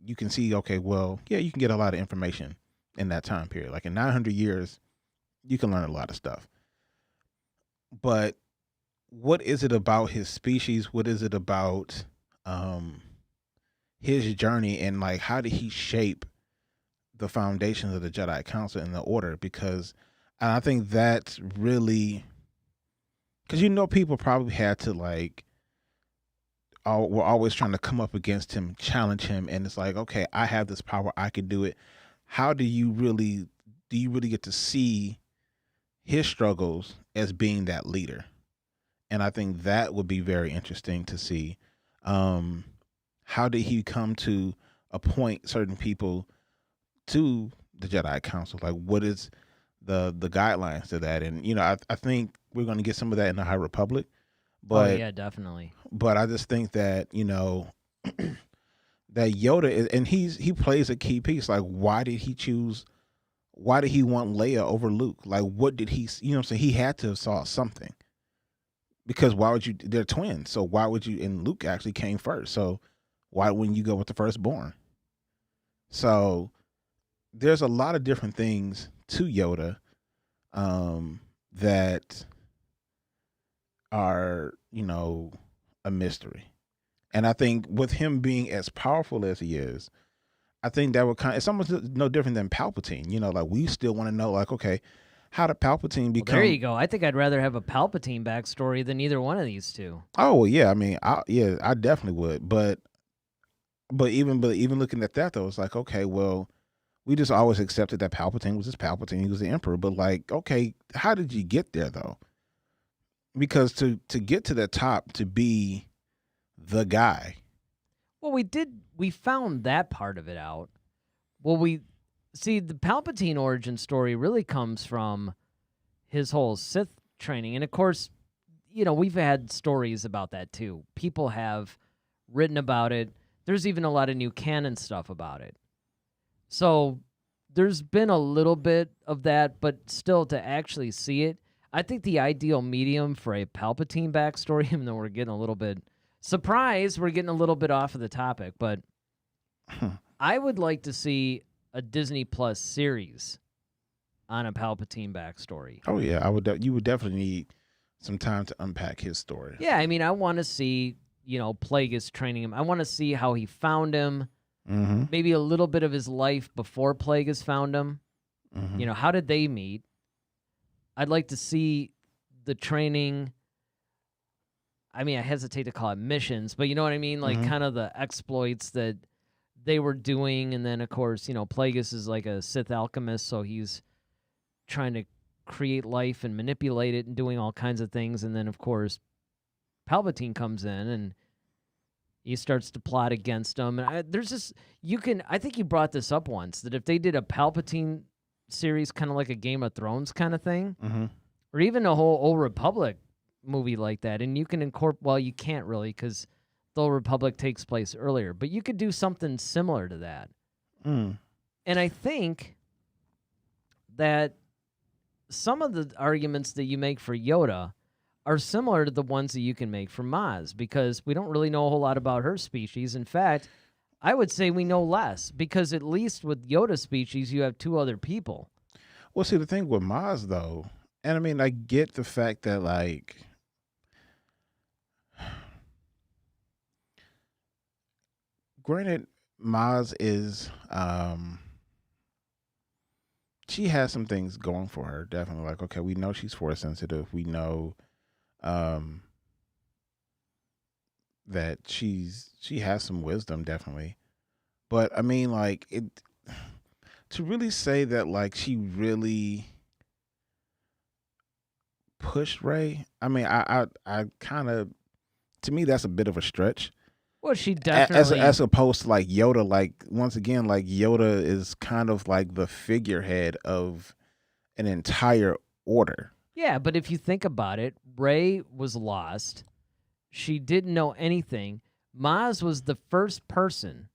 you can see, okay, well, yeah, you can get a lot of information in that time period. Like in 900 years, you can learn a lot of stuff. But what is it about his species? What is it about his journey? And like, how did he shape the foundations of the Jedi Council and the Order? Because I think that's really, because people probably had to like, were always trying to come up against him, challenge him, and it's like, okay, I have this power, I can do it. How do you really get to see his struggles as being that leader? And I think that would be very interesting to see. How did he come to appoint certain people to the Jedi Council? Like, what is the guidelines to that? And I think we're going to get some of that in the High Republic. But yeah, definitely. But I just think that that Yoda is, and he plays a key piece. Like, why did he want Leia over Luke? Like, what did he? What I'm saying? He had to have saw something. Because why would you? They're twins, so why would you? And Luke actually came first, so why wouldn't you go with the firstborn? So there's a lot of different things to Yoda that are a mystery, and I think with him being as powerful as he is, I think that would it's almost no different than Palpatine. Like, we still want to know, like, okay, how did Palpatine become? Well, there you go. I think I'd rather have a Palpatine backstory than either one of these two. Oh, well, yeah. I mean, I definitely would. But even looking at that though, it's like, okay, well, we just always accepted that Palpatine was just Palpatine. He was the Emperor. But like, okay, how did you get there though? Because to get to the top, to be the guy. Well, we found that part of it out. Well, see, the Palpatine origin story really comes from his whole Sith training. And of course, we've had stories about that too. People have written about it. There's even a lot of new canon stuff about it. So there's been a little bit of that, but still to actually see it, I think the ideal medium for a Palpatine backstory, even though we're getting a little bit surprised, we're getting a little bit off of the topic, but I would like to see a Disney Plus series on a Palpatine backstory. Oh yeah, you would definitely need some time to unpack his story. Yeah, I mean, I want to see, Plagueis training him. I want to see how he found him. Mm-hmm. Maybe a little bit of his life before Plagueis found him. Mm-hmm. How did they meet? I'd like to see the training. I mean, I hesitate to call it missions, but you know what I mean? Like, kind of the exploits that they were doing. And then, of course, Plagueis is like a Sith alchemist, so he's trying to create life and manipulate it and doing all kinds of things. And then, of course, Palpatine comes in and he starts to plot against him. And I think you brought this up once, that if they did a Palpatine series, kind of like a Game of Thrones kind of thing, or even a whole Old Republic movie like that, and you can incorporate, well, you can't really, because the Old Republic takes place earlier, but you could do something similar to that. And I think that some of the arguments that you make for Yoda are similar to the ones that you can make for Maz, because we don't really know a whole lot about her species. In fact, I would say we know less, because at least with Yoda's species, you have two other people. Well, see, the thing with Maz, though, and I mean, I get the fact that, like, granted, Maz is, she has some things going for her, definitely. Like, okay, we know she's force sensitive. We know that she has some wisdom, definitely. But I mean, like, to really say that, like, she really pushed Rey, I mean, I kind of to me that's a bit of a stretch. Well, she definitely as opposed to like Yoda. Like once again, like Yoda is kind of like the figurehead of an entire order. Yeah, but if you think about it, Rey was lost. She didn't know anything. Maz was the first person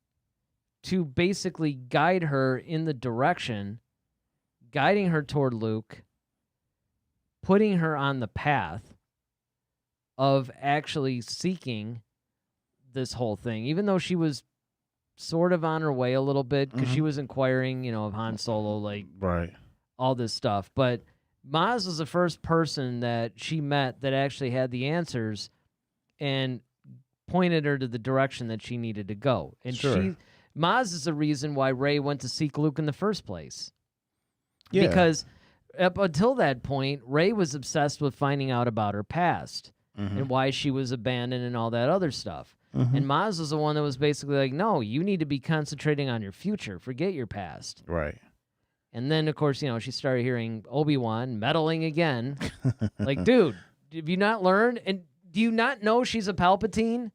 to basically guide her in the direction, guiding her toward Luke, putting her on the path of actually seeking this whole thing, even though she was sort of on her way a little bit because she was inquiring, of Han Solo, like all this stuff. But Maz was the first person that she met that actually had the answers and pointed her to the direction that she needed to go. And Maz is the reason why Rey went to seek Luke in the first place. Yeah. Because up until that point, Rey was obsessed with finding out about her past and why she was abandoned and all that other stuff. And Maz was the one that was basically like, no, you need to be concentrating on your future. Forget your past. Right. And then, of course, she started hearing Obi-Wan meddling again. Like, dude, have you not learned? And do you not know she's a Palpatine?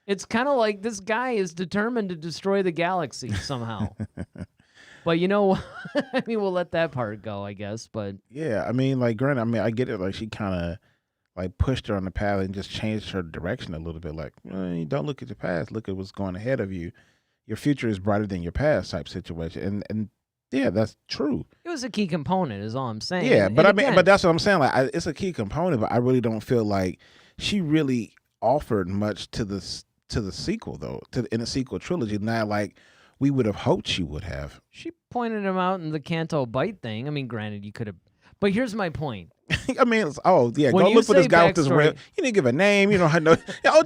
It's kind of like this guy is determined to destroy the galaxy somehow. But I mean, we'll let that part go, I guess. But yeah, I mean, like, granted, I get it. Like, she kind of like pushed her on the path and just changed her direction a little bit. Like, don't look at your past, look at what's going ahead of you. Your future is brighter than your past type situation. And yeah, that's true. It was a key component, is all I'm saying. Yeah, but but that's what I'm saying. Like, it's a key component, but I really don't feel like she really offered much to the sequel, though, in the sequel trilogy. Not like we would have hoped she would have. She pointed him out in the Canto Bite thing. I mean, granted, you could have. But here's my point. I mean, go look for this guy with this red. You didn't give a name. You don't know.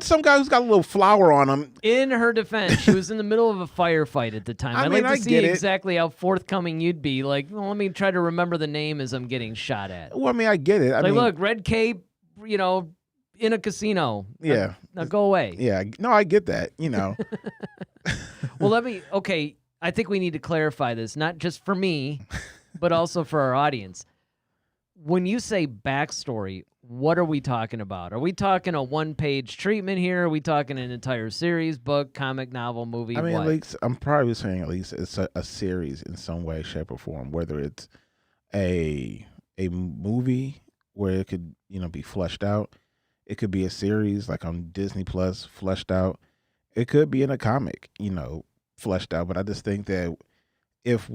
Some guy who's got a little flower on him. In her defense, she was in the middle of a firefight at the time. I'd like to see exactly how forthcoming you'd be. Like, well, let me try to remember the name as I'm getting shot at. Well, I mean, I get it. Look, red cape, in a casino. Yeah. Now go away. Yeah. No, I get that, Well, I think we need to clarify this, not just for me, but also for our audience. When you say backstory, what are we talking about? Are we talking a one-page treatment here? Are we talking an entire series, book, comic, novel, movie? I mean, what? at least I'm probably saying at least it's a series in some way, shape, or form. Whether it's a movie where it could be fleshed out, it could be a series like on Disney Plus, fleshed out. It could be in a comic, fleshed out. But I just think that if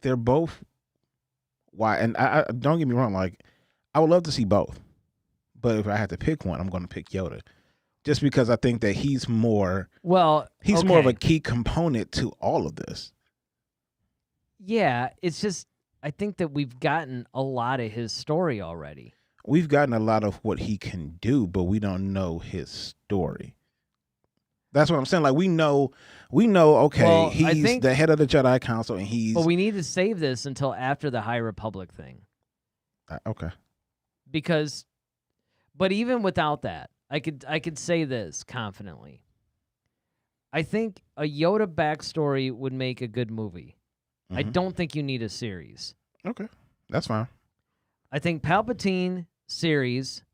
they're both. Why? And I don't get me wrong. Like, I would love to see both, but if I had to pick one, I'm going to pick Yoda, just because I think that he's more. Well, he's more of a key component to all of this. Yeah, it's just I think that we've gotten a lot of his story already. We've gotten a lot of what he can do, but we don't know his story. That's what I'm saying. Like, we know. Okay, well, he's the head of the Jedi Council, and he's. But we need to save this until after the High Republic thing. Okay. But even without that, I could say this confidently. I think a Yoda backstory would make a good movie. I don't think you need a series. Okay, that's fine. I think Palpatine series.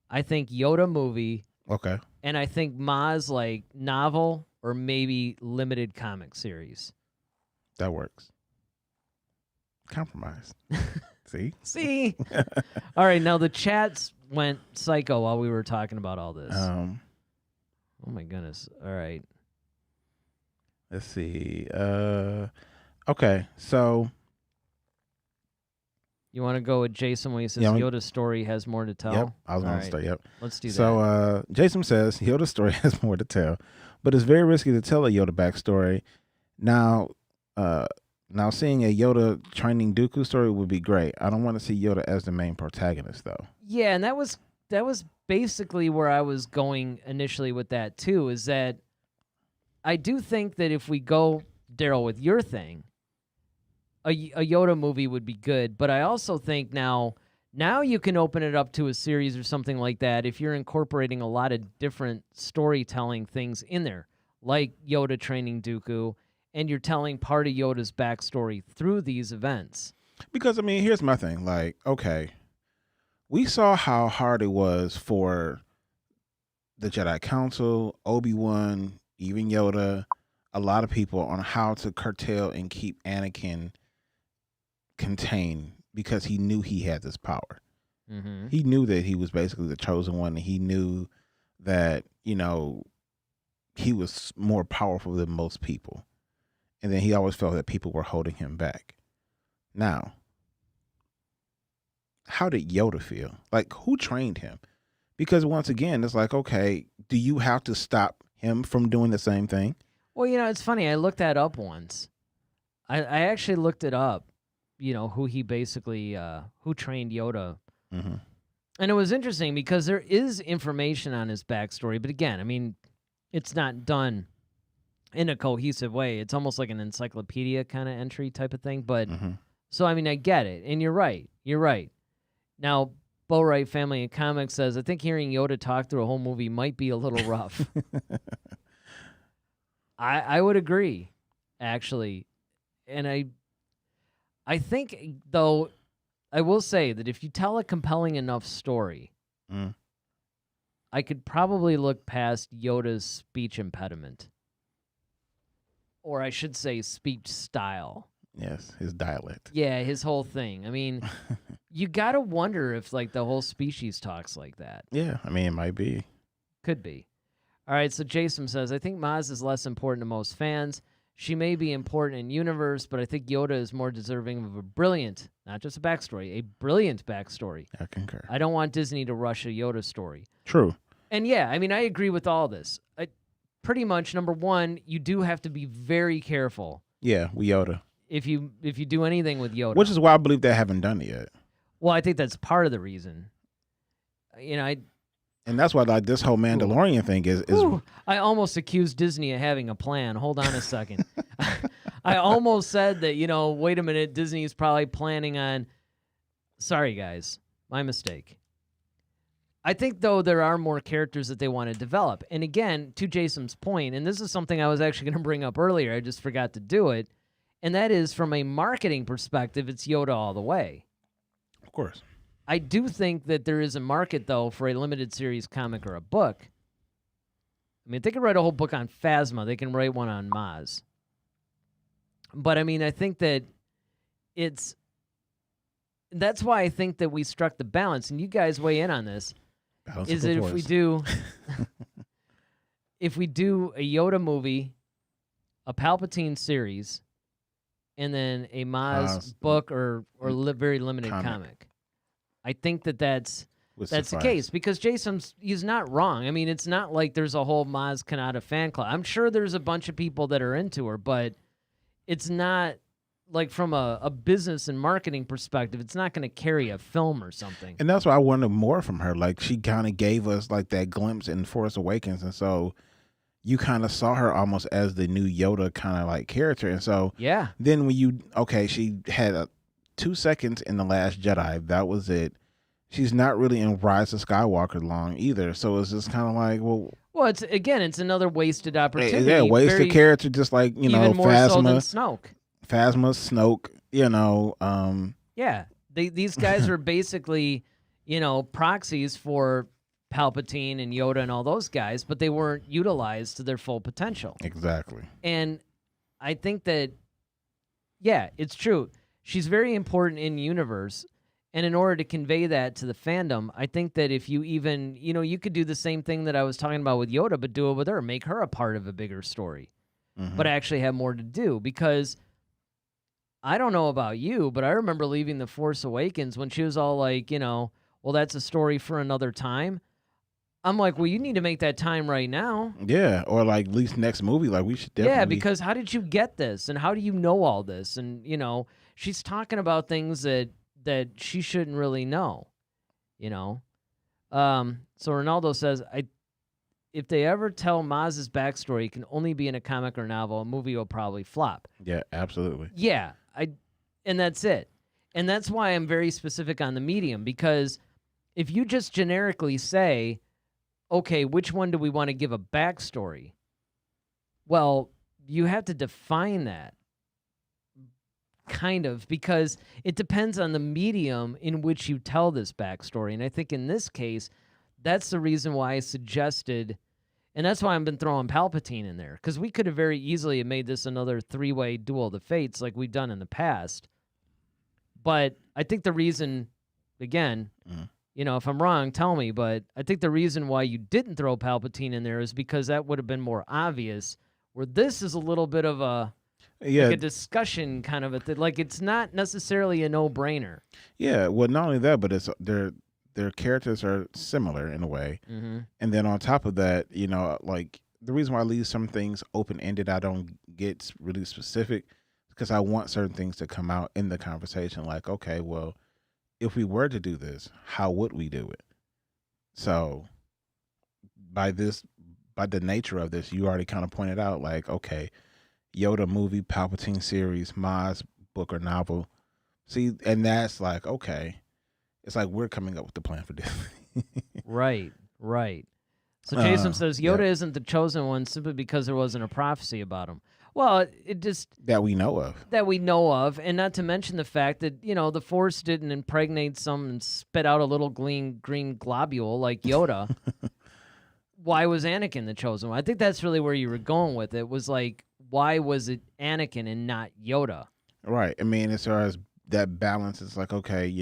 I think Yoda movie. Okay. And I think Maz novel or maybe limited comic series. That works. Compromise. See? All right, now the chats went psycho while we were talking about all this. Oh my goodness. All right. Let's see. Okay, so you want to go with Jason when he says Yoda's story has more to tell? Yep, I was going to start, Let's do that. So Jason says Yoda's story has more to tell, but it's very risky to tell a Yoda backstory. Now seeing a Yoda training Dooku story would be great. I don't want to see Yoda as the main protagonist, though. Yeah, and that was basically where I was going initially with that, too, is that I do think that if we go, Daryl, with your thing, a Yoda movie would be good, but I also think now you can open it up to a series or something like that if you're incorporating a lot of different storytelling things in there, like Yoda training Dooku, and you're telling part of Yoda's backstory through these events. Because, I mean, here's my thing. Like, okay, we saw how hard it was for the Jedi Council, Obi-Wan, even Yoda, a lot of people on how to curtail and keep Anakin contained because he knew he had this power. Mm-hmm. He knew that he was basically the chosen one, and he knew that, you know, he was more powerful than most people. And then he always felt that people were holding him back. Now, how did Yoda feel? Like, who trained him? Because once again, it's like, okay, do you have to stop him from doing the same thing? Well, it's funny. I looked that up once. I actually looked it up, who he basically, who trained Yoda. Mm-hmm. And it was interesting because there is information on his backstory. But again, I mean, it's not done in a cohesive way. It's almost like an encyclopedia kind of entry type of thing. But so, I mean, I get it. And you're right. You're right. Now, Bo Wright Family in Comics says, I think hearing Yoda talk through a whole movie might be a little rough. I would agree, actually. And I think, though, I will say that if you tell a compelling enough story, I could probably look past Yoda's speech impediment. Or I should say speech style. Yes, his dialect. Yeah, his whole thing. I mean, you got to wonder if, like, the whole species talks like that. Yeah, I mean, it might be. Could be. All right, so Jason says, I think Maz is less important to most fans. She may be important in universe, but I think Yoda is more deserving of a brilliant, not just a backstory, a brilliant backstory. I concur. I don't want Disney to rush a Yoda story. True. And yeah, I mean, I agree with all this. Pretty much, number one, you do have to be very careful. Yeah, with Yoda. If you do anything with Yoda. Which is why I believe they haven't done it yet. Well, I think that's part of the reason. And that's why like this whole Mandalorian thing is I almost accused Disney of having a plan. Hold on a second. I almost said that, wait a minute, Disney's probably planning on... Sorry, guys. My mistake. I think, though, there are more characters that they want to develop. And again, to Jason's point, and this is something I was actually going to bring up earlier, I just forgot to do it, and that is, from a marketing perspective, it's Yoda all the way. Of course. I do think that there is a market, though, for a limited series comic or a book. I mean, if they could write a whole book on Phasma, they can write one on Maz. But, I mean, I think that that's why I think that we struck the balance, and you guys weigh in on this, is that if we do a Yoda movie, a Palpatine series, and then a Maz book or very limited comic. I think that's the case because he's not wrong. I mean, it's not like there's a whole Maz Kanata fan club. I'm sure there's a bunch of people that are into her, but it's not like from a business and marketing perspective, it's not going to carry a film or something. And that's why I wanted more from her. Like she kind of gave us like that glimpse in Force Awakens. And so you kind of saw her almost as the new Yoda kind of like character. And so yeah, then when she had 2 seconds in The Last Jedi, that was it. She's not really in Rise of Skywalker long either. So it's just kind of like, well, it's another wasted opportunity. Yeah, wasted character, just like, even more Phasma. So than Snoke. Phasma, Snoke, Yeah, these guys are basically, proxies for Palpatine and Yoda and all those guys, but they weren't utilized to their full potential. Exactly. And I think that, yeah, it's true. She's very important in universe, and in order to convey that to the fandom, I think that if you even, you could do the same thing that I was talking about with Yoda, but do it with her, make her a part of a bigger story, but actually have more to do, because I don't know about you, but I remember leaving The Force Awakens when she was all like, well, that's a story for another time. I'm like, well, you need to make that time right now. Yeah, or like at least next movie, like we should definitely. Yeah, because how did you get this? And how do you know all this? And, she's talking about things that she shouldn't really know, So Ronaldo says, if they ever tell Maz's backstory, it can only be in a comic or novel, a movie will probably flop. Yeah, absolutely. Yeah, and that's it. And that's why I'm very specific on the medium, because if you just generically say, okay, which one do we want to give a backstory? Well, you have to define that kind of, because it depends on the medium in which you tell this backstory. And I think in this case, that's the reason why I suggested, and that's why I've been throwing Palpatine in there, because we could have very easily made this another 3-way Duel of the Fates like we've done in the past. But I think the reason, again, if I'm wrong, tell me, but I think the reason why you didn't throw Palpatine in there is because that would have been more obvious, where this is a little bit of a discussion kind of a thing. Like, it's not necessarily a no-brainer. Yeah, well, not only that, but it's their characters are similar in a way. Mm-hmm. And then on top of that, like, the reason why I leave some things open-ended, I don't get really specific, because I want certain things to come out in the conversation. Like, okay, well, if we were to do this, how would we do it? So by the nature of this, you already kind of pointed out, like, okay, Yoda movie, Palpatine series, Maz book or novel. See, and that's like, okay, it's like we're coming up with the plan for this. Right. So Jason says Yoda isn't the chosen one simply because there wasn't a prophecy about him. Well, it just... That we know of. And not to mention the fact that, the Force didn't impregnate some and spit out a little green globule like Yoda. Why was Anakin the chosen one? I think that's really where you were going with it, was like, why was it Anakin and not Yoda? Right. I mean, as far as that balance, it's like, okay,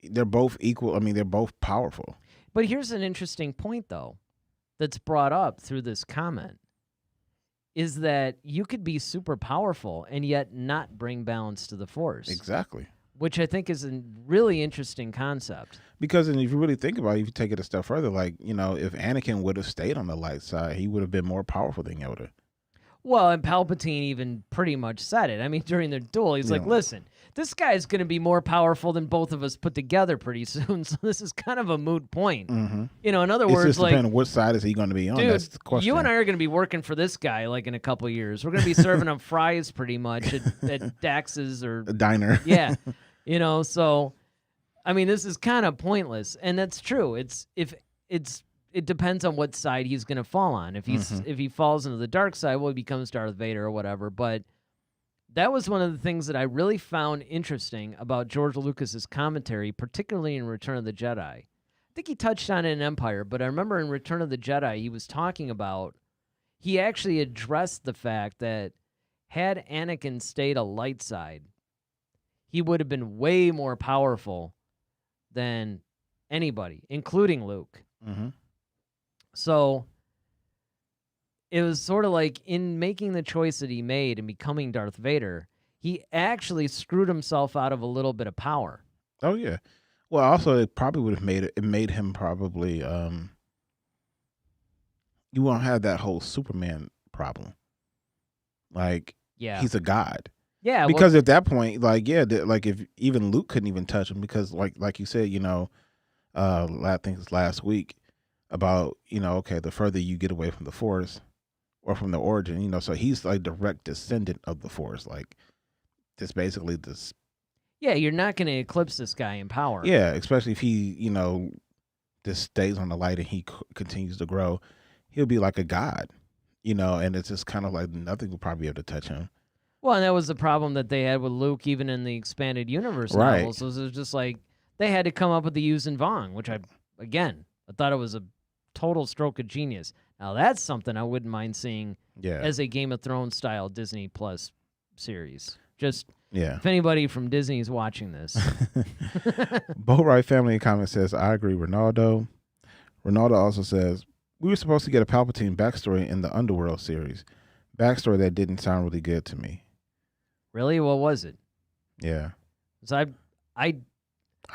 they're both equal. I mean, they're both powerful. But here's an interesting point, though, that's brought up through this comment, is that you could be super powerful and yet not bring balance to the Force. Exactly. Which I think is a really interesting concept. Because if you really think about it, if you take it a step further, like, if Anakin would have stayed on the light side, he would have been more powerful than Yoda. Well, and Palpatine even pretty much said it. I mean, during their duel, he's like, listen, this guy's going to be more powerful than both of us put together pretty soon, so this is kind of a moot point. Mm-hmm. In other words, just depending on what side is he going to be on. Dude, that's the question. You and I are going to be working for this guy like in a couple of years. We're going to be serving him fries pretty much at Dax's or... a diner. Yeah. So, I mean, this is kind of pointless, and that's true. It depends on what side he's going to fall on. If he falls into the dark side, well, he becomes Darth Vader or whatever. But that was one of the things that I really found interesting about George Lucas's commentary, particularly in Return of the Jedi. I think he touched on it in Empire, but I remember in Return of the Jedi, he was talking about, he actually addressed the fact that had Anakin stayed a light side, he would have been way more powerful than anybody, including Luke. Mm-hmm. So it was sort of like, in making the choice that he made and becoming Darth Vader, he actually screwed himself out of a little bit of power. Oh, yeah. Well, also, it probably would have made him probably, you won't have that whole Superman problem. Like, he's a god. Yeah. Because at that point, like, like if even Luke couldn't even touch him, because like you said, I think it's last week, about, okay, the further you get away from the Force or from the origin, so he's like direct descendant of the Force. Like, just basically this. Yeah, you're not going to eclipse this guy in power. Yeah, especially if he, just stays on the light and he continues to grow. He'll be like a god, and it's just kind of like nothing will probably be able to touch him. Well, and that was the problem that they had with Luke, even in the expanded universe novels. It was just like, they had to come up with the Yuuzhan Vong, which I thought it was a total stroke of genius. Now, that's something I wouldn't mind seeing as a Game of Thrones style Disney Plus series. Just, if anybody from Disney is watching this. Boatwright Family in comments says, I agree, Ronaldo. Ronaldo also says, we were supposed to get a Palpatine backstory in the Underworld series. Backstory that didn't sound really good to me. Really? What was it? Yeah. So I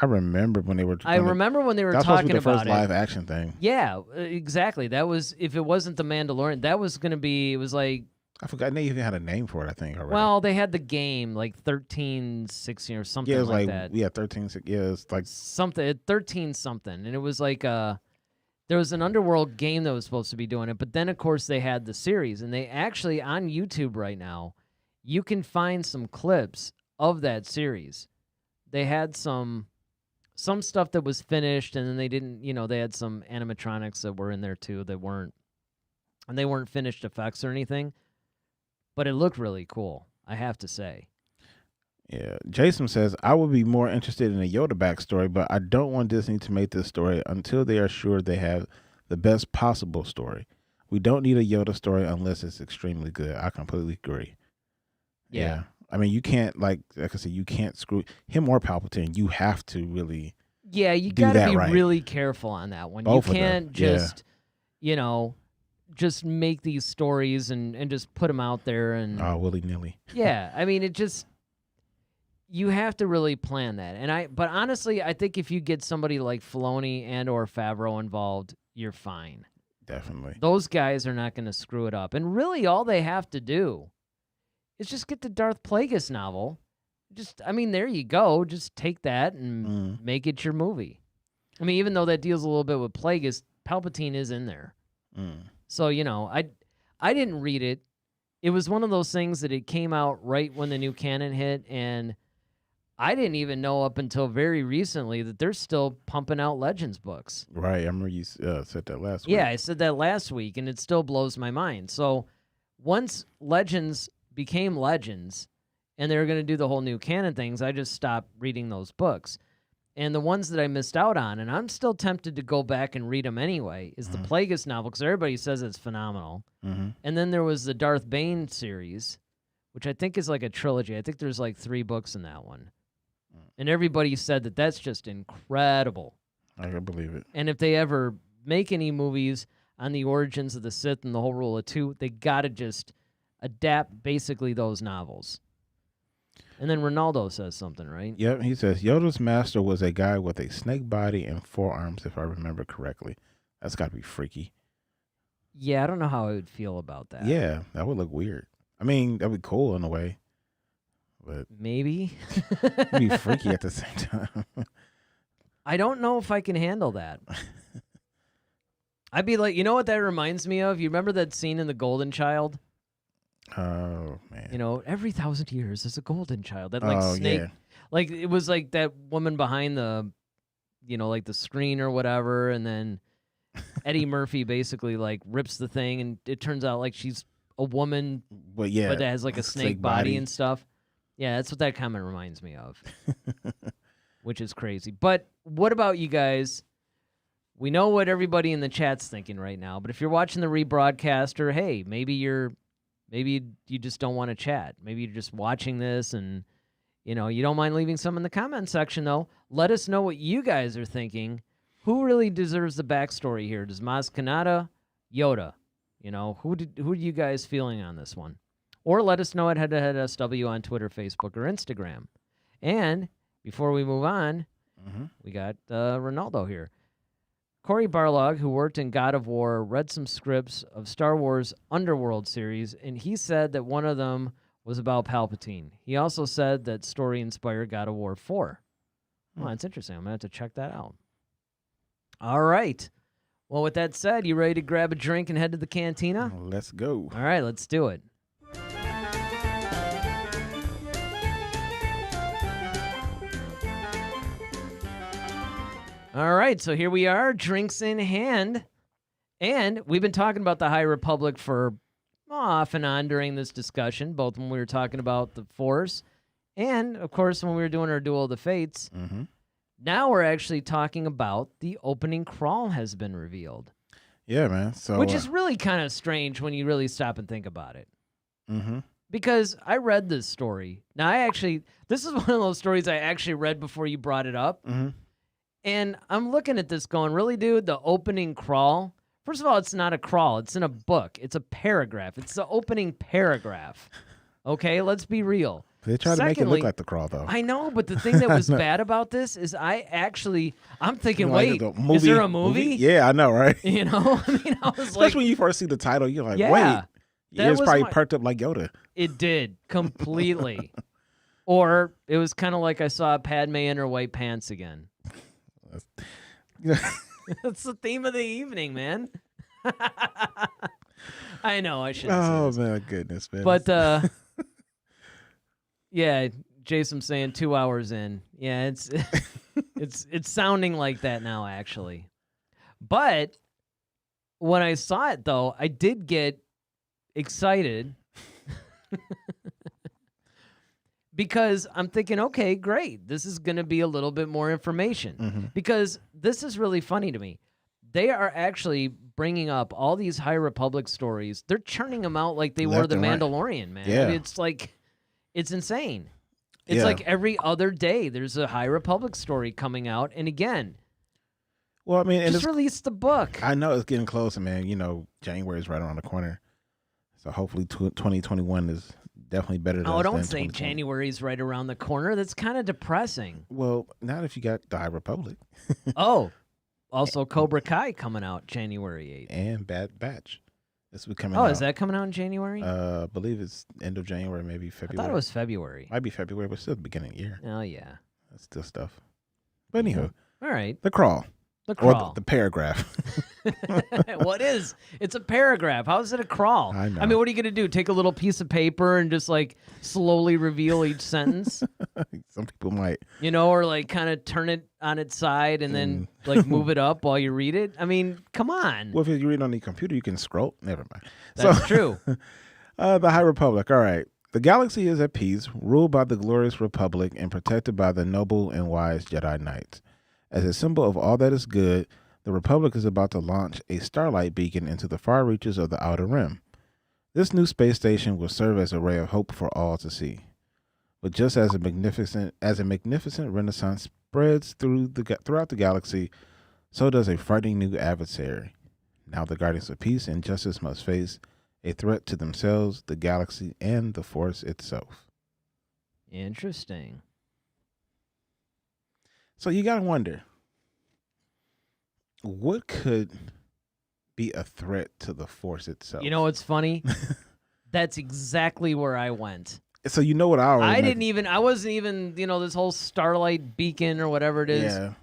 remember when they were. I remember when they were talking about it. That was the first live action thing. Yeah, exactly. That was, if it wasn't the Mandalorian, that was going to be. It was like, I forgot. They even had a name for it, I think, already. Well, they had the game like 1316 or something it was like that. Yeah, 13. Yeah, it's like something 13 something, and it was like there was an Underworld game that was supposed to be doing it, but then of course they had the series, and they actually on YouTube right now, you can find some clips of that series. They had some stuff that was finished, and then they didn't, they had some animatronics that were in there too that weren't finished effects or anything, but it looked really cool. I have to say. Yeah. Jason says, I would be more interested in a Yoda backstory, but I don't want Disney to make this story until they are sure they have the best possible story. We don't need a Yoda story unless it's extremely good. I completely agree. Yeah. I mean, you can't, like I said, you can't screw him or Palpatine. You have to really you do got to that be right. really careful on that one. Both You of them. can't just, just make these stories and just put them out there and willy-nilly. Yeah, I mean, you have to really plan that. But honestly, I think if you get somebody like Filoni and or Favreau involved, you're fine. Definitely. Those guys are not going to screw it up. And really all they have to do is just get the Darth Plagueis novel. There you go. Just take that and make it your movie. I mean, even though that deals a little bit with Plagueis, Palpatine is in there. So, I didn't read it. It was one of those things that it came out right when the new canon hit, and I didn't even know up until very recently that they're still pumping out Legends books. Right. I remember you said that last week. Yeah, I said that last week, and it still blows my mind. So once Legends became Legends, and they were going to do the whole new canon things, I just stopped reading those books. And the ones that I missed out on, and I'm still tempted to go back and read them anyway, is the Plagueis novel, because everybody says it's phenomenal. And then there was the Darth Bane series, which I think is like a trilogy. I think there's like 3 books in that one. And everybody said that that's just incredible. I can believe it. And if they ever make any movies on the origins of the Sith and the whole rule of 2, they got to just adapt basically those novels. And then Ronaldo says something, right? Yep, he says, Yoda's master was a guy with a snake body and 4 arms, if I remember correctly. That's got to be freaky. Yeah, I don't know how I would feel about that. Yeah, that would look weird. I mean, that'd be cool in a way. But maybe. it'd be freaky at the same time. I don't know if I can handle that. I'd be like, you know what that reminds me of? You remember that scene in The Golden Child? Oh, man. Every 1,000 years is a golden child. That snake. Yeah. Like, it was like that woman behind the, like the screen or whatever. And then Eddie Murphy basically like rips the thing. And it turns out like she's a woman, but that has like a snake body and stuff. Yeah, that's what that comment reminds me of, which is crazy. But what about you guys? We know what everybody in the chat's thinking right now. But if you're watching the rebroadcast, or hey, maybe you just don't want to chat. Maybe you're just watching this and, you don't mind leaving some in the comment section, though. Let us know what you guys are thinking. Who really deserves the backstory here? Does Maz Kanata, Yoda? Who are you guys feeling on this one? Or let us know at Head to Head SW on Twitter, Facebook, or Instagram. And before we move on, we got Ronaldo here. Corey Barlog, who worked in God of War, read some scripts of Star Wars Underworld series, and he said that one of them was about Palpatine. He also said that story inspired God of War 4. Well, that's interesting. I'm going to have to check that out. All right. Well, with that said, you ready to grab a drink and head to the cantina? Let's go. All right, let's do it. All right, so here we are, drinks in hand. And we've been talking about the High Republic for off and on during this discussion, both when we were talking about the Force and, of course, when we were doing our Duel of the Fates. Now we're actually talking about the opening crawl has been revealed. Yeah, man. So, which is really kind of strange when you really stop and think about it. Because I read this story. Now, this is one of those stories I actually read before you brought it up. And I'm looking at this going, really, dude, the opening crawl? First of all, it's not a crawl. It's in a book. It's a paragraph. It's the opening paragraph. Okay, let's be real. They try to make it look like the crawl, though. I know, but the thing that was bad about this is I'm thinking, wait, is there a movie? Yeah, I know, right? I was especially when you first see the title, you're like, yeah, wait. It was probably perked up like Yoda. It did, completely. Or it was kind of like I saw Padme in her white pants again. That's the theme of the evening, man. I know, I shouldn't say this. My goodness, man. But, yeah, Jason's saying 2 hours in. Yeah, it's sounding like that now, actually. But when I saw it, though, I did get excited. because I'm thinking, okay, great. This is going to be a little bit more information because this is really funny to me. They are actually bringing up all these High Republic stories. They're churning them out like they were the Mandalorian, man. Yeah. I mean, it's insane. It's like every other day there's a High Republic story coming out. And again, well, I mean, and just release the book. I know it's getting closer, man. January is right around the corner. So hopefully 2021 is definitely better than don't say January's right around the corner. That's kind of depressing. Well, not if you got the High Republic. Also Cobra Kai coming out January 8th. And Bad Batch. This will be coming out. Oh, is that coming out in January? I believe it's end of January, maybe February. I thought it was February. Might be February, but still the beginning of the year. Oh, yeah. That's still stuff. But anywho. All right. The crawl. The crawl. Or the paragraph. What is? It's a paragraph. How is it a crawl? I know. I mean, what are you going to do? Take a little piece of paper and just slowly reveal each sentence? Some people might. Or kind of turn it on its side and then move it up while you read it? I mean, come on. Well, if you read on the computer, you can scroll. Never mind. That's true. The High Republic. All right. The galaxy is at peace, ruled by the glorious Republic and protected by the noble and wise Jedi Knights. As a symbol of all that is good, the Republic is about to launch a starlight beacon into the far reaches of the Outer Rim. This new space station will serve as a ray of hope for all to see. But just as a magnificent renaissance spreads throughout the galaxy, so does a frightening new adversary. Now the Guardians of Peace and Justice must face a threat to themselves, the galaxy, and the Force itself. Interesting. So you gotta wonder, what could be a threat to the Force itself? You know what's funny? That's exactly where I went. So you know what I wasn't even, this whole starlight beacon or whatever it is. Yeah.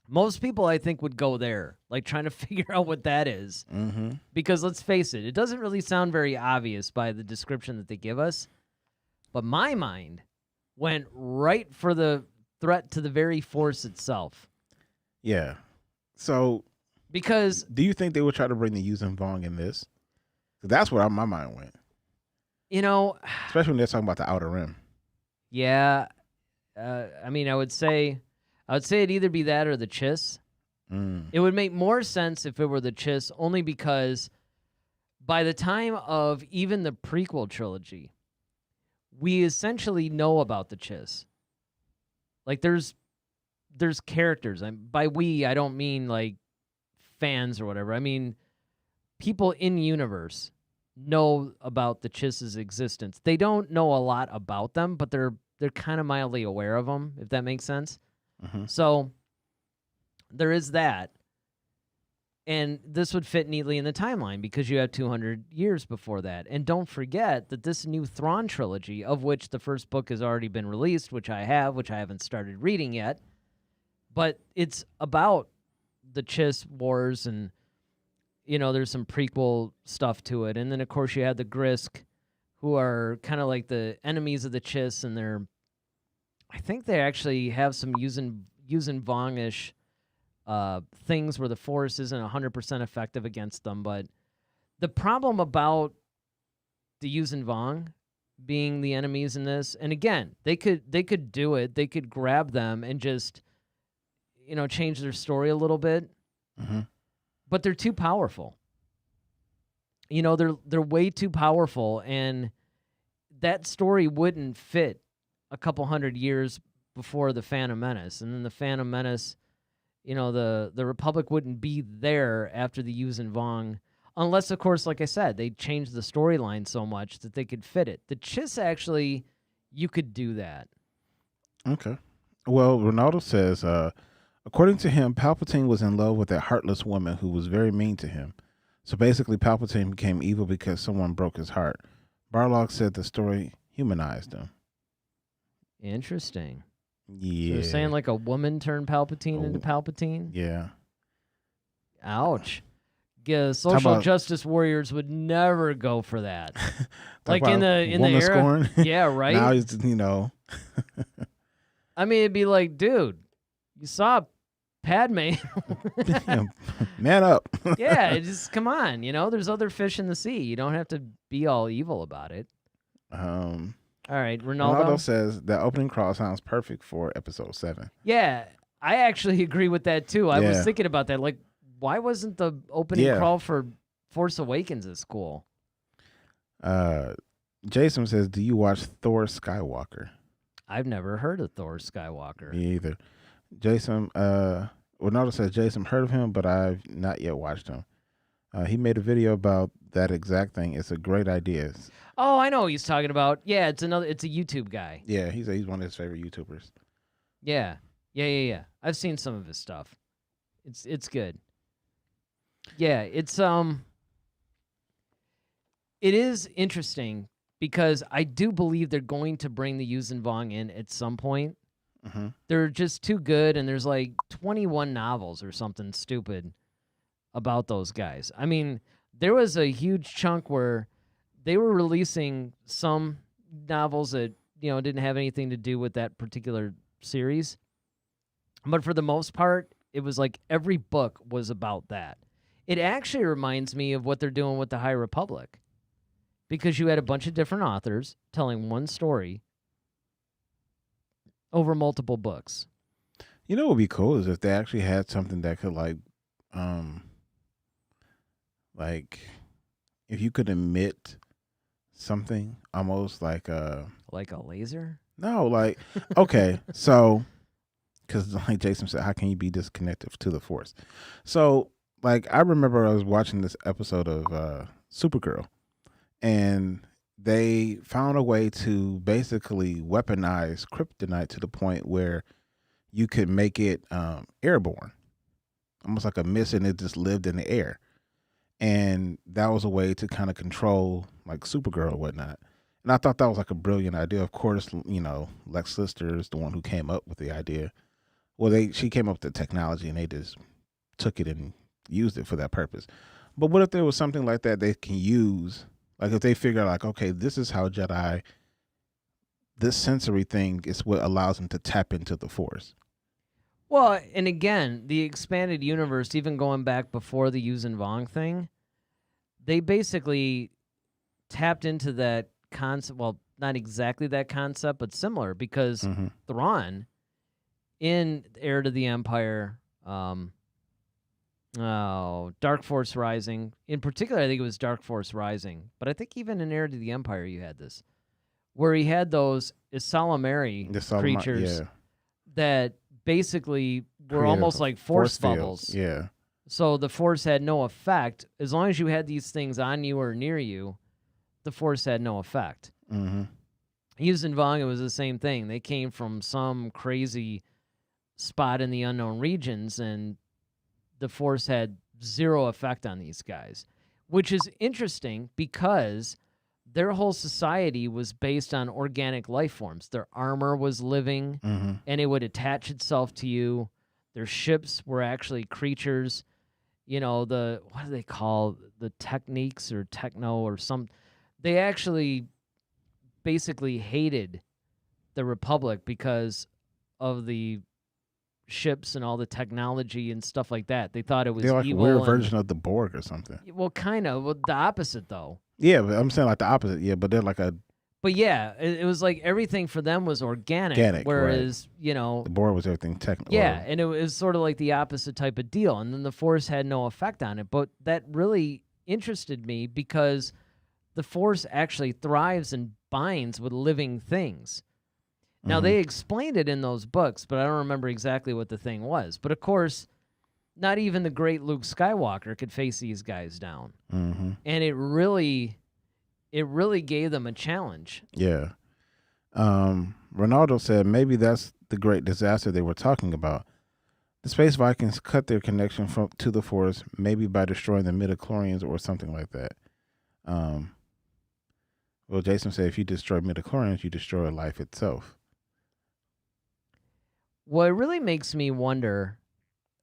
Most people, I think, would go there, trying to figure out what that is. Mm-hmm. Because let's face it, it doesn't really sound very obvious by the description that they give us. But my mind went right for the threat to the very Force itself. Yeah. So, because do you think they would try to bring the Yuuzhan Vong in this? That's where my mind went. Especially when they're talking about the Outer Rim. Yeah. I mean, I would say it'd either be that or the Chiss. It would make more sense if it were the Chiss, only because by the time of even the prequel trilogy, we essentially know about the Chiss. There's characters. By we, I don't mean fans or whatever. I mean people in universe know about the Chiss's existence. They don't know a lot about them, but they're kind of mildly aware of them, if that makes sense. Mm-hmm. So there is that. And this would fit neatly in the timeline because you have 200 years before that. And don't forget that this new Thrawn trilogy, of which the first book has already been released, which I haven't started reading yet, but it's about the Chiss Wars and, there's some prequel stuff to it. And then, of course, you have the Grisk, who are kind of like the enemies of the Chiss, and I think they actually have some Yuuzhan Vong-ish things where the Force isn't 100% effective against them. But the problem about the Yuuzhan Vong being the enemies in this, and again, they could do it. They could grab them and just, change their story a little bit. Mm-hmm. But they're too powerful. They're way too powerful, and that story wouldn't fit a couple hundred years before the Phantom Menace. And then the Phantom Menace, the Republic wouldn't be there after the Yuuzhan Vong, unless, of course, like I said, they changed the storyline so much that they could fit it. The Chiss, actually, you could do that. Okay. Well, Ronaldo says, according to him, Palpatine was in love with a heartless woman who was very mean to him. So basically, Palpatine became evil because someone broke his heart. Barlog said the story humanized him. Interesting. Yeah. So they're saying a woman turned Palpatine into Palpatine? Yeah. Ouch. Social justice warriors would never go for that. In the era. Scorn? Yeah, right? Now he's, I mean, it'd be like, dude, you saw Padme. Man up. Yeah, just come on. There's other fish in the sea. You don't have to be all evil about it. All right, Ronaldo says the opening crawl sounds perfect for episode 7. Yeah, I actually agree with that too. I was Yeah. thinking about that. Like, why wasn't the opening Yeah. crawl for Force Awakens as cool? Jason says, do you watch Thor Skywalker? I've never heard of Thor Skywalker. Me either. Jason, Ronaldo says, Jason, heard of him, but I've not yet watched him. He made a video about that exact thing. It's a great idea. Oh, I know what he's talking about. Yeah, it's a YouTube guy. Yeah, he's one of his favorite YouTubers. Yeah. I've seen some of his stuff. It's good. Yeah, it is interesting because I do believe they're going to bring the Yuuzhan Vong in at some point. Mm-hmm. They're just too good, and there's like 21 novels or something stupid about those guys. I mean, there was a huge chunk where they were releasing some novels that, didn't have anything to do with that particular series. But for the most part, it was like every book was about that. It actually reminds me of what they're doing with the High Republic, because you had a bunch of different authors telling one story over multiple books. You know what would be cool is if they actually had something that could like if you could emit something almost like a laser? No, like okay, so because like Jason said, how can you be disconnected to the Force? So like I remember I was watching this episode of Supergirl, and they found a way to basically weaponize kryptonite to the point where you could make it airborne, almost like a mist, and it just lived in the air. And that was a way to kind of control like Supergirl or whatnot. And I thought that was like a brilliant idea. Of course, Lex Luthor is the one who came up with the idea. Well, she came up with the technology, and they just took it and used it for that purpose. But what if there was something like that they can use? Like if they figure out, like, okay, this is how Jedi, this sensory thing is what allows them to tap into the Force. Well, and again, the expanded universe, even going back before the Yuuzhan Vong thing, they basically tapped into that concept. Well, not exactly that concept, but similar, because Thrawn in Heir to the Empire, Dark Force Rising. In particular, I think it was Dark Force Rising. But I think even in Heir to the Empire, you had this, where he had those Isalamari creatures that basically were almost like force bubbles. Fields. Yeah. So the Force had no effect. As long as you had these things on you or near you, the Force had no effect. Mm-hmm. Yuuzhan Vong, it was the same thing. They came from some crazy spot in the unknown regions, and the Force had zero effect on these guys, which is interesting because their whole society was based on organic life forms. Their armor was living, and it would attach itself to you. Their ships were actually creatures. What do they call the techniques or techno or some? They actually basically hated the Republic because of the ships and all the technology and stuff like that. They thought it was they're like evil. a weird version of the Borg or something. Well, kind of. Well, the opposite, though. Yeah, but I'm saying like the opposite. Yeah, but they're like a... But yeah, it was like everything for them was organic whereas, the Borg was everything technical. Yeah, and it was sort of like the opposite type of deal. And then the Force had no effect on it. But that really interested me because the Force actually thrives and binds with living things. Now, they explained it in those books, but I don't remember exactly what the thing was. But, of course, not even the great Luke Skywalker could face these guys down. And it really gave them a challenge. Yeah. Ronaldo said maybe that's the great disaster they were talking about. The Space Vikings cut their connection to the Force, maybe by destroying the Midichlorians or something like that. Well, Jason said if you destroy Midichlorians, you destroy life itself. What really makes me wonder,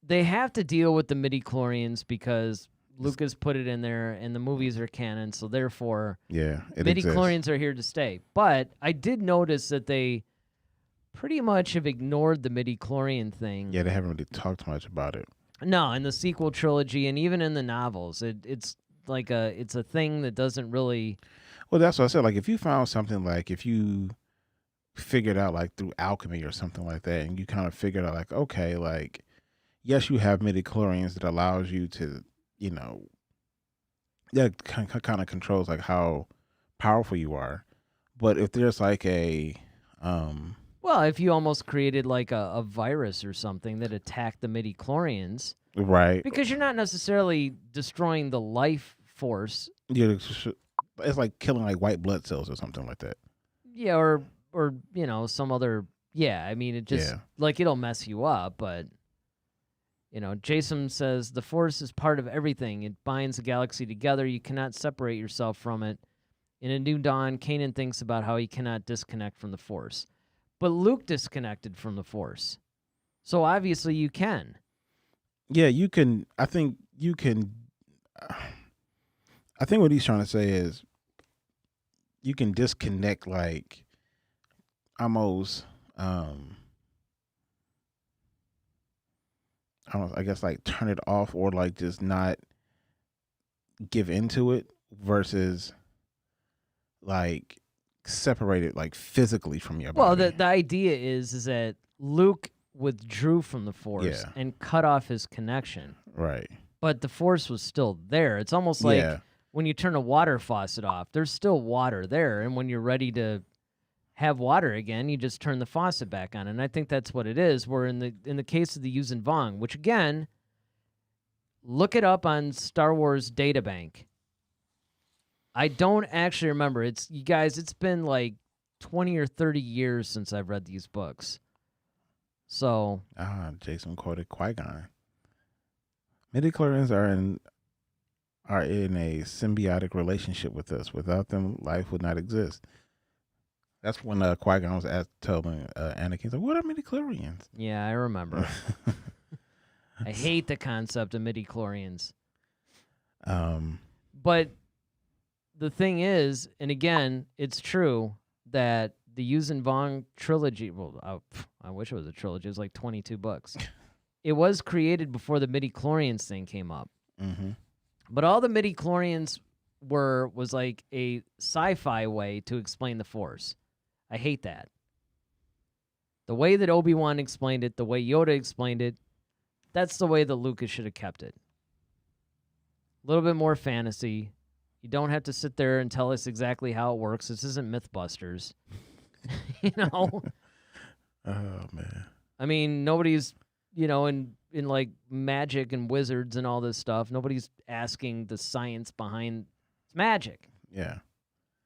they have to deal with the midichlorians because Lucas put it in there and the movies are canon, so therefore midichlorians are here to stay. But I did notice that they pretty much have ignored the midichlorian thing. Yeah, they haven't really talked much about it. No, in the sequel trilogy and even in the novels, it's like it's a thing that doesn't really Well, that's what I said. Like, if you found something, like if you figured out like through alchemy or something like that, and you kind of figured out like, okay, like yes, you have midichlorians that allows you to, you know, that kind of controls like how powerful you are. But if there's like a Well, if you almost created like a virus or something that attacked the midichlorians, right, because you're not necessarily destroying the life force. yeah, it's like killing like white blood cells or something like that. Yeah, or you know, some other. Yeah, I mean, it just like it'll mess you up, but. You know, Jason says, the Force is part of everything. It binds the galaxy together. You cannot separate yourself from it. In A New Dawn, Canon thinks about how he cannot disconnect from the Force. But Luke disconnected from the Force. So obviously you can. Yeah, you can. I think you can. I think what he's trying to say is you can disconnect, like almost I guess like turn it off, or like just not give into it, versus like separate it like physically from your body. Well, the idea is that Luke withdrew from the Force and cut off his connection. Right. But the Force was still there. It's almost like when you turn a water faucet off, there's still water there, and when you're ready to have water again, you just turn the faucet back on. And I think that's what it is. Where in the case of the Yuuzhan Vong, which again, look it up on Star Wars Databank. I don't actually remember. You guys, it's been like 20 or 30 years since I've read these books. So Jason quoted Qui-Gon. Midichlorians are in a symbiotic relationship with us. Without them, life would not exist. That's when Qui-Gon was telling Anakin, like, what are midichlorians? Yeah, I remember. I hate the concept of midichlorians. But the thing is, and again, it's true that the Yuuzhan Vong trilogy, well, I wish it was a trilogy. It was like 22 books. It was created before the midichlorians thing came up. Mm-hmm. But all the midichlorians was like a sci-fi way to explain the Force. I hate that. The way that Obi-Wan explained it, the way Yoda explained it, that's the way that Lucas should have kept it. A little bit more fantasy. You don't have to sit there and tell us exactly how it works. This isn't Mythbusters. You know? Oh, man. I mean, nobody's, you know, in like magic and wizards and all this stuff, nobody's asking the science behind magic. Yeah.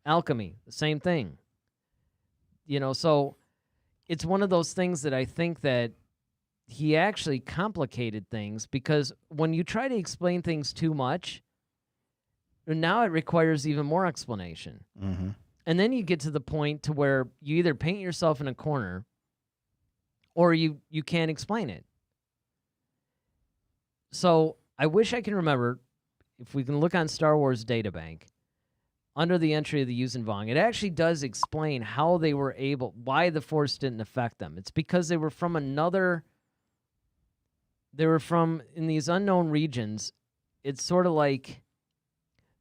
Alchemy, the same thing. You know, so it's one of those things that I think that he actually complicated things, because when you try to explain things too much, now it requires even more explanation. Mm-hmm. And then you get to the point to where you either paint yourself in a corner or you can't explain it. So I wish I can remember, if we can look on Star Wars Databank, under the entry of the Yuuzhan Vong, it actually does explain how they were why the Force didn't affect them. It's because they were from in these unknown regions. It's sort of like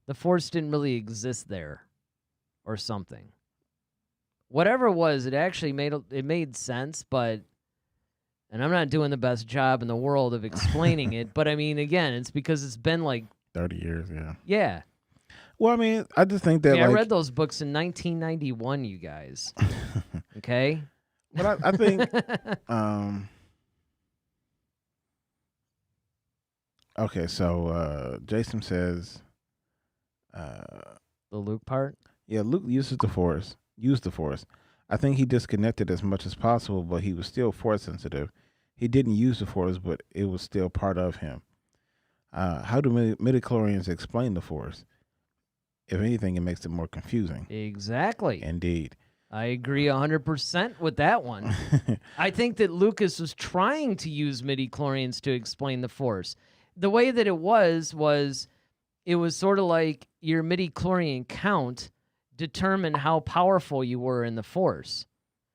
the Force didn't really exist there or something. Whatever it was, it actually made sense, and I'm not doing the best job in the world of explaining it, but I mean, again, it's because it's been like 30 years, yeah. Yeah. Well, I mean, I just think that I read those books in 1991, you guys. Okay? But I think okay, so Jason says the Luke part? Yeah, Luke used the Force. I think he disconnected as much as possible, but he was still Force sensitive. He didn't use the Force, but it was still part of him. How do midichlorians explain the Force? If anything, it makes it more confusing. Exactly. Indeed. I agree 100% with that one. I think that Lucas was trying to use midichlorians to explain the Force. The way that it was sort of like your midichlorian count determined how powerful you were in the Force.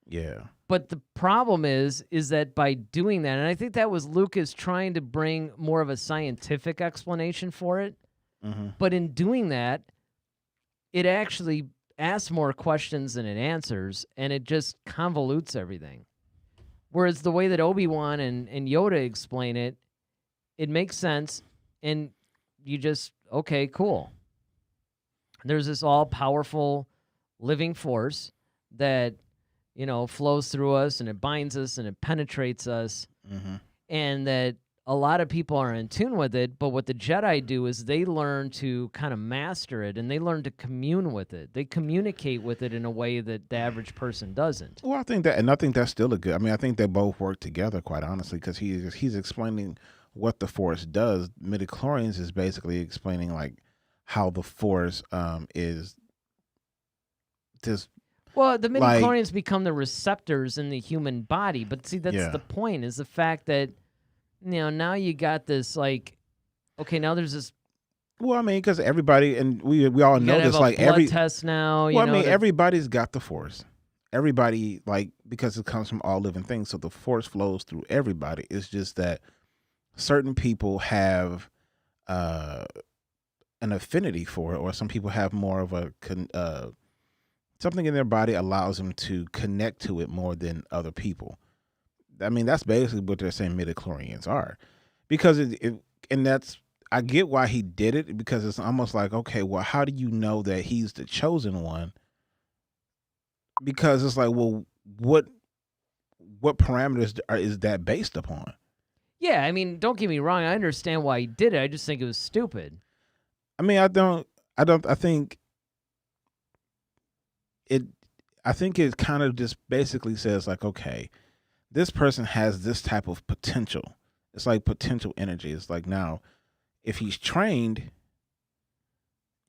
Yeah. But the problem is that by doing that, and I think that was Lucas trying to bring more of a scientific explanation for it, but in doing that, it actually asks more questions than it answers, and it just convolutes everything. Whereas the way that Obi-Wan and Yoda explain it, it makes sense, and you just, okay, cool. There's this all-powerful living force that, flows through us, and it binds us, and it penetrates us, and that a lot of people are in tune with it, but what the Jedi do is they learn to kind of master it, and they learn to commune with it. They communicate with it in a way that the average person doesn't. Well, I think that's still a good. I mean, I think they both work together, quite honestly, because he's explaining what the Force does. Midichlorians is basically explaining like how the Force is just. Well, the Midichlorians become the receptors in the human body, but see, that's the point, is the fact that, now you got this, like, okay, now there's this. Well, I mean, because everybody, and we all know this, like every test now. Well, I mean, everybody's got the Force. Everybody, like, because it comes from all living things, so the Force flows through everybody. It's just that certain people have an affinity for it, or some people have more of a something in their body allows them to connect to it more than other people. I mean, that's basically what they're saying midichlorians are, because and that's, I get why he did it, because it's almost like, okay, well, how do you know that he's the chosen one? Because it's like, well, what parameters is that based upon? Yeah, I mean, don't get me wrong. I understand why he did it. I just think it was stupid. I mean, I think it kind of just basically says like, okay, this person has this type of potential. It's like potential energy. It's like, now, if he's trained,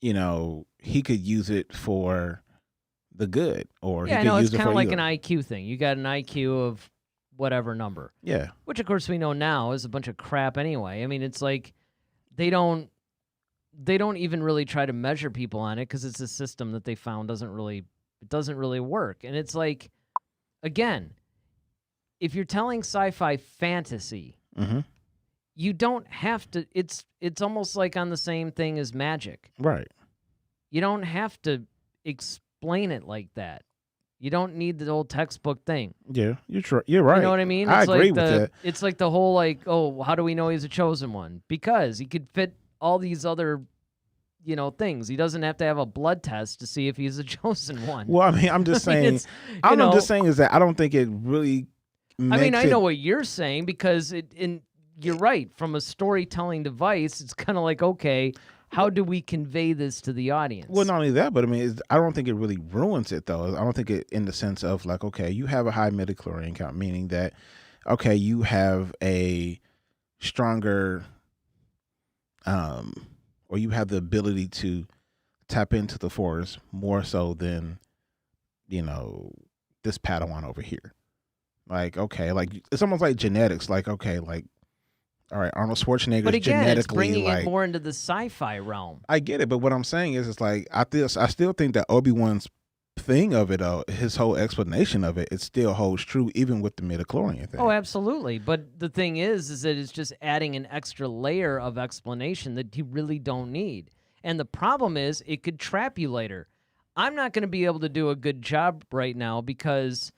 he could use it for the good, or he could use it for it's kind of like evil. an IQ thing. You got an IQ of whatever number. Yeah. Which, of course, we know now is a bunch of crap anyway. I mean, it's like they don't even really try to measure people on it, because it's a system that they found doesn't really work. And it's like, again, if you're telling sci-fi fantasy, you don't have to. It's almost like on the same thing as magic, right? You don't have to explain it like that. You don't need the old textbook thing. Yeah, you're right. You know what I mean? I It's agree like with that. It's like the whole like, oh, how do we know he's a chosen one? Because he could fit all these other, things. He doesn't have to have a blood test to see if he's a chosen one. Well, I mean, I'm just saying. I'm just saying is that I don't think it really. I know what you're saying, because you're right. From a storytelling device, it's kind of like, okay, how do we convey this to the audience? Well, not only that, but I mean, I don't think it really ruins it, though. I don't think it, in the sense of like, okay, you have a high midichlorian count, meaning that, okay, you have a stronger, or you have the ability to tap into the Force more so than, this Padawan over here. Like, okay, like it's almost like genetics. Like, okay, like, all right, Arnold Schwarzenegger but again, genetically, it's bringing like, it more into the sci-fi realm. I get it, but what I'm saying is, it's like I still think that Obi-Wan's thing of it, his whole explanation of it, it still holds true, even with the midichlorian thing. Oh, absolutely. But the thing is that it's just adding an extra layer of explanation that you really don't need. And the problem is, it could trap you later. I'm not going to be able to do a good job right now because,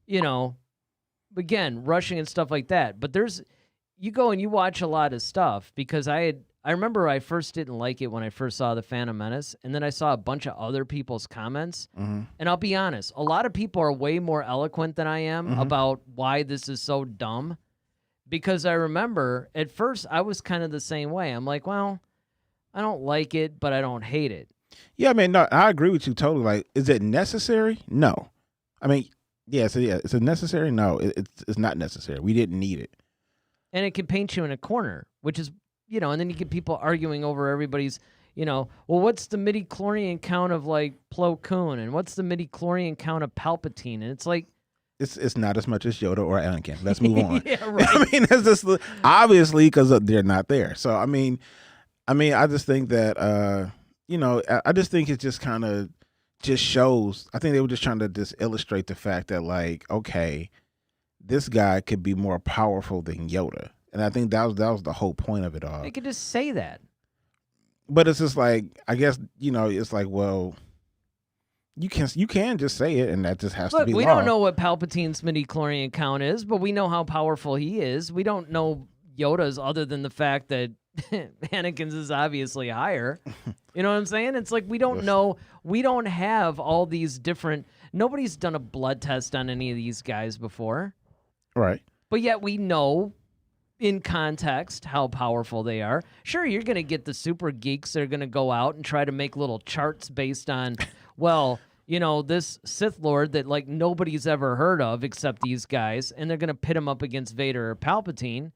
again, rushing and stuff like that. But you go and you watch a lot of stuff, because I remember I first didn't like it when I first saw The Phantom Menace, and then I saw a bunch of other people's comments. And I'll be honest, a lot of people are way more eloquent than I am about why this is so dumb, because I remember at first I was kind of the same way. I'm like, well, I don't like it, but I don't hate it. Yeah, I mean, no, I agree with you totally. Like, is it necessary? No. I mean, is it necessary? No, it's not necessary. We didn't need it. And it can paint you in a corner, which is, and then you get people arguing over everybody's, well, what's the midichlorian count of, like, Plo Koon? And what's the midichlorian count of Palpatine? And it's like... It's not as much as Yoda or Anakin. Let's move on. Yeah, right. I mean, that's just obviously because they're not there. So, I mean, I just think that, I just think it just kind of just shows. I think they were just trying to just illustrate the fact that, like, okay, this guy could be more powerful than Yoda. And I think that was the whole point of it all. They could just say that. But it's just like, I guess, it's like, well, You can just say it, and that just has to Look, be we law. don't know what Palpatine's midichlorian count is, but we know how powerful he is. We don't know Yoda's other than the fact that Anakin's is obviously higher. You know what I'm saying? It's like we don't know. We don't have all these different. Nobody's done a blood test on any of these guys before. Right. But yet we know in context how powerful they are. Sure, you're going to get the super geeks that are going to go out and try to make little charts based on, well, you know, this Sith Lord that like nobody's ever heard of except these guys, and they're going to pit him up against Vader or Palpatine.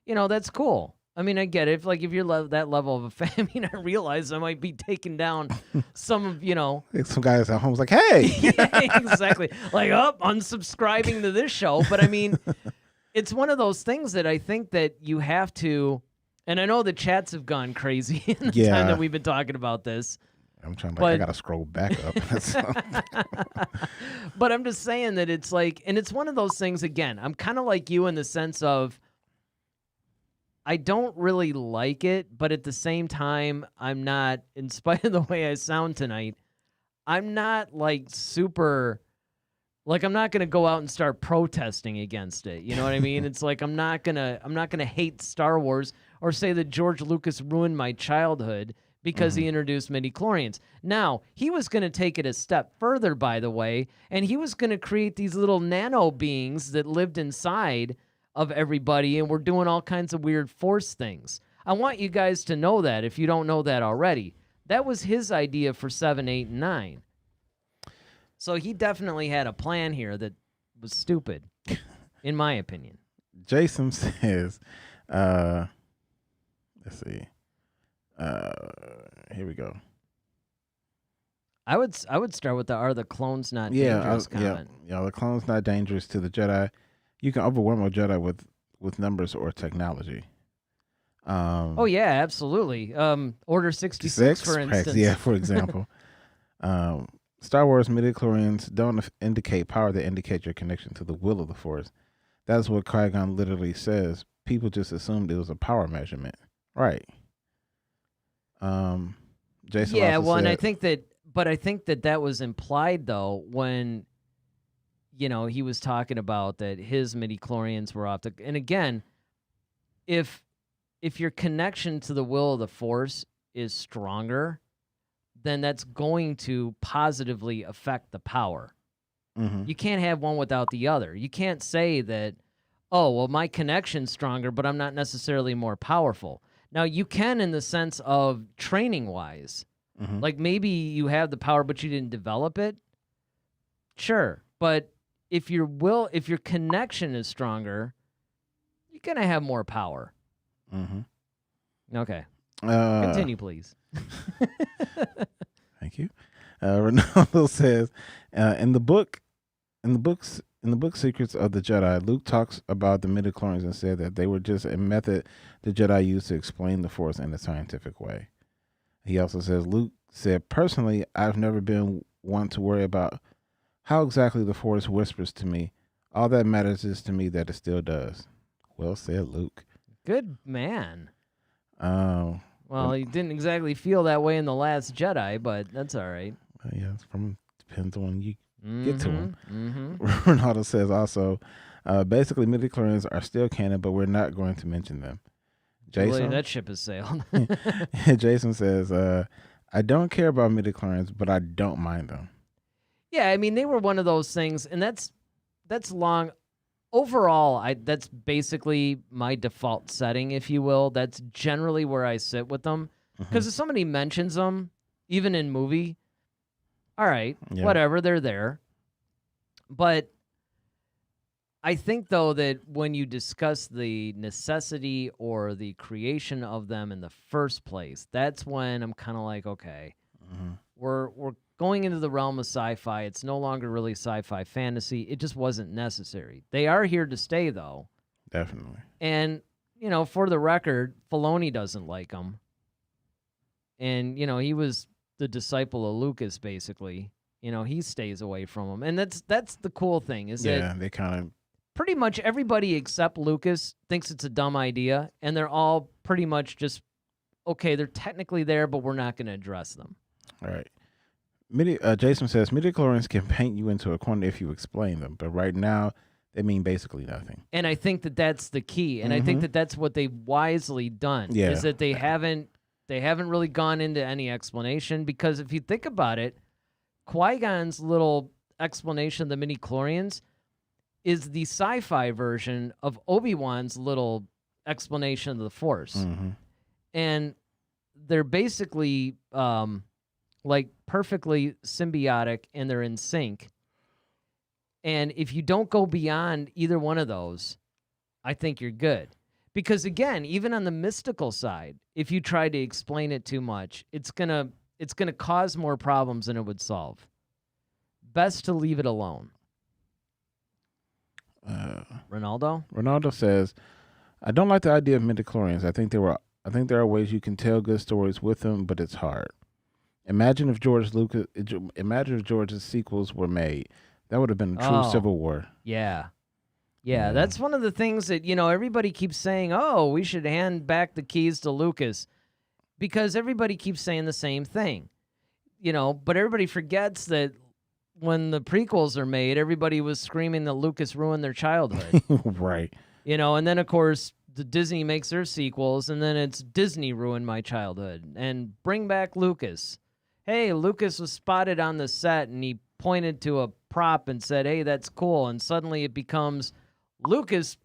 You know, that's cool. I mean, I get it. If you're that level of a fan, I mean, I realize I might be taking down some of, you know. Some guys at home's like, hey. Yeah, exactly. Like, unsubscribing to this show. But I mean, it's one of those things that I think that you have to, and I know the chats have gone crazy in the time that we've been talking about this. I'm trying to, I got to scroll back up. But I'm just saying that it's like, and it's one of those things, again, I'm kind of like you in the sense of, I don't really like it, but at the same time, I'm not, in spite of the way I sound tonight, I'm not like super, like I'm not going to go out and start protesting against it. You know what I mean? It's like I'm not going to hate Star Wars or say that George Lucas ruined my childhood because he introduced midichlorians. Now, he was going to take it a step further, by the way, and he was going to create these little nano beings that lived inside of everybody, and we're doing all kinds of weird force things. I want you guys to know that if you don't know that already. That was his idea for 7, 8, and 9. So he definitely had a plan here that was stupid, in my opinion. Jason says, let's see. Here we go. I would start with are the clones not dangerous comment. Yeah, the clones not dangerous to the Jedi. You can overwhelm a Jedi with numbers or technology. Oh yeah, absolutely. Order 66, for instance. Yeah, for example. Star Wars midichlorians don't indicate power; they indicate your connection to the will of the Force. That's what Qui-Gon literally says. People just assumed it was a power measurement, right? Jason. Yeah, well, said, and I think that was implied though when, you know, he was talking about that his midichlorians were off the. And again, if your connection to the will of the Force is stronger, then that's going to positively affect the power. Mm-hmm. You can't have one without the other. You can't say that, oh, well, my connection's stronger, but I'm not necessarily more powerful. Now, you can in the sense of training-wise. Mm-hmm. Like maybe you have the power, but you didn't develop it. Sure. But if your connection is stronger, you're going to have more power. Mm-hmm. Okay. Continue, please. Thank you. Ronaldo says, in the book Secrets of the Jedi, Luke talks about the midichlorians and said that they were just a method the Jedi used to explain the Force in a scientific way. He also says, Luke said, personally, I've never been one to worry about how exactly the Force whispers to me. All that matters is to me that it still does. Well said, Luke. Good man. Well, he didn't exactly feel that way in The Last Jedi, but that's all right. Yeah, depends on when you get to him. Mm-hmm. Ronaldo says also, basically midichlorians are still canon, but we're not going to mention them. Jason, that ship has sailed. Jason says, I don't care about midichlorians, but I don't mind them. Yeah, I mean, they were one of those things, and that's long. Overall, that's basically my default setting, if you will. That's generally where I sit with them. Because if somebody mentions them, even in movie, all right, whatever, they're there. But I think, though, that when you discuss the necessity or the creation of them in the first place, that's when I'm kind of like, okay, we're going into the realm of sci-fi. It's no longer really sci-fi fantasy. It just wasn't necessary. They are here to stay, though. Definitely. And, you know, for the record, Filoni doesn't like them. And, you know, he was the disciple of Lucas, basically. You know, he stays away from them. And that's the cool thing, is that they kind of pretty much everybody except Lucas thinks it's a dumb idea, and they're all pretty much just, okay, they're technically there, but we're not going to address them. All right. Jason says midichlorians can paint you into a corner if you explain them, but right now they mean basically nothing. And I think that that's the key, and I think that that's what they've wisely done. Yeah. Is that they haven't really gone into any explanation, because if you think about it, Qui-Gon's little explanation of the midichlorians is the sci-fi version of Obi-Wan's little explanation of the Force. And they're basically like perfectly symbiotic, and they're in sync. And if you don't go beyond either one of those, I think you're good. Because again, even on the mystical side, if you try to explain it too much, it's gonna cause more problems than it would solve. Best to leave it alone. Ronaldo says, I don't like the idea of midichlorians. I think there are ways you can tell good stories with them, but it's hard. Imagine if George's sequels were made. That would have been a true civil war. Yeah, that's one of the things that, everybody keeps saying, oh, we should hand back the keys to Lucas, because everybody keeps saying the same thing. But everybody forgets that when the prequels are made, everybody was screaming that Lucas ruined their childhood. Right. And then, of course, the Disney makes their sequels, and then it's Disney ruined my childhood. And bring back Lucas. Hey, Lucas was spotted on the set, and he pointed to a prop and said, hey, that's cool. And suddenly it becomes Lucas,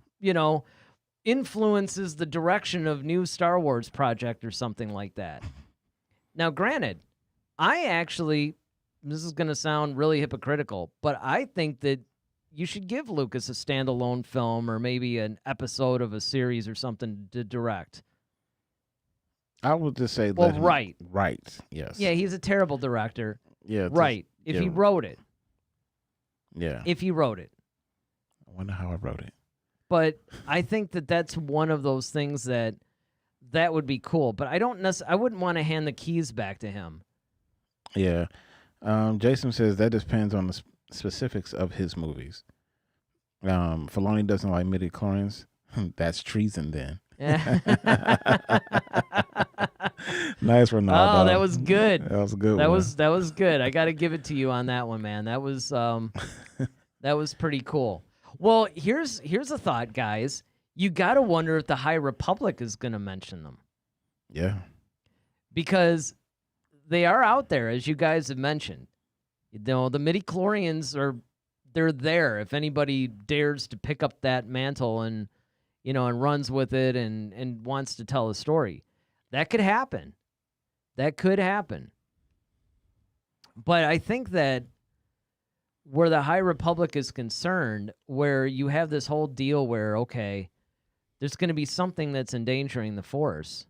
influences the direction of new Star Wars project or something like that. Now, granted, this is going to sound really hypocritical, but I think that you should give Lucas a standalone film or maybe an episode of a series or something to direct. I would just say, right. Yes. Yeah, he's a terrible director. Yeah. Right. If he wrote it. Yeah. If he wrote it. I wonder how I wrote it. But I think that that's one of those things that would be cool. But I wouldn't want to hand the keys back to him. Yeah. Jason says that depends on the specifics of his movies. Filoni doesn't like midichlorians. That's treason then. Nice, Ronaldo. Oh, that was good. That was a good. That was good. I got to give it to you on that one, man. That was that was pretty cool. Well, here's a thought, guys. You got to wonder if the High Republic is going to mention them. Yeah. Because they are out there, as you guys have mentioned. The midichlorians they're there if anybody dares to pick up that mantle and runs with it and wants to tell a story. That could happen. That could happen. But I think that where the High Republic is concerned, where you have this whole deal where, okay, there's going to be something that's endangering the Force.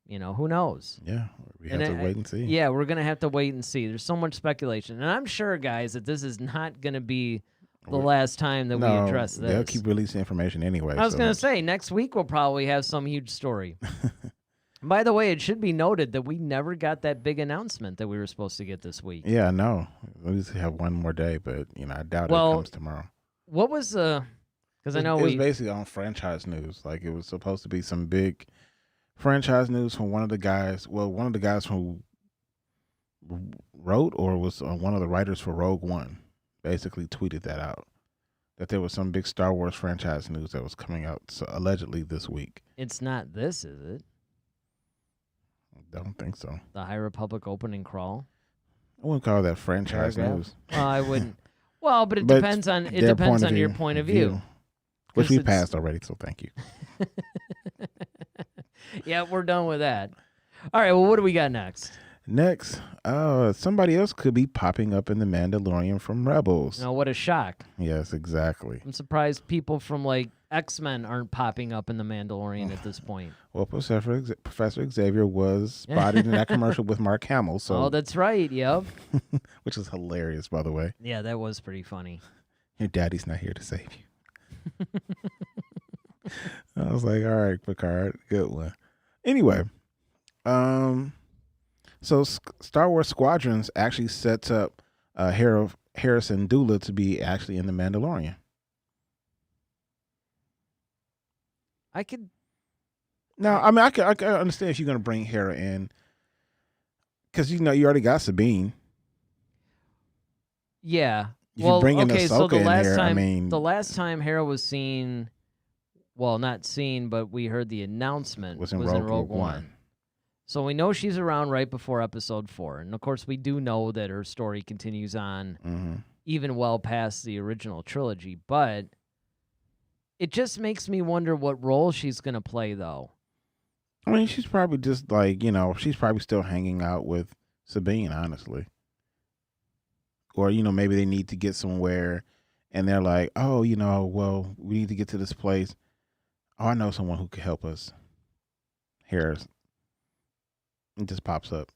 Who knows? Yeah, we have to wait and see. Yeah, we're going to have to wait and see. There's so much speculation. And I'm sure, guys, that this is not going to be the last time that we address this. They'll keep releasing information anyway. I was going to say, next week we'll probably have some huge story. By the way, it should be noted that we never got that big announcement that we were supposed to get this week. Yeah, I know. We just have one more day, but I doubt it comes tomorrow. What was because I know it was basically on franchise news. Like, it was supposed to be some big franchise news from one of the guys. Well, one of the guys who wrote or was one of the writers for Rogue One basically tweeted that out, that there was some big Star Wars franchise news that was coming out allegedly this week. It's not this, is it? I don't think so. The High Republic opening crawl? I wouldn't call that franchise news. Well, I wouldn't. Well, but it depends on your point of view. Which we passed already, so thank you. Yeah, we're done with that. All right, well, what do we got next? Next, somebody else could be popping up in The Mandalorian from Rebels. No, what a shock. Yes, exactly. I'm surprised people from, like, X-Men aren't popping up in The Mandalorian at this point. Well, Professor Xavier was spotted in that commercial with Mark Hamill. So. Oh, that's right, yep. Which is hilarious, by the way. Yeah, that was pretty funny. Your daddy's not here to save you. I was like, all right, Picard, good one. Anyway, so Star Wars Squadrons actually sets up Harrison Dula to be actually in The Mandalorian. I could understand if you're going to bring Hera in, Because you already got Sabine. Yeah. If you bring in okay, Ahsoka so the in last there, time I mean, the last time Hera was seen, well, not seen, but we heard the announcement was in Rogue One. So we know she's around right before Episode 4, and of course we do know that her story continues on even well past the original trilogy. But it just makes me wonder what role she's gonna play, though. I mean, she's probably just like she's probably still hanging out with Sabine, honestly. Or, maybe they need to get somewhere and they're like, oh, well, we need to get to this place. Oh, I know someone who could help us. Here's, it just pops up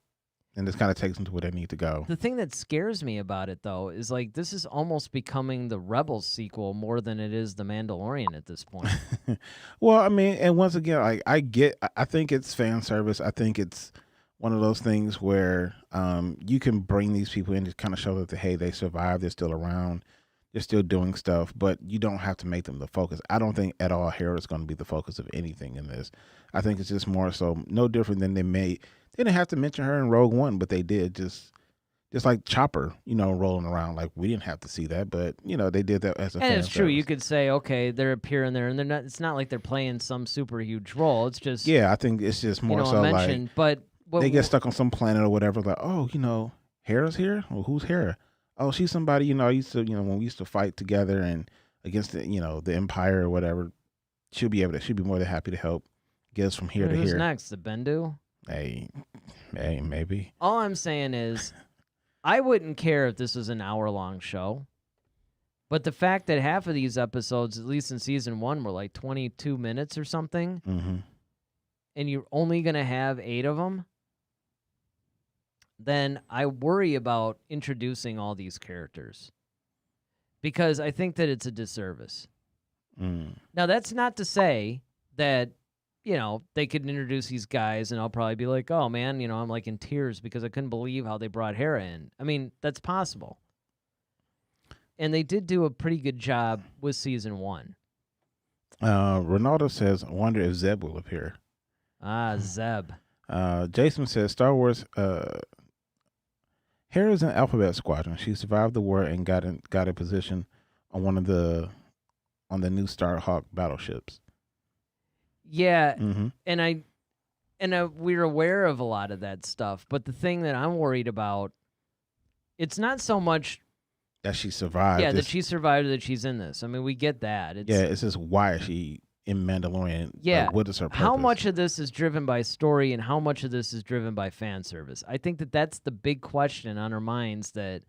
and just kind of takes them to where they need to go. The thing that scares me about it, though, is like this is almost becoming the Rebels sequel more than it is the Mandalorian at this point. Well, I mean, and once again, I think it's fan service. I think it's one of those things where you can bring these people in to kind of show that, hey, they survived, they're still around, they're still doing stuff, but you don't have to make them the focus. I don't think at all Hera is going to be the focus of anything in this. I think it's just more so no different than they didn't have to mention her in Rogue One, but they did, just like Chopper, rolling around. Like, we didn't have to see that, but they did that as a fan And it's true. service. You could say, okay, they're appearing there, and they're not. It's not like they're playing some super huge role. It's just I think it's just more so a mention. like, But they get stuck on some planet or whatever. Like, oh, Hera's here. Well, who's Hera? Oh, she's somebody. I used to, when we used to fight together and against the, the Empire or whatever. She'll be more than happy to help get us from here to who's here. next? The Bendu? Hey, maybe. All I'm saying is, I wouldn't care if this was an hour-long show. But the fact that half of these episodes, at least in season 1, were like 22 minutes or something, and you're only going to have 8 of them, then I worry about introducing all these characters. Because I think that it's a disservice. Now, that's not to say that, they could introduce these guys and I'll probably be like, oh, man, I'm like in tears because I couldn't believe how they brought Hera in. I mean, that's possible. And they did do a pretty good job with season 1. Ronaldo says, I wonder if Zeb will appear. Zeb. Jason says, Star Wars, Hera's in Alphabet Squadron. She survived the war and got a position on on the new Starhawk battleships. Yeah, and we're aware of a lot of that stuff. But the thing that I'm worried about, it's not so much that she survived. Yeah, that she survived, that she's in this. I mean, we get that. It's just why is she in Mandalorian? Yeah. Like, what is her purpose? How much of this is driven by story and how much of this is driven by fan service? I think that that's the big question on our minds that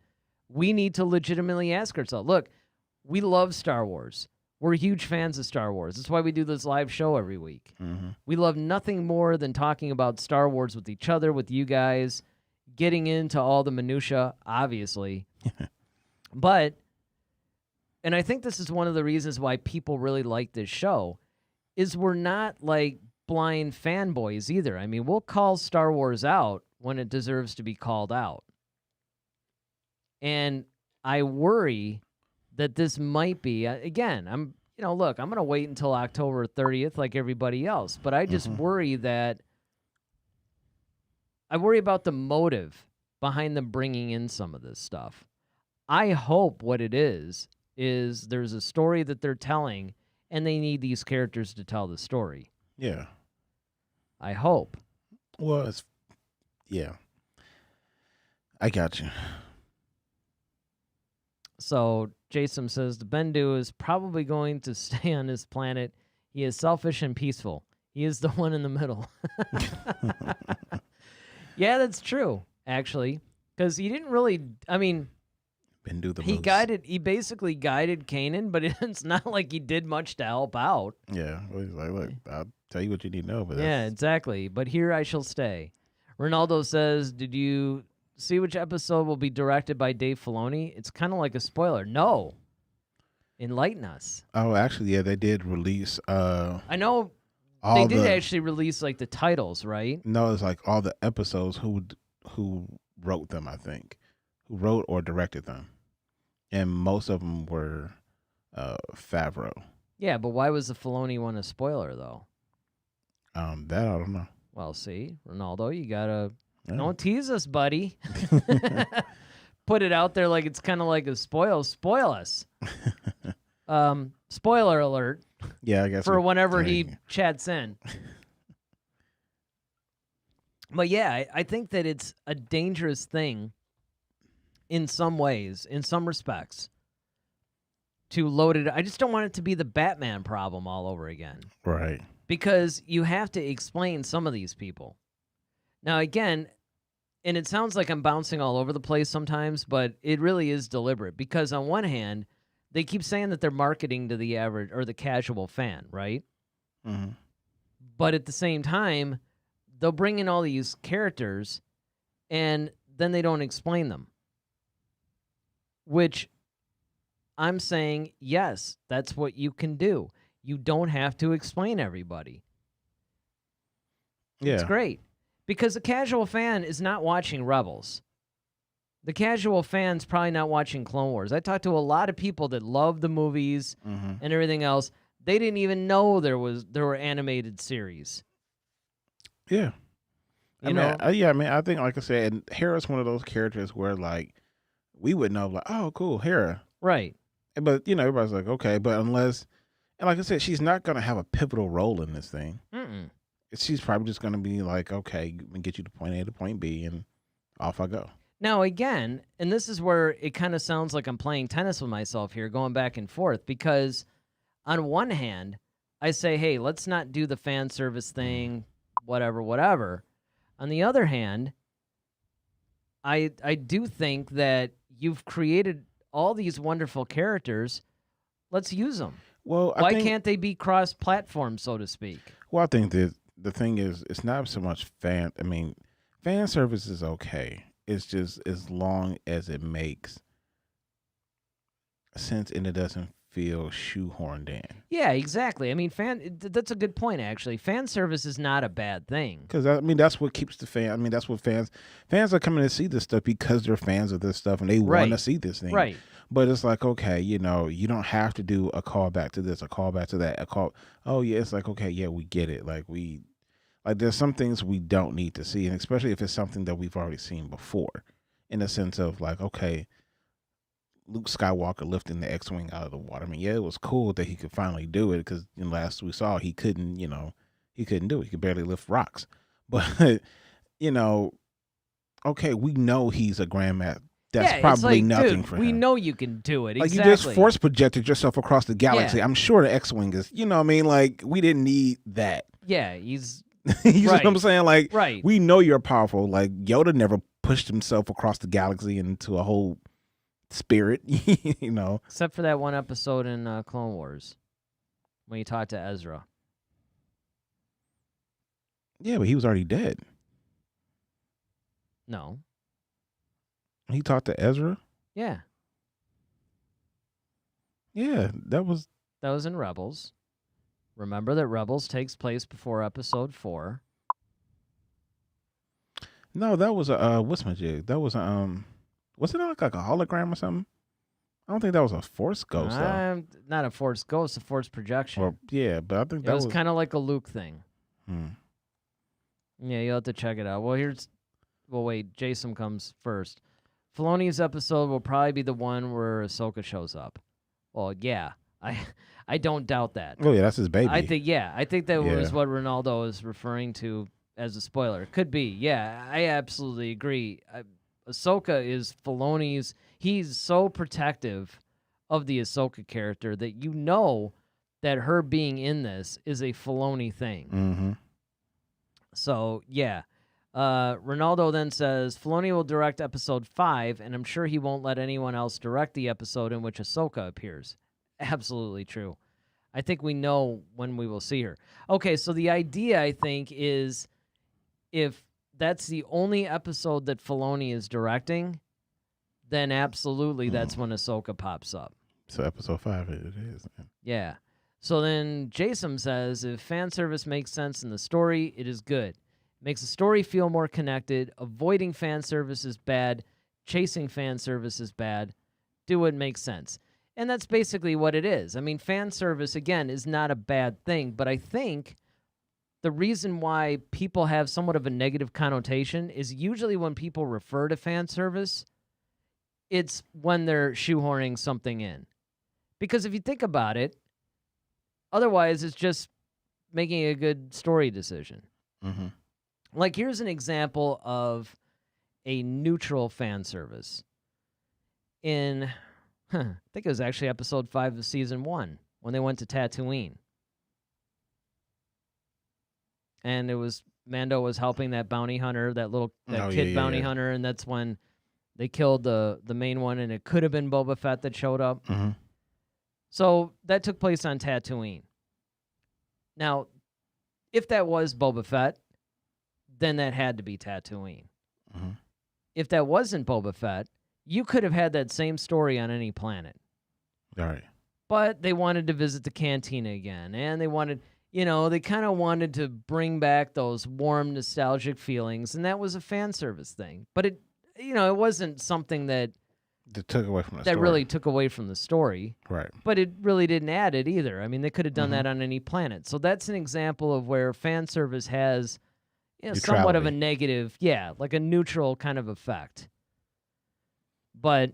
we need to legitimately ask ourselves. Look, we love Star Wars. We're huge fans of Star Wars. That's why we do this live show every week. We love nothing more than talking about Star Wars with each other, with you guys, getting into all the minutia, obviously. But, and I think this is one of the reasons why people really like this show, is we're not like blind fanboys either. I mean, we'll call Star Wars out when it deserves to be called out. And I worry that this might be, again, I'm going to wait until October 30th like everybody else, but I just worry about the motive behind them bringing in some of this stuff. I hope what it is there's a story that they're telling and they need these characters to tell the story. Yeah. I hope. Well, yeah. I got you. So Jason says the Bendu is probably going to stay on this planet. He is selfish and peaceful. He is the one in the middle. Yeah, that's true, actually. Because he didn't really, I mean, Bendu the he basically guided Canon, but it's not like he did much to help out. Yeah, well, he's like, look, I'll tell you what you need to know. But yeah, exactly. But here I shall stay. Ronaldo says, did you see which episode will be directed by Dave Filoni? It's kind of like a spoiler. No. Enlighten us. Oh, actually, yeah, they did release. I know they did actually release like the titles, right? No, it's like all the episodes who wrote them, I think. Who wrote or directed them. And most of them were Favreau. Yeah, but why was the Filoni one a spoiler, though? That I don't know. Well, see, Ronaldo, you gotta Yeah. Don't tease us, buddy. Put it out there like it's kind of like a spoil us. Spoiler alert Yeah, I guess for we- whenever he dang. chats in. But yeah, I think that it's a dangerous thing in some ways, in some respects, to load it. I just don't want it to be the Batman problem all over again. Right. Because you have to explain some of these people. Now, again, and it sounds like I'm bouncing all over the place sometimes, but it really is deliberate. Because on one hand, they keep saying that they're marketing to the average or the casual fan, right? Mm-hmm. But at the same time, they'll bring in all these characters and then they don't explain them. Which I'm saying, yes, that's what you can do. You don't have to explain everybody. Yeah. It's great. Because the casual fan is not watching Rebels. The casual fan's probably not watching Clone Wars. I talked to a lot of people that love the movies Mm-hmm. and everything else. They didn't even know there were animated series. Yeah. You know? I mean, I think, like I said, and Hera's one of those characters where, like, we would know, like, oh, cool, Hera. Right. But, you know, everybody's like, okay, but unless, and like I said, she's not going to have a pivotal role in this thing. Mm-mm. She's probably just going to be like, okay, we get you to point A to point B, and off I go. Now, again, and this is where it kind of sounds like I'm playing tennis with myself here, going back and forth, because on one hand, I say, hey, let's not do the fan service thing, whatever. On the other hand, I do think that you've created all these wonderful characters. Let's use them. Well, Why can't they be cross-platform, so to speak? Well, I think that the thing is, it's not so much fan. I mean, fan service is okay. It's just as long as it makes sense and it doesn't feel shoehorned in. Yeah, exactly. I mean, that's a good point, actually. Fan service is not a bad thing. Because, I mean, that's what keeps the fan. I mean, that's what fans are coming to see this stuff because they're fans of this stuff and they want to see this thing. Right. But it's like, okay, you know, you don't have to do a callback to this, a callback to that, oh, yeah, it's like, okay, yeah, we get it. Like, there's some things we don't need to see, and especially if it's something that we've already seen before, in the sense of, like, okay, Luke Skywalker lifting the X-Wing out of the water. I mean, yeah, it was cool that he could finally do it, because last we saw, he couldn't do it. He could barely lift rocks. But, you know, okay, we know he's a grandmaster. That's probably nothing for him. We know you can do it. Like, exactly. you just force projected yourself across the galaxy. Yeah. I'm sure the X-Wing is, you know what I mean? Like, we didn't need that. Yeah, he's... You know what I'm saying? Like, right. We know you're powerful. Like, Yoda never pushed himself across the galaxy into a whole spirit, you know. Except for that one episode in Clone Wars when he talked to Ezra. Yeah, but he was already dead. No. He talked to Ezra? Yeah. Yeah, that was in Rebels. Remember that Rebels takes place before Episode 4. No, that was a what's my jig? That was was it like a hologram or something? I don't think that was a Force ghost though. Not a Force ghost, a Force projection. Or yeah, but I think that was kind of like a Luke thing. Hmm. Yeah, you'll have to check it out. Well, wait, Jason comes first. Filoni's episode will probably be the one where Ahsoka shows up. Well, yeah, I don't doubt that. Oh yeah, that's his baby. I think that was what Ronaldo is referring to as a spoiler. Could be. Yeah, I absolutely agree. Ahsoka is Filoni's. He's so protective of the Ahsoka character that you know that her being in this is a Filoni thing. Mm-hmm. So, yeah. Ronaldo then says, Filoni will direct episode 5, and I'm sure he won't let anyone else direct the episode in which Ahsoka appears. Absolutely true. I think we know when we will see her. Okay, so the idea, I think, is if that's the only episode that Filoni is directing, then absolutely that's when Ahsoka pops up. So episode 5 it is. Yeah. So then Jason says, if fan service makes sense in the story, it is good. Makes the story feel more connected. Avoiding fan service is bad. Chasing fan service is bad. Do what makes sense. And that's basically what it is. I mean, fan service, again, is not a bad thing, but I think the reason why people have somewhat of a negative connotation is usually when people refer to fan service, it's when they're shoehorning something in. Because if you think about it, otherwise it's just making a good story decision. Mm-hmm. Like, here's an example of a neutral fan service. I think it was actually episode 5 of season 1 when they went to Tatooine. And it was Mando was helping that bounty hunter, that kid bounty hunter, and that's when they killed the main one, and it could have been Boba Fett that showed up. Mm-hmm. So that took place on Tatooine. Now, if that was Boba Fett, then that had to be Tatooine. Mm-hmm. If that wasn't Boba Fett, you could have had that same story on any planet. All right. But they wanted to visit the Cantina again, and they wanted... they kind of wanted to bring back those warm, nostalgic feelings, and that was a fan service thing. But it wasn't something that took away from the story. That really took away from the story. Right. But it really didn't add it either. I mean, they could have done that on any planet. So that's an example of where fan service has somewhat of a negative, like a neutral kind of effect. But...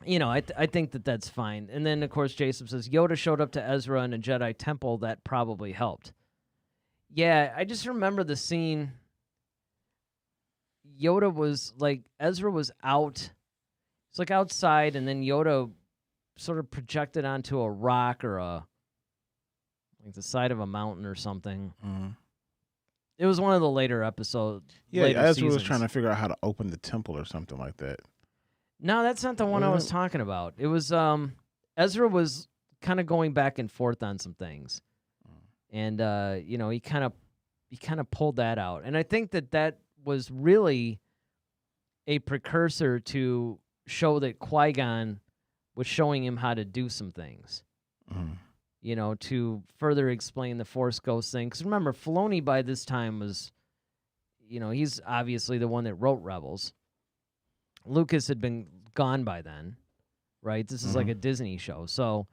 I think that's fine. And then, of course, Jason says, Yoda showed up to Ezra in a Jedi temple. That probably helped. Yeah, I just remember the scene. Yoda was, Ezra was out. It's like outside, and then Yoda sort of projected onto a rock or the side of a mountain or something. Mm-hmm. It was one of the later episodes. Yeah, Ezra was trying to figure out how to open the temple or something like that. No, that's not the one I was talking about. It was Ezra was kind of going back and forth on some things, and he kind of pulled that out. And I think that was really a precursor to show that Qui-Gon was showing him how to do some things. To further explain the Force Ghost thing. Because remember, Filoni by this time was, he's obviously the one that wrote Rebels. Lucas had been gone by then, right? This is like a Disney show. So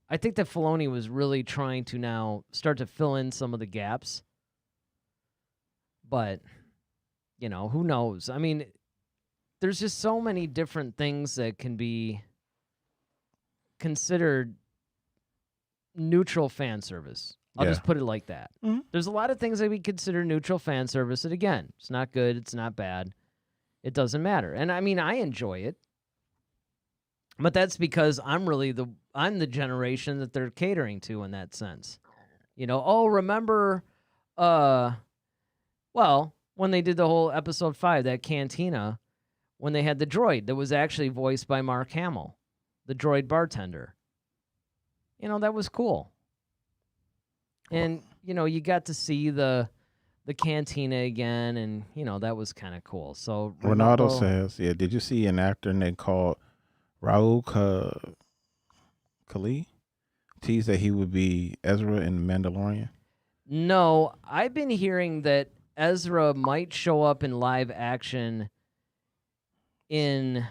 I think that Filoni was really trying to now start to fill in some of the gaps. But, who knows? I mean, there's just so many different things that can be considered neutral fan service. I'll just put it like that. Mm-hmm. There's a lot of things that we consider neutral fan service. And again, it's not good. It's not bad. It doesn't matter. And I mean, I enjoy it. But that's because I'm the generation that they're catering to in that sense. Remember, when they did the whole episode 5, that Cantina, when they had the droid that was actually voiced by Mark Hamill, the droid bartender. That was cool. And, you got to see the Cantina again, and, that was kind of cool. So Ronaldo says, did you see an actor named called Raul Kali teased that he would be Ezra in Mandalorian? No, I've been hearing that Ezra might show up in live action in...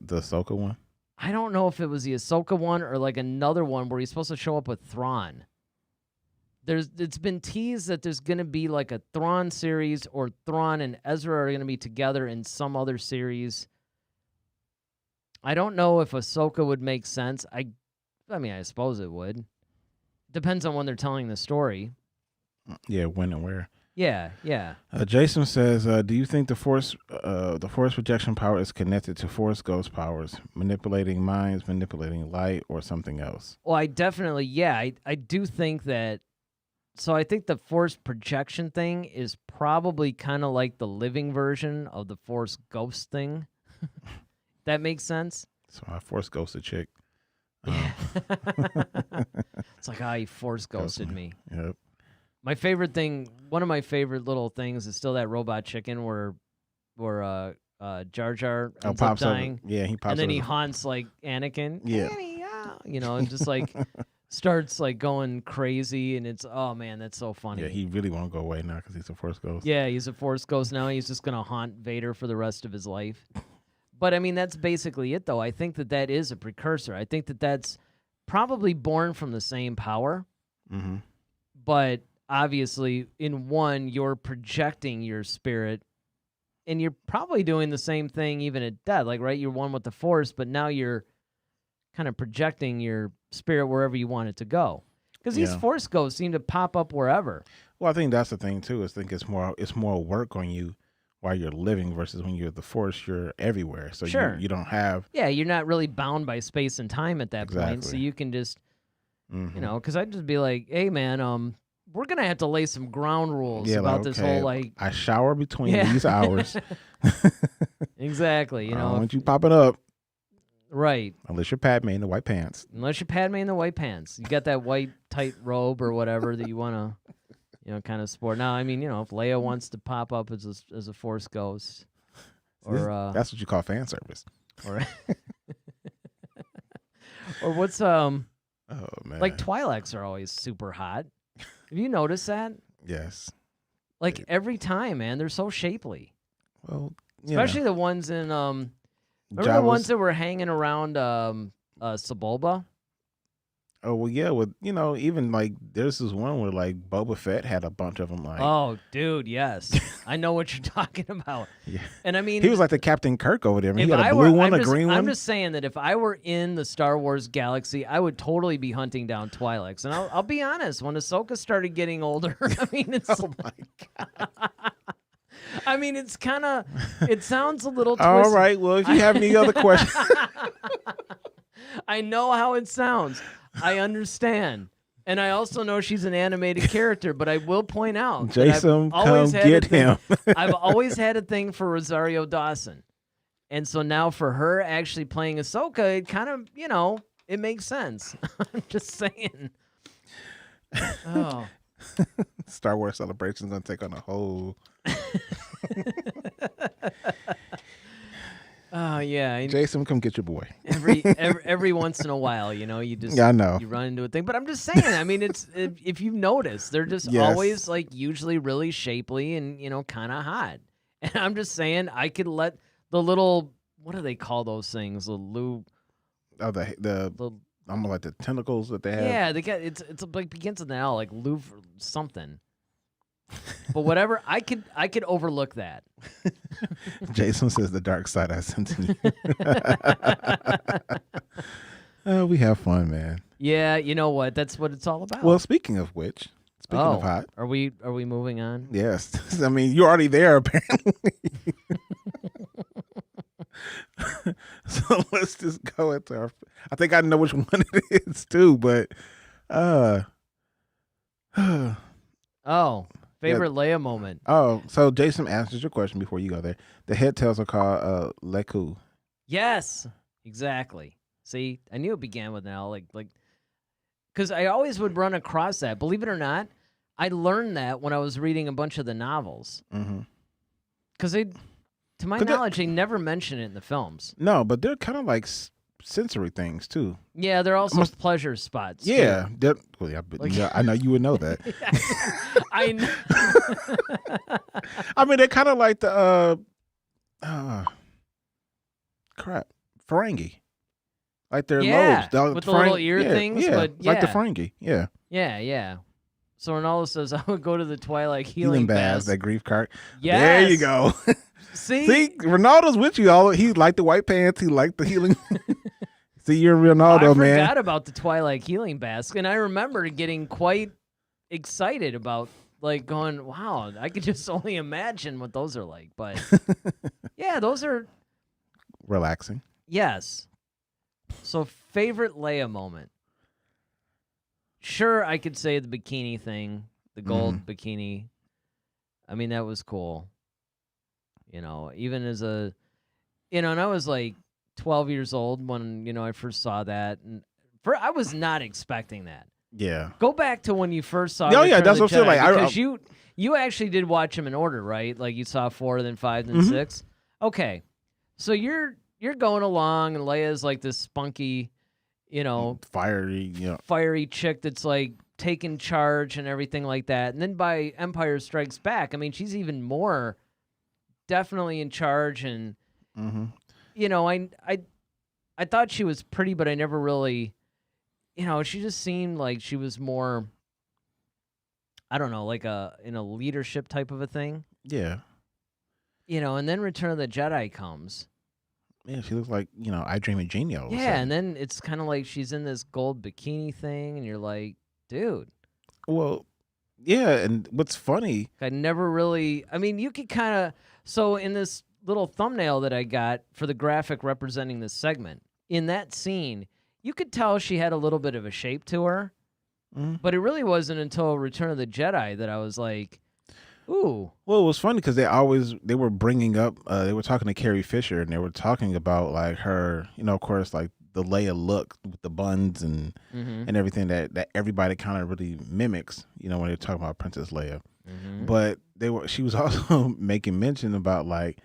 The Ahsoka one? I don't know if it was the Ahsoka one or another one where he's supposed to show up with Thrawn. It's been teased that there's going to be a Thrawn series, or Thrawn and Ezra are going to be together in some other series. I don't know if Ahsoka would make sense. I suppose it would. Depends on when they're telling the story. Yeah, when and where. Yeah. Jason says, do you think the force projection power is connected to Force Ghost powers, manipulating minds, manipulating light, or something else? Well, I definitely, I do think that. So I think the Force projection thing is probably kind of like the living version of the Force Ghost thing. That makes sense? So I Force Ghost a chick. Yeah. It's like, you Force Ghosted me. Yep. My favorite thing, one of my favorite little things is still that robot chicken where Jar Jar ends up dying. Yeah, he pops and then up. he haunts Anakin. Yeah. And just starts going crazy, and it's, oh man, that's so funny. Yeah, he really won't go away now because he's a Force Ghost. Yeah, he's a Force Ghost now. He's just gonna haunt Vader for the rest of his life. But I mean, that's basically it, though. I think that is a precursor. I think that's probably born from the same power. Mm-hmm. But obviously in one, you're projecting your spirit, and you're probably doing the same thing even at death. Like, right, you're one with the Force, but now you're kind of projecting your spirit wherever you want it to go. Because these Force ghosts seem to pop up wherever. Well, I think that's the thing too. I think it's more work on you while you're living versus when you're the Force, you're everywhere. So you don't have. Yeah, you're not really bound by space and time at that point. So you can just, you know, because I'd just be like, hey, man, we're going to have to lay some ground rules about this whole, like. I shower between these hours. Exactly. You know, I don't want you popping up. Right. Unless you're Padme in the white pants. Unless you're Padme in the white pants. You got that white tight robe or whatever that you want to, you know, kind of sport. Now, I mean, you know, if Leia wants to pop up as a Force ghost, or that's what you call fan service. Or, or what's oh man, like Twi'leks are always super hot. Have you noticed that? Yes. Like every time, man, they're so shapely. Well, especially the ones in remember the ones that were hanging around Sebulba? Oh, well, yeah. With, you know, even like there's this one where like Boba Fett had a bunch of them. Like, oh, dude, yes. I know what you're talking about. Yeah. And I mean, he was like the Captain Kirk over there. I mean, he had a blue one, a green one. I'm just saying that if I were in the Star Wars galaxy, I would totally be hunting down Twi'leks. And I'll be honest, when Ahsoka started getting older, I mean, it's. Oh, my God. I mean, it's kind of, it sounds a little twisted. All right. Well, if you have any other questions. I know how it sounds. I understand. And I also know she's an animated character, but I will point out. Jason, come get him. I've always had a thing for Rosario Dawson. And so now for her actually playing Ahsoka, it kind of, you know, it makes sense. I'm just saying. Oh. Star Wars Celebration is going to take on a whole. Oh yeah, Jason, come get your boy. every once in a while, you know, you just I know you run into a thing. But I'm just saying, I mean, it's if you've noticed, they're just always like usually really shapely and, you know, kind of hot. And I'm just saying, I could let the little, what do they call those things? The I'm like the tentacles that they have. Yeah, they got it's like begins with an L, like Louvre something. But whatever, I could overlook that. Jason says the dark side I sent to you. We have fun, man. Yeah, you know what? That's what it's all about. Well, speaking of of hot, are we moving on? Yes. I mean, you're already there apparently. So let's just go into our. I think I know which one it is too, but favorite Leia moment. Oh, so Jason answers your question before you go there. The head tails are called Leku. Yes, exactly. See, I knew it began with an L, like, because I always would run across that. Believe it or not, I learned that when I was reading a bunch of the novels. Because to my knowledge, they never mention it in the films. No, but they're kind of like sensory things too. Yeah, they're also pleasure spots. Yeah, I know you would know that. I know. I mean, they're kind of like the Ferengi, like their lobes with the little ear things. Yeah, but like the Ferengi. Yeah. Yeah. So Ronaldo says I would go to the Twilight healing baths. That grief card. Yes. There you go. See, Ronaldo's with you. He liked the white pants. He liked the healing. See, you're Ronaldo, man. I forgot about the Twilight healing baths, and I remember getting quite excited about, like, going, wow, I could just only imagine what those are like. But yeah, those are relaxing. Yes. So favorite Leia moment. Sure, I could say the bikini thing, the gold bikini. I mean, that was cool. You know, even as and I was like 12 years old when, you know, I first saw that. And I was not expecting that. Yeah. Go back to when you first saw Oh, yeah, that's what I feel like. Because you actually did watch them in order, right? Like you saw 4, then 5, then 6. Okay. So you're going along, and Leia's like this spunky, you know, fiery chick that's like taking charge and everything like that. And then by Empire Strikes Back, I mean, she's even more definitely in charge. And you know, I thought she was pretty, but I never really, you know, she just seemed like she was more, I don't know, like in a leadership type of a thing. Yeah. And then Return of the Jedi comes. Yeah, she looks like, I Dream of Jeannie all of a Yeah, sudden. and then it's kind of like she's in this gold bikini thing, and you're like, dude. Well, yeah, and what's funny... I never really... I mean, you could kind of... So in this little thumbnail that I got for the graphic representing this segment, in that scene, you could tell she had a little bit of a shape to her, but it really wasn't until Return of the Jedi that I was like, ooh. Well, it was funny because they were bringing up, they were talking to Carrie Fisher, and they were talking about like her, of course, like the Leia look with the buns and everything that everybody kind of really mimics, when they're talking about Princess Leia. But she was also making mention about like,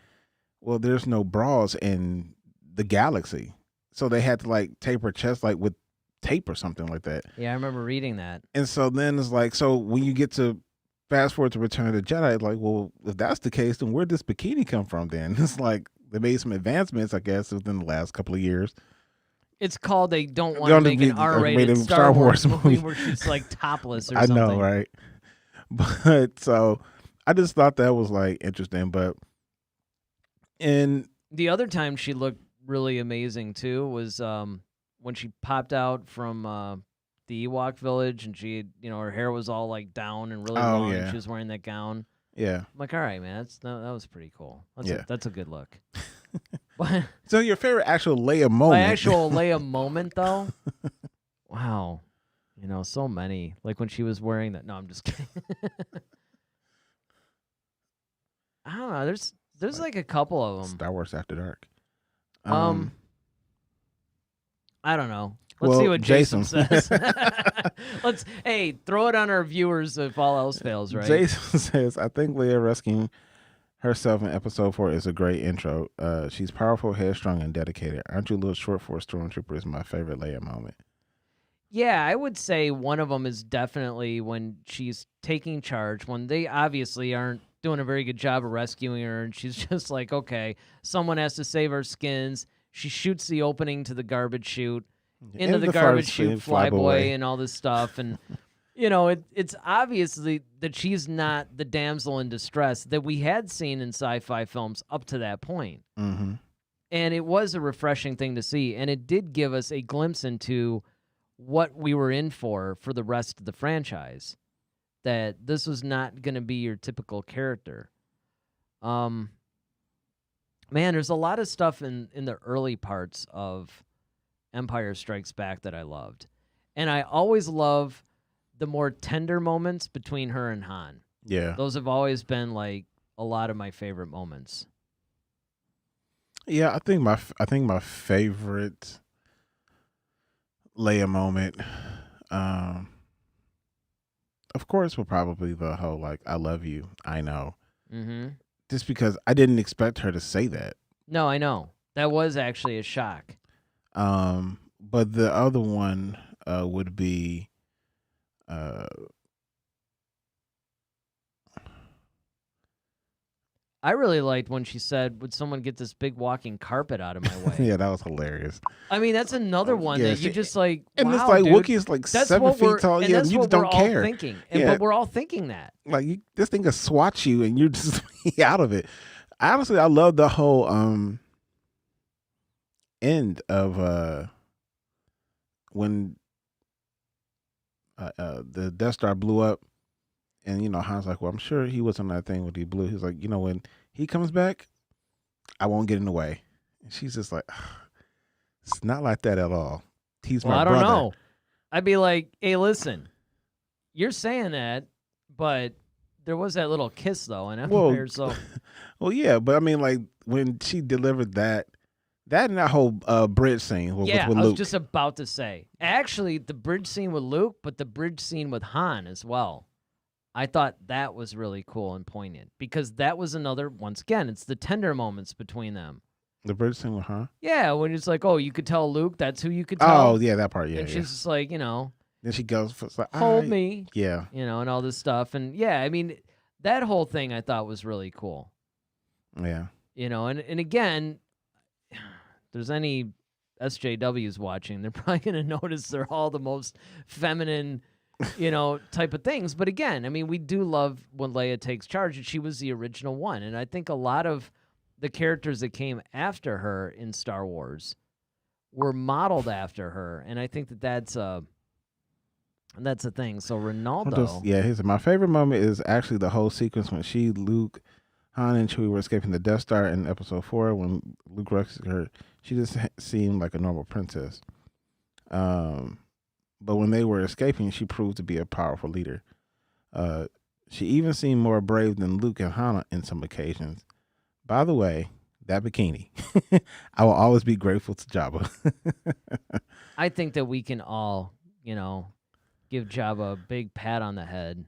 well, there's no bras in the galaxy, so they had to like tape her chest like with tape or something like that. Yeah, I remember reading that. And so then it's like, so when you get to fast forward to Return of the Jedi, it's like, well, if that's the case, then where'd this bikini come from then? It's like they made some advancements, I guess, within the last couple of years. It's called they don't want to make an R-rated Star Wars movie where she's like topless or something. I know, right? But so I just thought that was like interesting. But and the other time she looked really amazing too was when she popped out from the Ewok village, and she, her hair was all like down and really long, and she was wearing that gown. Yeah, I'm like, all right, man, that was pretty cool. That's a good look. So your favorite actual Leia moment? My actual Leia moment, though. Wow, so many. Like when she was wearing that. No, I'm just kidding. I don't know. There's like a couple of them. Star Wars After Dark. I don't know. Let's see what Jason says. Throw it on our viewers if all else fails, right? Jason says, I think Leia rescuing herself in episode 4 is a great intro. She's powerful, headstrong, and dedicated. Aren't you a little short for a stormtrooper? Is my favorite Leia moment. Yeah, I would say one of them is definitely when she's taking charge, when they obviously aren't doing a very good job of rescuing her, and she's just like, okay, someone has to save our skins. She shoots the opening to the garbage chute, into the garbage chute, flyboy, and all this stuff. And, it's obviously that she's not the damsel in distress that we had seen in sci-fi films up to that point. Mm-hmm. And it was a refreshing thing to see. And it did give us a glimpse into what we were in for the rest of the franchise. That this was not going to be your typical character. Man, there's a lot of stuff in the early parts of Empire Strikes Back that I loved. And I always love the more tender moments between her and Han. Yeah. Those have always been like a lot of my favorite moments. Yeah, I think my favorite Leia moment, of course, will probably the whole like, I love you, I know. Mm-hmm. Just because I didn't expect her to say that. No, I know. That was actually a shock. But the other one would be I really liked when she said, would someone get this big walking carpet out of my way? Yeah, that was hilarious. I mean, that's another one that you just like, and wow, it's like, dude, Wookiee's like 7 feet tall. Yeah, and you just don't care. Thinking. But we're all thinking that. Like, this thing could swat you and you're just out of it. Honestly, I love the whole end of when the Death Star blew up, and Han's like, well, I'm sure he wasn't that thing when he blew. He's like, when he comes back, I won't get in the way. And she's just like, it's not like that at all. He's my brother. I don't know. I'd be like, hey, listen, you're saying that, but there was that little kiss though in Empire. So, well, yeah, but I mean, like when she delivered that and that whole bridge scene with Luke. I was just about to say, actually, the bridge scene with Luke, but the bridge scene with Han as well. I thought that was really cool and poignant because that was another, once again, it's the tender moments between them. The bridge scene with Han? Yeah, when it's like, oh, you could tell Luke, that's who you could tell. Oh, yeah, that part, yeah. And she's just like, Then she goes, like, hold me. Yeah. And all this stuff. And yeah, I mean, that whole thing I thought was really cool. Yeah. And again, if there's any SJWs watching, they're probably going to notice they're all the most feminine type of things. But again, I mean, we do love when Leia takes charge, and she was the original one. And I think a lot of the characters that came after her in Star Wars were modeled after her, and I think that's a thing. So Ronaldo, my favorite moment is actually the whole sequence when Luke, Han, and Chewie were escaping the Death Star in Episode 4. When Luke rescued her, she just seemed like a normal princess. But when they were escaping, she proved to be a powerful leader. She even seemed more brave than Luke and Han in some occasions. By the way, that bikini, I will always be grateful to Jabba. I think that we can all, give Jabba a big pat on the head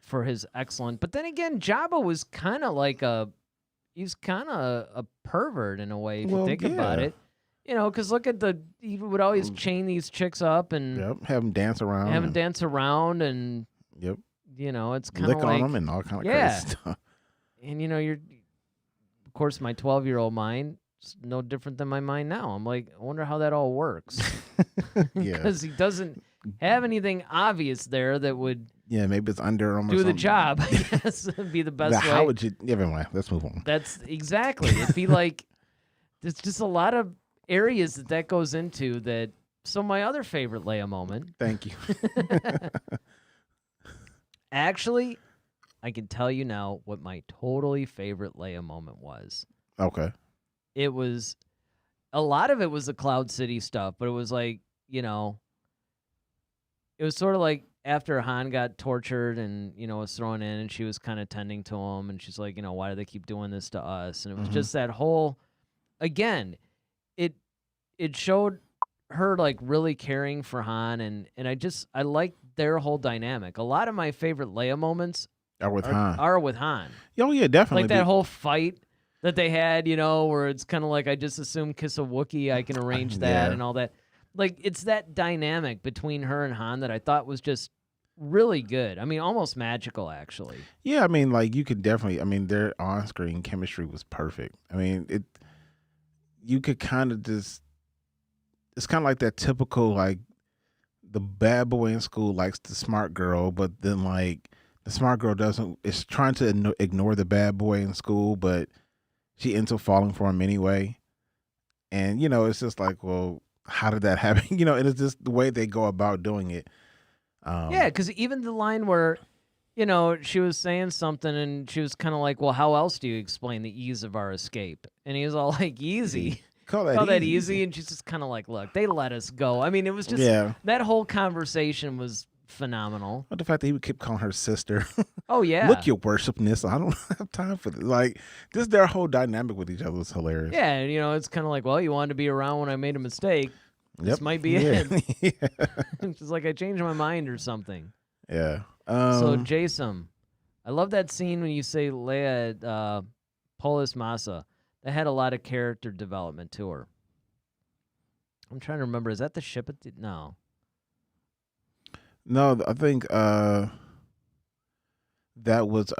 for his excellent. But then again, Jabba was kind of like he's kind of a pervert in a way if you think about it. Because look at he would always chain these chicks up and have them dance around. And yep. It's kind of lick on them and all kind of crazy stuff. And you're, of course, my 12-year-old mind is no different than my mind now. I'm like, I wonder how that all works. Because he doesn't have anything obvious there that would. Yeah, maybe it's under him. Do the job. I guess would be the best way. How would you? Anyway, let's move on. That's exactly. It'd be like there's just a lot of areas that goes into that. So my other favorite Leia moment. Thank you. Actually, I can tell you now what my totally favorite Leia moment was. Okay. It was a lot of it was the Cloud City stuff, but it was like, it was sort of like after Han got tortured and, was thrown in and she was kind of tending to him and she's like, why do they keep doing this to us? And it was just that whole, again, it showed her like really caring for Han and I like their whole dynamic. A lot of my favorite Leia moments are with Han. Oh yeah, definitely. Like that whole fight that they had, where it's kind of like I just assume kiss a Wookiee, I can arrange that and all that. Like it's that dynamic between her and Han that I thought was just really good. I mean, almost magical, actually. Yeah, I mean, like you could definitely. I mean, their on-screen chemistry was perfect. I mean, you could kind of just. It's kind of like that typical like the bad boy in school likes the smart girl, but then like the smart girl is trying to ignore the bad boy in school, but she ends up falling for him anyway. And, it's just like, well, how did that happen? And it's just the way they go about doing it. Yeah, because even the line where, she was saying something and she was kind of like, well, how else do you explain the ease of our escape? And he was all like, easy. Call that easy. And she's just kind of like, look, they let us go. I mean, it was just, that whole conversation was phenomenal. But the fact that he would keep calling her sister. Oh, yeah. Look, your worshipness. I don't have time for this. Like, just their whole dynamic with each other was hilarious. Yeah, and, it's kind of like, well, you wanted to be around when I made a mistake. This might be it. It's just like I changed my mind or something. Yeah. So, Jason, I love that scene when you say Leia Polis Massa. That had a lot of character development to her. I'm trying to remember. Is that the ship? No. No, I think that was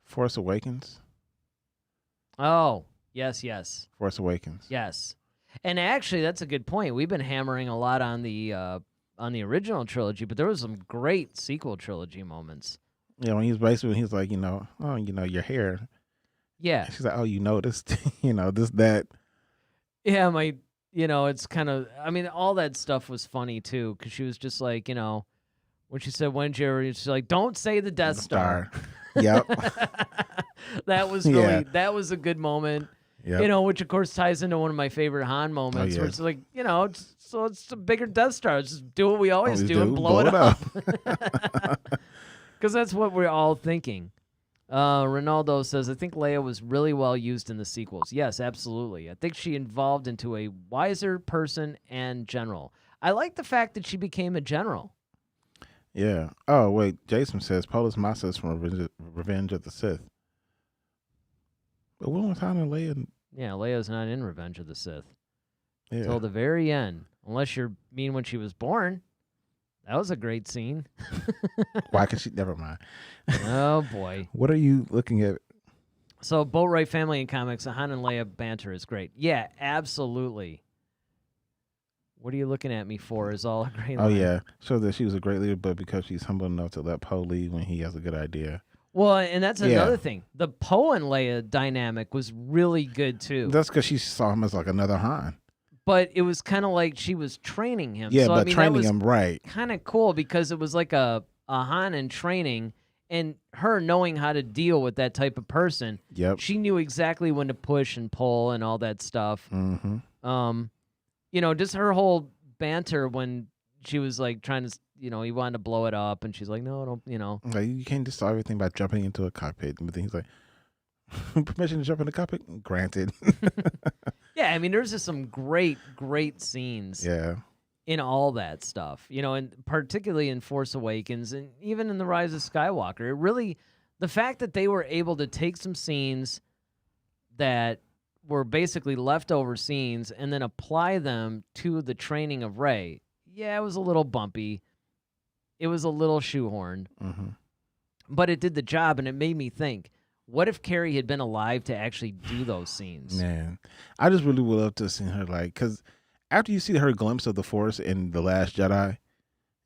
Force Awakens. Oh, yes. Force Awakens. Yes. And actually, that's a good point. We've been hammering a lot on the original trilogy, but there was some great sequel trilogy moments. Yeah, when he's like, your hair. Yeah. She's like, oh, you noticed, this, that. Yeah, it's kind of, I mean, all that stuff was funny too, because she was just like, when she said, when she's like, don't say the Death Star. Yep. That was really, that was a good moment. Yep. Which of course ties into one of my favorite Han moments, where it's like, so it's a bigger Death Star. Just do what we always do and blow it up. Because that's what we're all thinking. Ronaldo says, I think Leia was really well used in the sequels. Yes, absolutely. I think she evolved into a wiser person and general. I like the fact that she became a general. Yeah. Oh, wait. Jason says, Polis Massa is from Revenge of the Sith. But when was Han and Leia? Yeah, Leia's not in Revenge of the Sith. Yeah. Until the very end. Unless you're mean when she was born. That was a great scene. Why could she? Never mind. Oh, boy. What are you looking at? So, Boatwright family in comics, the Han and Leia banter is great. Yeah, absolutely. What are you looking at me for? Is all a great Oh line. yeah, show that she was a great leader, but because she's humble enough to let Poe lead when he has a good idea. Well, and that's Yeah. another thing. The Poe and Leia dynamic was really good too. That's because she saw him as like another Han. But it was kind of like she was training him. Yeah, so, but I mean, training that him right. kind of cool because it was like a Han in training, and her knowing how to deal with that type of person. Yep. She knew exactly when to push and pull and all that stuff. Mm-hmm. You know, just her whole banter when she was like trying to, you know, he wanted to blow it up, and she's like, no, don't, you know. Like, you can't just solve everything by jumping into a cockpit. But then he's like, permission to jump in the cockpit? Granted. Yeah, I mean, there's just some great scenes. Yeah. In all that stuff, you know, and particularly in Force Awakens and even in The Rise of Skywalker. It really, the fact that they were able to take some scenes that were basically leftover scenes and then apply them to the training of Rey. Yeah, it was a little bumpy. It was a little shoehorned. Mm-hmm. But it did the job, and it made me think, what if Carrie had been alive to actually do those scenes? Man, I just really would love to see her, like, because after you see her glimpse of the Force in The Last Jedi,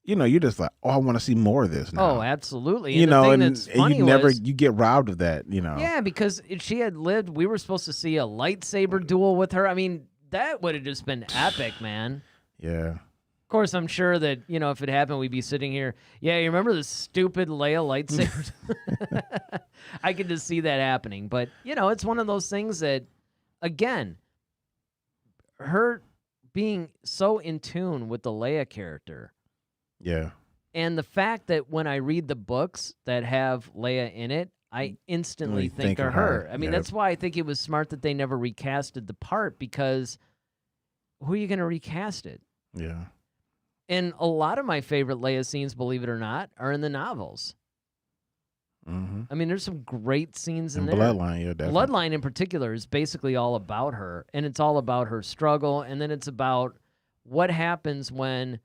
you know, you're just like, oh, I want to see more of this now. Oh, absolutely. You And know, the thing and that's funny you get robbed of that, you know. Yeah, because if she had lived, we were supposed to see a lightsaber duel with her. I mean, that would have just been epic, man. Yeah. Of course, I'm sure that, you know, if it happened, we'd be sitting here. Yeah, you remember the stupid Leia lightsaber? I could just see that happening. But, you know, it's one of those things that, again, her being so in tune with the Leia character. Yeah. And the fact that when I read the books that have Leia in it, I instantly think of her. I mean, that's why I think it was smart that they never recasted the part, because who are you going to recast it? Yeah. And a lot of my favorite Leia scenes, believe it or not, are in the novels. Mm-hmm. I mean, there's some great scenes in there. Bloodline, yeah, definitely. Bloodline in particular is basically all about her, and it's all about her struggle, and then it's about what happens when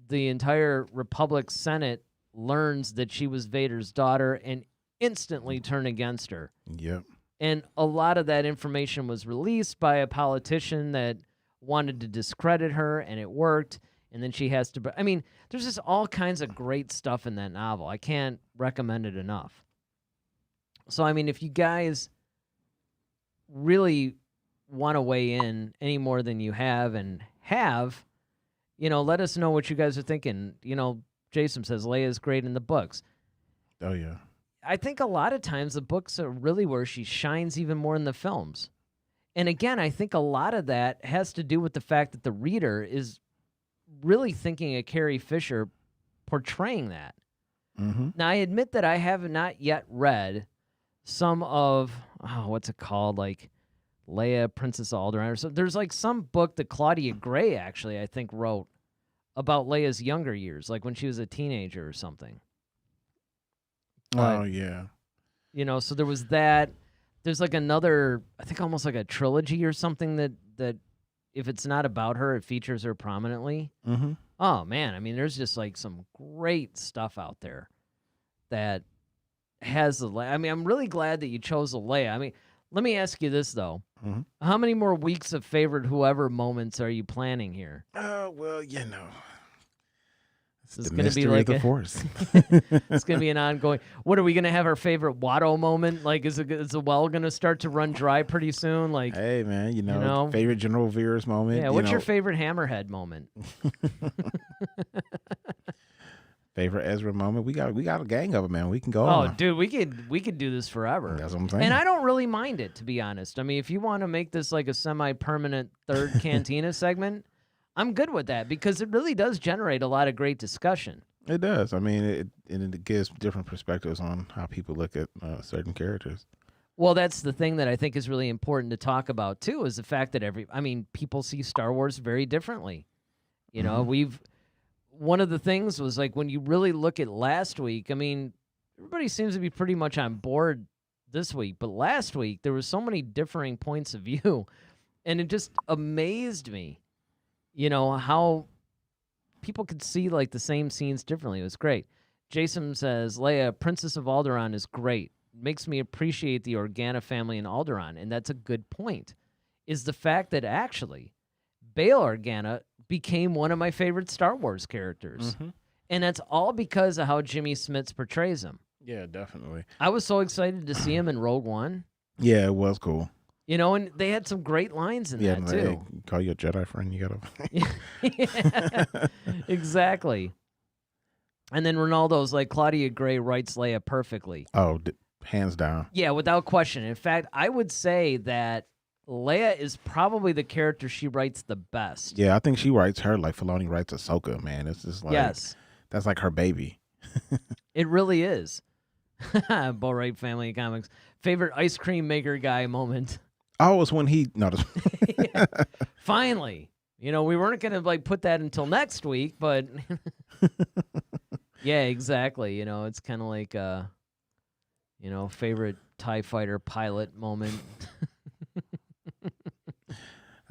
the entire Republic Senate learns that she was Vader's daughter and instantly turn against her. Yep. And a lot of that information was released by a politician that wanted to discredit her, and it worked. And then she has to... I mean, there's just all kinds of great stuff in that novel. I can't recommend it enough. So, I mean, if you guys really want to weigh in any more than you have, you know, let us know what you guys are thinking. You know, Jason says Leia's great in the books. Oh, yeah. I think a lot of times the books are really where she shines even more in the films. And again, I think a lot of that has to do with the fact that the reader is really thinking of Carrie Fisher portraying that. Mm-hmm. Now, I admit that I have not yet read some of, what's it called? Like Leia, Princess Alderaan. Or so. There's like some book that Claudia Gray actually, I think, wrote about Leia's younger years, like when she was a teenager or something. Oh, yeah. You know, so there was that. There's like another, I think almost like a trilogy or something that if it's not about her, it features her prominently. Mm-hmm. Oh, man. I mean, there's just like some great stuff out there that has the Leia. I mean, I'm really glad that you chose the Leia. I mean, let me ask you this, though. Mm-hmm. How many more weeks of favorite whoever moments are you planning here? Well, you know. This is the going to be mystery like of the Force. It's going to be an ongoing. What are we going to have our favorite Watto moment? Like, is the well going to start to run dry pretty soon? Like, hey, man, you know, favorite General Veers moment. Yeah, what's your favorite Hammerhead moment? Favorite Ezra moment? We got a gang of them, man. We can go. Oh, dude, we could do this forever. That's what I'm saying. And I don't really mind it, to be honest. I mean, if you want to make this like a semi-permanent third Cantina segment, I'm good with that, because it really does generate a lot of great discussion. It does. I mean, it gives different perspectives on how people look at certain characters. Well, that's the thing that I think is really important to talk about, too, is the fact that people see Star Wars very differently. You know, one of the things was like when you really look at last week, I mean, everybody seems to be pretty much on board this week, but last week there were so many differing points of view, and it just amazed me. You know, how people could see, like, the same scenes differently. It was great. Jason says, Leia, Princess of Alderaan is great. Makes me appreciate the Organa family in Alderaan. And that's a good point, is the fact that actually Bail Organa became one of my favorite Star Wars characters. Mm-hmm. And that's all because of how Jimmy Smits portrays him. Yeah, definitely. I was so excited to see him in Rogue One. Yeah, it was cool. You know, and they had some great lines in that, too. Hey, call you a Jedi friend, you Yeah, exactly. And then Ronaldo's like, Claudia Gray writes Leia perfectly. Oh, hands down. Yeah, without question. In fact, I would say that Leia is probably the character she writes the best. Yeah, I think she writes her like Filoni writes Ahsoka, man. It's just like, yes, that's like her baby. it really is. Bo Wright Family Comics. Favorite ice cream maker guy moment. Oh, it's when he Yeah. Finally. You know, we weren't going to like put that until next week, but yeah, exactly. You know, it's kind of like favorite TIE fighter pilot moment.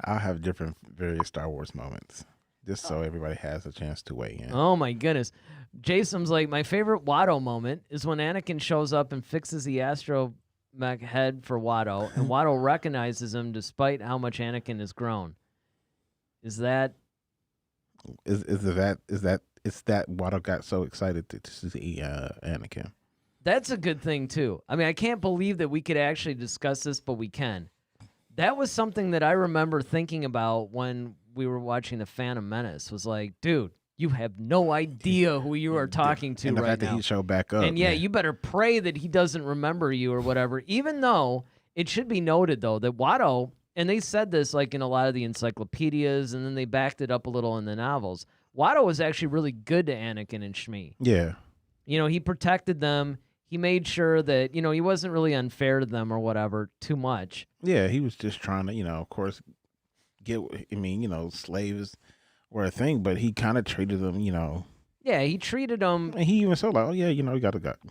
I'll have different various Star Wars moments, just so everybody has a chance to weigh in. Oh my goodness. Jason's like, my favorite Watto moment is when Anakin shows up and fixes the astromech head for Watto, and Watto recognizes him despite how much Anakin has grown. Is that Watto got so excited to see Anakin? That's a good thing too. I mean, I can't believe that we could actually discuss this, but we can. That was something that I remember thinking about when we were watching The Phantom Menace. Was like, dude, you have no idea who you are talking to and the right fact now. that he showed back up. And yeah, you better pray that he doesn't remember you or whatever. Even though it should be noted though that Watto, and they said this like in a lot of the encyclopedias, and then they backed it up a little in the novels. Watto was actually really good to Anakin and Shmi. Yeah. You know, he protected them. He made sure that, you know, he wasn't really unfair to them or whatever too much. Yeah, he was just trying to, of course, slaves were a thing, but he kind of treated them, Yeah, he treated them. And he even said, like, oh, yeah,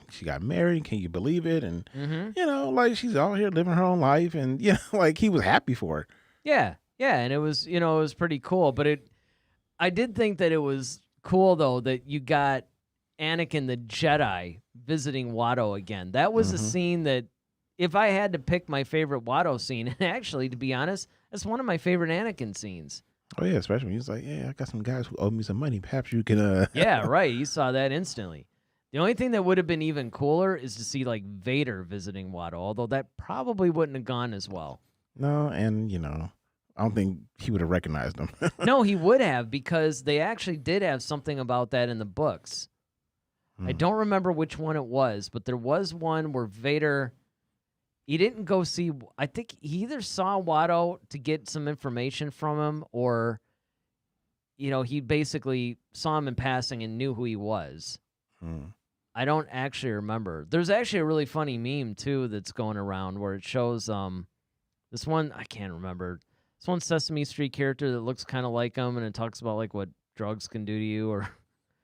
she got married. Can you believe it? And, like she's out here living her own life. And, like he was happy for her. Yeah. Yeah. And it was, it was pretty cool. But I did think that it was cool, though, that you got Anakin the Jedi visiting Watto again. That was a scene that, if I had to pick my favorite Watto scene, and actually, to be honest, that's one of my favorite Anakin scenes. Oh, yeah, especially when he's like, yeah, I got some guys who owe me some money. Perhaps you can... Yeah, right. You saw that instantly. The only thing that would have been even cooler is to see, like, Vader visiting Watto, although that probably wouldn't have gone as well. No, and, I don't think he would have recognized him. No, he would have, because they actually did have something about that in the books. I don't remember which one it was, but there was one where Vader, he didn't go see, I think he either saw Watto to get some information from him, or, he basically saw him in passing and knew who he was. I don't actually remember. There's actually a really funny meme, too, that's going around where it shows this one, I can't remember. This one Sesame Street character that looks kind of like him, and it talks about, like, what drugs can do to you, or...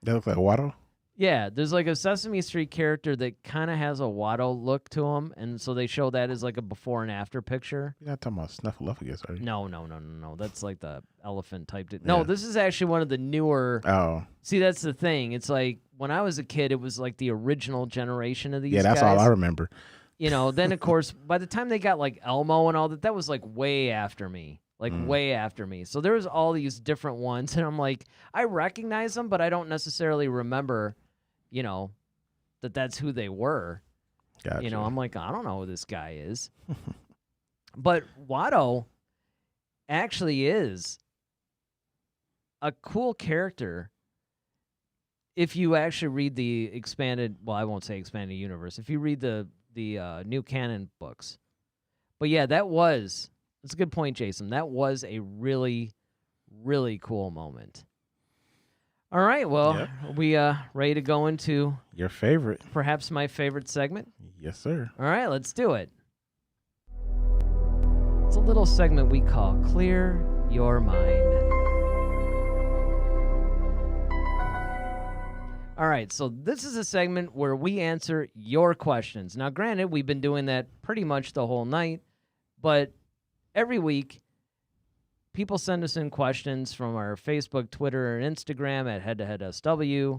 That looks like Watto? Yeah, there's like a Sesame Street character that kind of has a Watto look to him, and so they show that as like a before and after picture. You're not talking about Snuffleupagus, are you? No. That's like the elephant type. No, this is actually one of the newer. Oh. See, that's the thing. It's like when I was a kid, it was like the original generation of these guys. Yeah, that's all I remember. Then of course, by the time they got like Elmo and all that, that was like way after me. Way after me. So there was all these different ones, and I'm like, I recognize them, but I don't necessarily remember, that's who they were. Gotcha. I'm like, I don't know who this guy is. But Watto actually is a cool character if you actually read the expanded, well, I won't say expanded universe, if you read the new canon books. But yeah, that's a good point, Jason. That was a really, really cool moment. All right, well, Yep. Are we ready to go into your favorite? Perhaps my favorite segment? Yes, sir. All right, let's do it. It's a little segment we call Clear Your Mind. All right, so this is a segment where we answer your questions. Now, granted, we've been doing that pretty much the whole night, but every week, people send us in questions from our Facebook, Twitter, and Instagram at head-to-head-SW,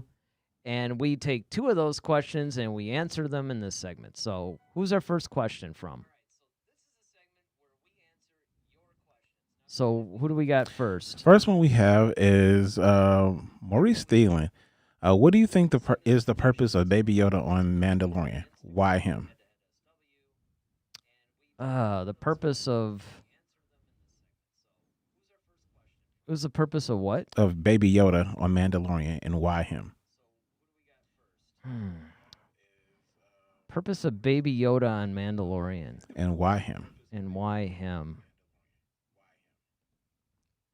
and we take two of those questions and we answer them in this segment. So who's our first question from? So who do we got first? First one we have is Maurice Thielen. What do you think is the purpose of Baby Yoda on Mandalorian? Why him? The purpose of... What's the purpose of what? Of Baby Yoda on Mandalorian, and why him? Purpose of Baby Yoda on Mandalorian. And why him? And why him?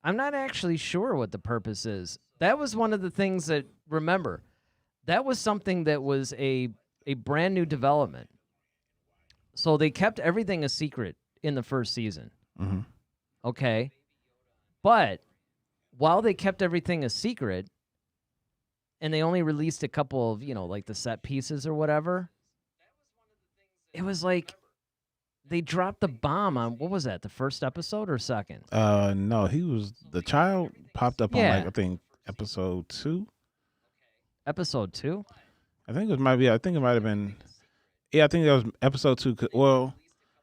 I'm not actually sure what the purpose is. That was one of the things that, remember, that was something that was a brand new development. So they kept everything a secret in the first season. Mm-hmm. Okay. But while they kept everything a secret and they only released a couple of, like the set pieces or whatever, it was like they dropped the bomb on, what was that, the first episode or second? No, the child popped up on, Yeah. I think, episode 2. Episode 2? I think it might have been, I think that was episode 2. Well,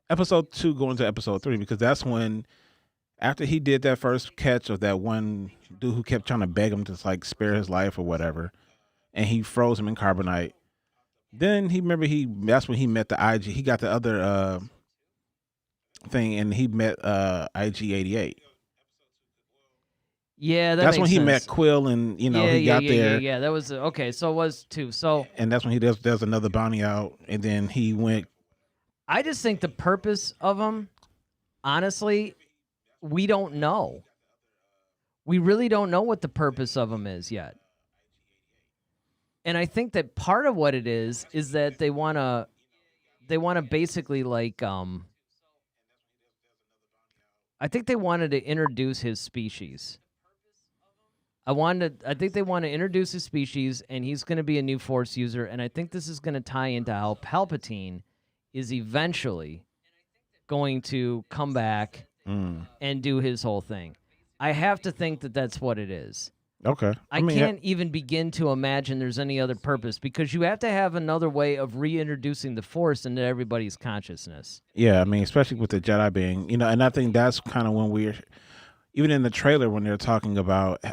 episode 2 going to episode 3, because that's when, after he did that first catch of that one dude who kept trying to beg him to like spare his life or whatever, and he froze him in carbonite. Then that's when he met the IG. He got the other thing, and he met IG-88. Yeah, that's when he sense. met Quill, and he got there. Yeah, that was okay. So it was 2. So, and that's when there's another bounty out, and then he went. I just think the purpose of him, honestly, we don't know. We really don't know what the purpose of them is yet. And I think that part of what it is that they want to basically like, I think they wanted to introduce his species. I think they want to introduce his species, and he's going to be a new Force user, and I think this is going to tie into how Palpatine is eventually going to come back and do his whole thing. I have to think that that's what it is. Okay. I can't even begin to imagine there's any other purpose, because you have to have another way of reintroducing the Force into everybody's consciousness. Yeah, I mean, especially with the Jedi being, and I think that's kind of when we're, even in the trailer when they're talking about,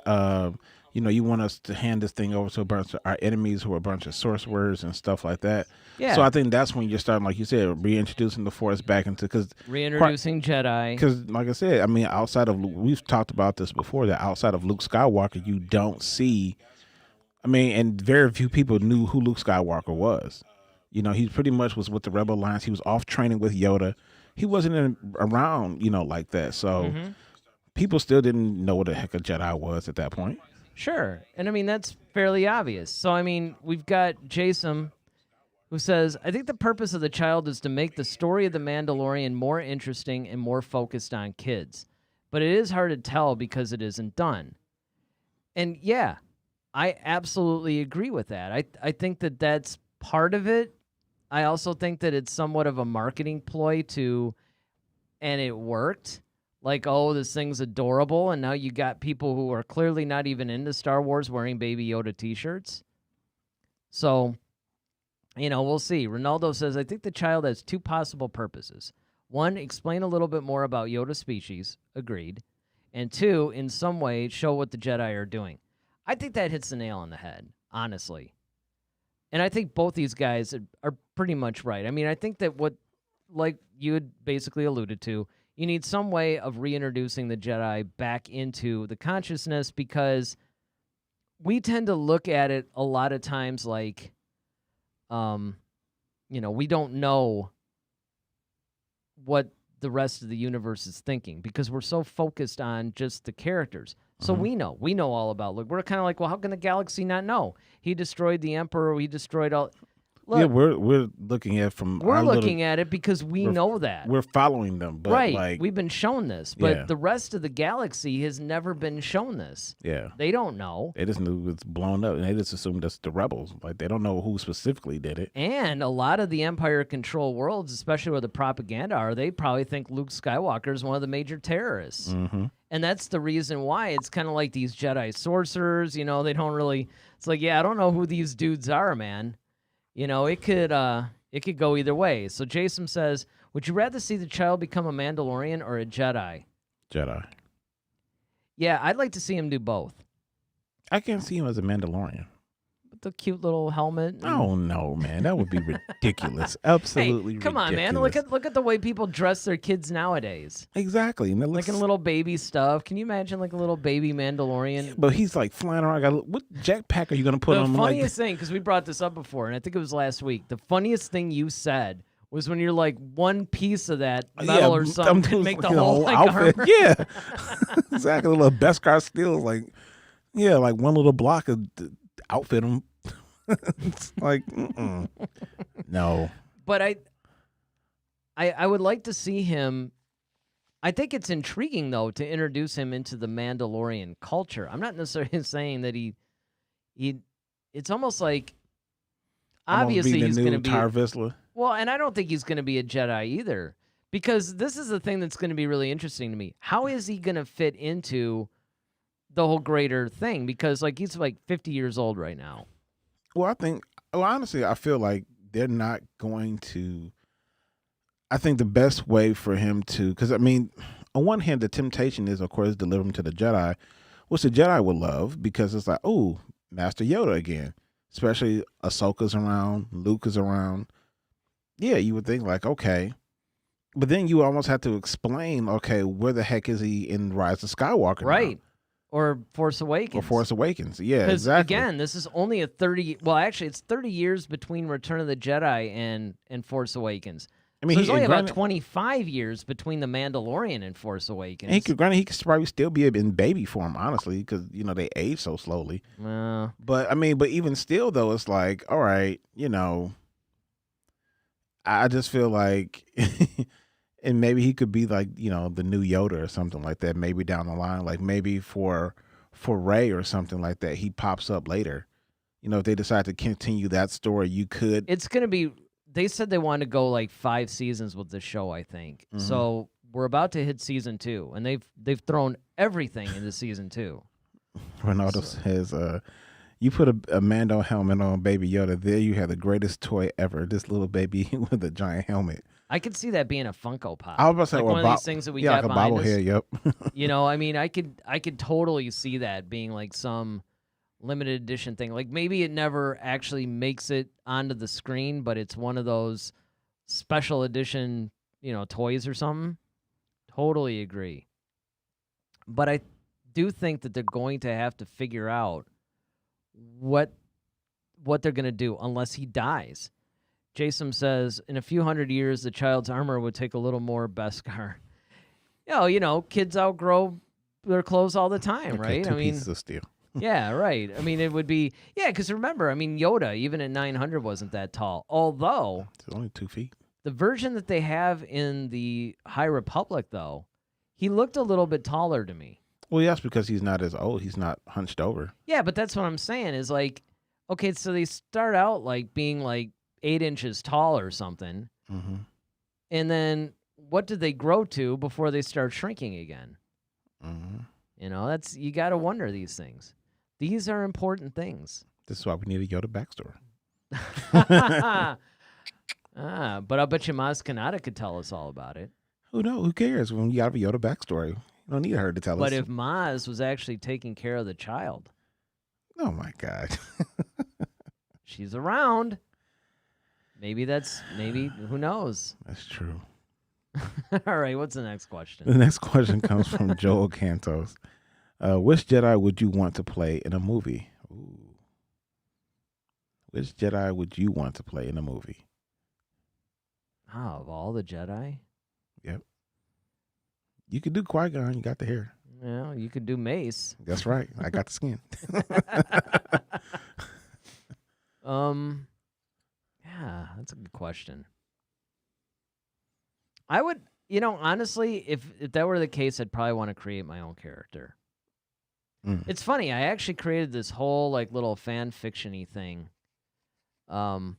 you want us to hand this thing over to a bunch of our enemies who are a bunch of source words and stuff like that. Yeah. So I think that's when you're starting, like you said, reintroducing the Force back into, reintroducing Jedi. Because, like I said, I mean, outside of, we've talked about this before, that outside of Luke Skywalker, you don't see, and very few people knew who Luke Skywalker was. He pretty much was with the Rebel Alliance. He was off training with Yoda. He wasn't around, like that. So people still didn't know what the heck a Jedi was at that point. Sure. And that's fairly obvious. So, we've got Jason, who says, I think the purpose of the child is to make the story of the Mandalorian more interesting and more focused on kids. But it is hard to tell because it isn't done. And yeah, I absolutely agree with that. I think that that's part of it. I also think that it's somewhat of a marketing ploy and it worked. Like, oh, this thing's adorable, and now you got people who are clearly not even into Star Wars wearing Baby Yoda t-shirts. So, we'll see. Ronaldo says, I think the child has 2 possible purposes. 1, explain a little bit more about Yoda's species. Agreed. And 2, in some way, show what the Jedi are doing. I think that hits the nail on the head, honestly. And I think both these guys are pretty much right. I think that what, like you had basically alluded to, you need some way of reintroducing the Jedi back into the consciousness, because we tend to look at it a lot of times like, we don't know what the rest of the universe is thinking because we're so focused on just the characters. So we know all about Luke. We're kind of like, well, how can the galaxy not know? He destroyed the Emperor. He destroyed all. Look, yeah, we're looking at from. We're looking at it because we know that we're following them, but right. We've been shown this, but the rest of the galaxy has never been shown this. Yeah, they don't know. They just knew it's blown up, and they just assumed that's the rebels. Like they don't know who specifically did it. And a lot of the Empire control worlds, especially where the propaganda are, they probably think Luke Skywalker is one of the major terrorists. And that's the reason why it's kind of like these Jedi sorcerers. They don't really. It's like, yeah, I don't know who these dudes are, man. It could go either way. So Jason says, would you rather see the child become a Mandalorian or a Jedi? Jedi. Yeah, I'd like to see him do both. I can't see him as a Mandalorian. With the cute little helmet. Oh no, man, that would be ridiculous. Absolutely Hey, come ridiculous. on, man! Look at the way people dress their kids nowadays. Exactly, and it looks Like in little baby stuff. Can you imagine like a little baby Mandalorian? But he's like flying around. What jetpack are you gonna put The on him? funniest thing, because we brought this up before, and I think it was last week. The funniest thing you said was when you're like one piece of that metal or something can make the whole like, outfit. armor. Yeah, exactly. A little Beskar steel, like like one little block of outfit him. It's like no. But I would like to see him. I think it's intriguing though to introduce him into the Mandalorian culture. I'm not necessarily saying that he. It's almost like obviously he's going to be Tar Vizsla. Well, and I don't think he's going to be a Jedi either, because this is the thing that's going to be really interesting to me. How is he going to fit into the whole greater thing? Because like he's like 50 years old right now. Well, honestly, I feel like they're not going to. I think the best way for him to, because I mean, on one hand, the temptation is, of course, deliver him to the Jedi, which the Jedi will love because it's like, oh, Master Yoda again. Especially Ahsoka's around, Luke is around. Yeah, you would think like, okay. But then you almost have to explain, okay, where the heck is he in Rise of Skywalker? Right. Now? Or Force Awakens. Or Force Awakens. Yeah, because exactly. Again, this is only a 30... Well, actually, it's 30 years between Return of the Jedi and Force Awakens. I mean, so there's only about 25 years between The Mandalorian and Force Awakens. He could probably still be in baby form, honestly, because, they age so slowly. But, but even still, though, it's like, all right, I just feel like, and maybe he could be like, the new Yoda or something like that, maybe down the line, like maybe for Rey or something like that, he pops up later. If they decide to continue that story, you could. It's going to be... They said they want to go like 5 seasons with the show, I think. Mm-hmm. So we're about to hit season 2, and they've thrown everything into season 2. Ronaldo says, you put a Mando helmet on Baby Yoda, there you have the greatest toy ever, this little baby with a giant helmet. I could see that being a Funko Pop. I was about to say, like one of these things that we got like a behind us. bobblehead, yep. I mean, I could totally see that being like some limited edition thing. Like maybe it never actually makes it onto the screen, but it's one of those special edition, toys or something. Totally agree. But I do think that they're going to have to figure out what they're going to do unless he dies. Jason says, in a few hundred years, the child's armor would take a little more Beskar. Kids outgrow their clothes all the time, right? 2 pieces of steel. Yeah, right. I mean, it would be... Yeah, because remember, Yoda, even at 900, wasn't that tall. Although... It's only 2 feet. The version that they have in the High Republic, though, he looked a little bit taller to me. Well, yes, because he's not as old. He's not hunched over. Yeah, but that's what I'm saying is like... Okay, so they start out like being like 8 inches tall or something. Mm-hmm. And then what do they grow to before they start shrinking again? Mm-hmm. You got to wonder these things. These are important things. This is why we need a Yoda backstory. But I bet you Maz Kanata could tell us all about it. Who knows? Who cares when you have a Yoda backstory? You don't need her to tell us. But if Maz was actually taking care of the child. Oh, my God. She's around. Maybe, who knows? That's true. All right, what's the next question? The next question comes from Joel Cantos. Which Jedi would you want to play in a movie? Ooh. Which Jedi would you want to play in a movie? Oh, of all the Jedi? Yep. You could do Qui-Gon. You got the hair. Yeah, you could do Mace. That's right. I got the skin. Yeah, that's a good question. I would, honestly, if that were the case, I'd probably want to create my own character. It's funny. I actually created this whole like little fan fiction-y thing. So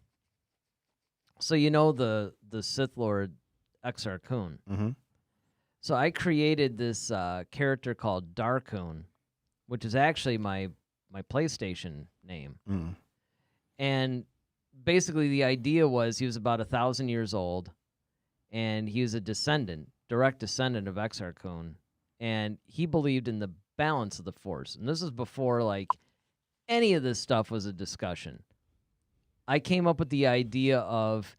the Sith Lord Exar Kun. Mm-hmm. So I created this character called Darkun, which is actually my PlayStation name. Mm. And basically the idea was he was about 1,000 years old, and he was a direct descendant of Exar Kun, and he believed in the balance of the Force. And this is before, like, any of this stuff was a discussion. I came up with the idea of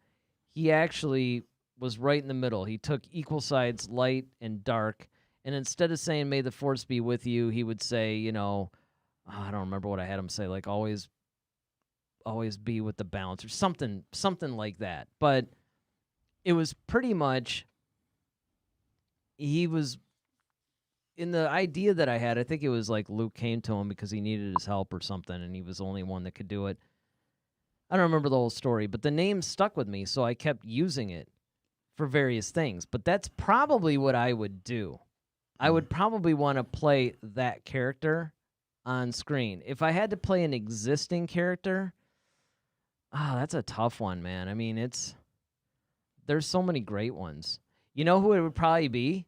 he actually was right in the middle. He took equal sides, light and dark, and instead of saying, may the Force be with you, he would say, you know, I don't remember what I had him say, like, always be with the balance or something like that. But it was pretty much, he was, in the idea that I had, I think it was like Luke came to him because he needed his help or something, and he was the only one that could do it. I don't remember the whole story, but the name stuck with me, so I kept using it for various things. But that's probably what I would do. I would probably want to play that character on screen. If I had to play an existing character, that's a tough one, man. I mean, there's so many great ones. You know who it would probably be,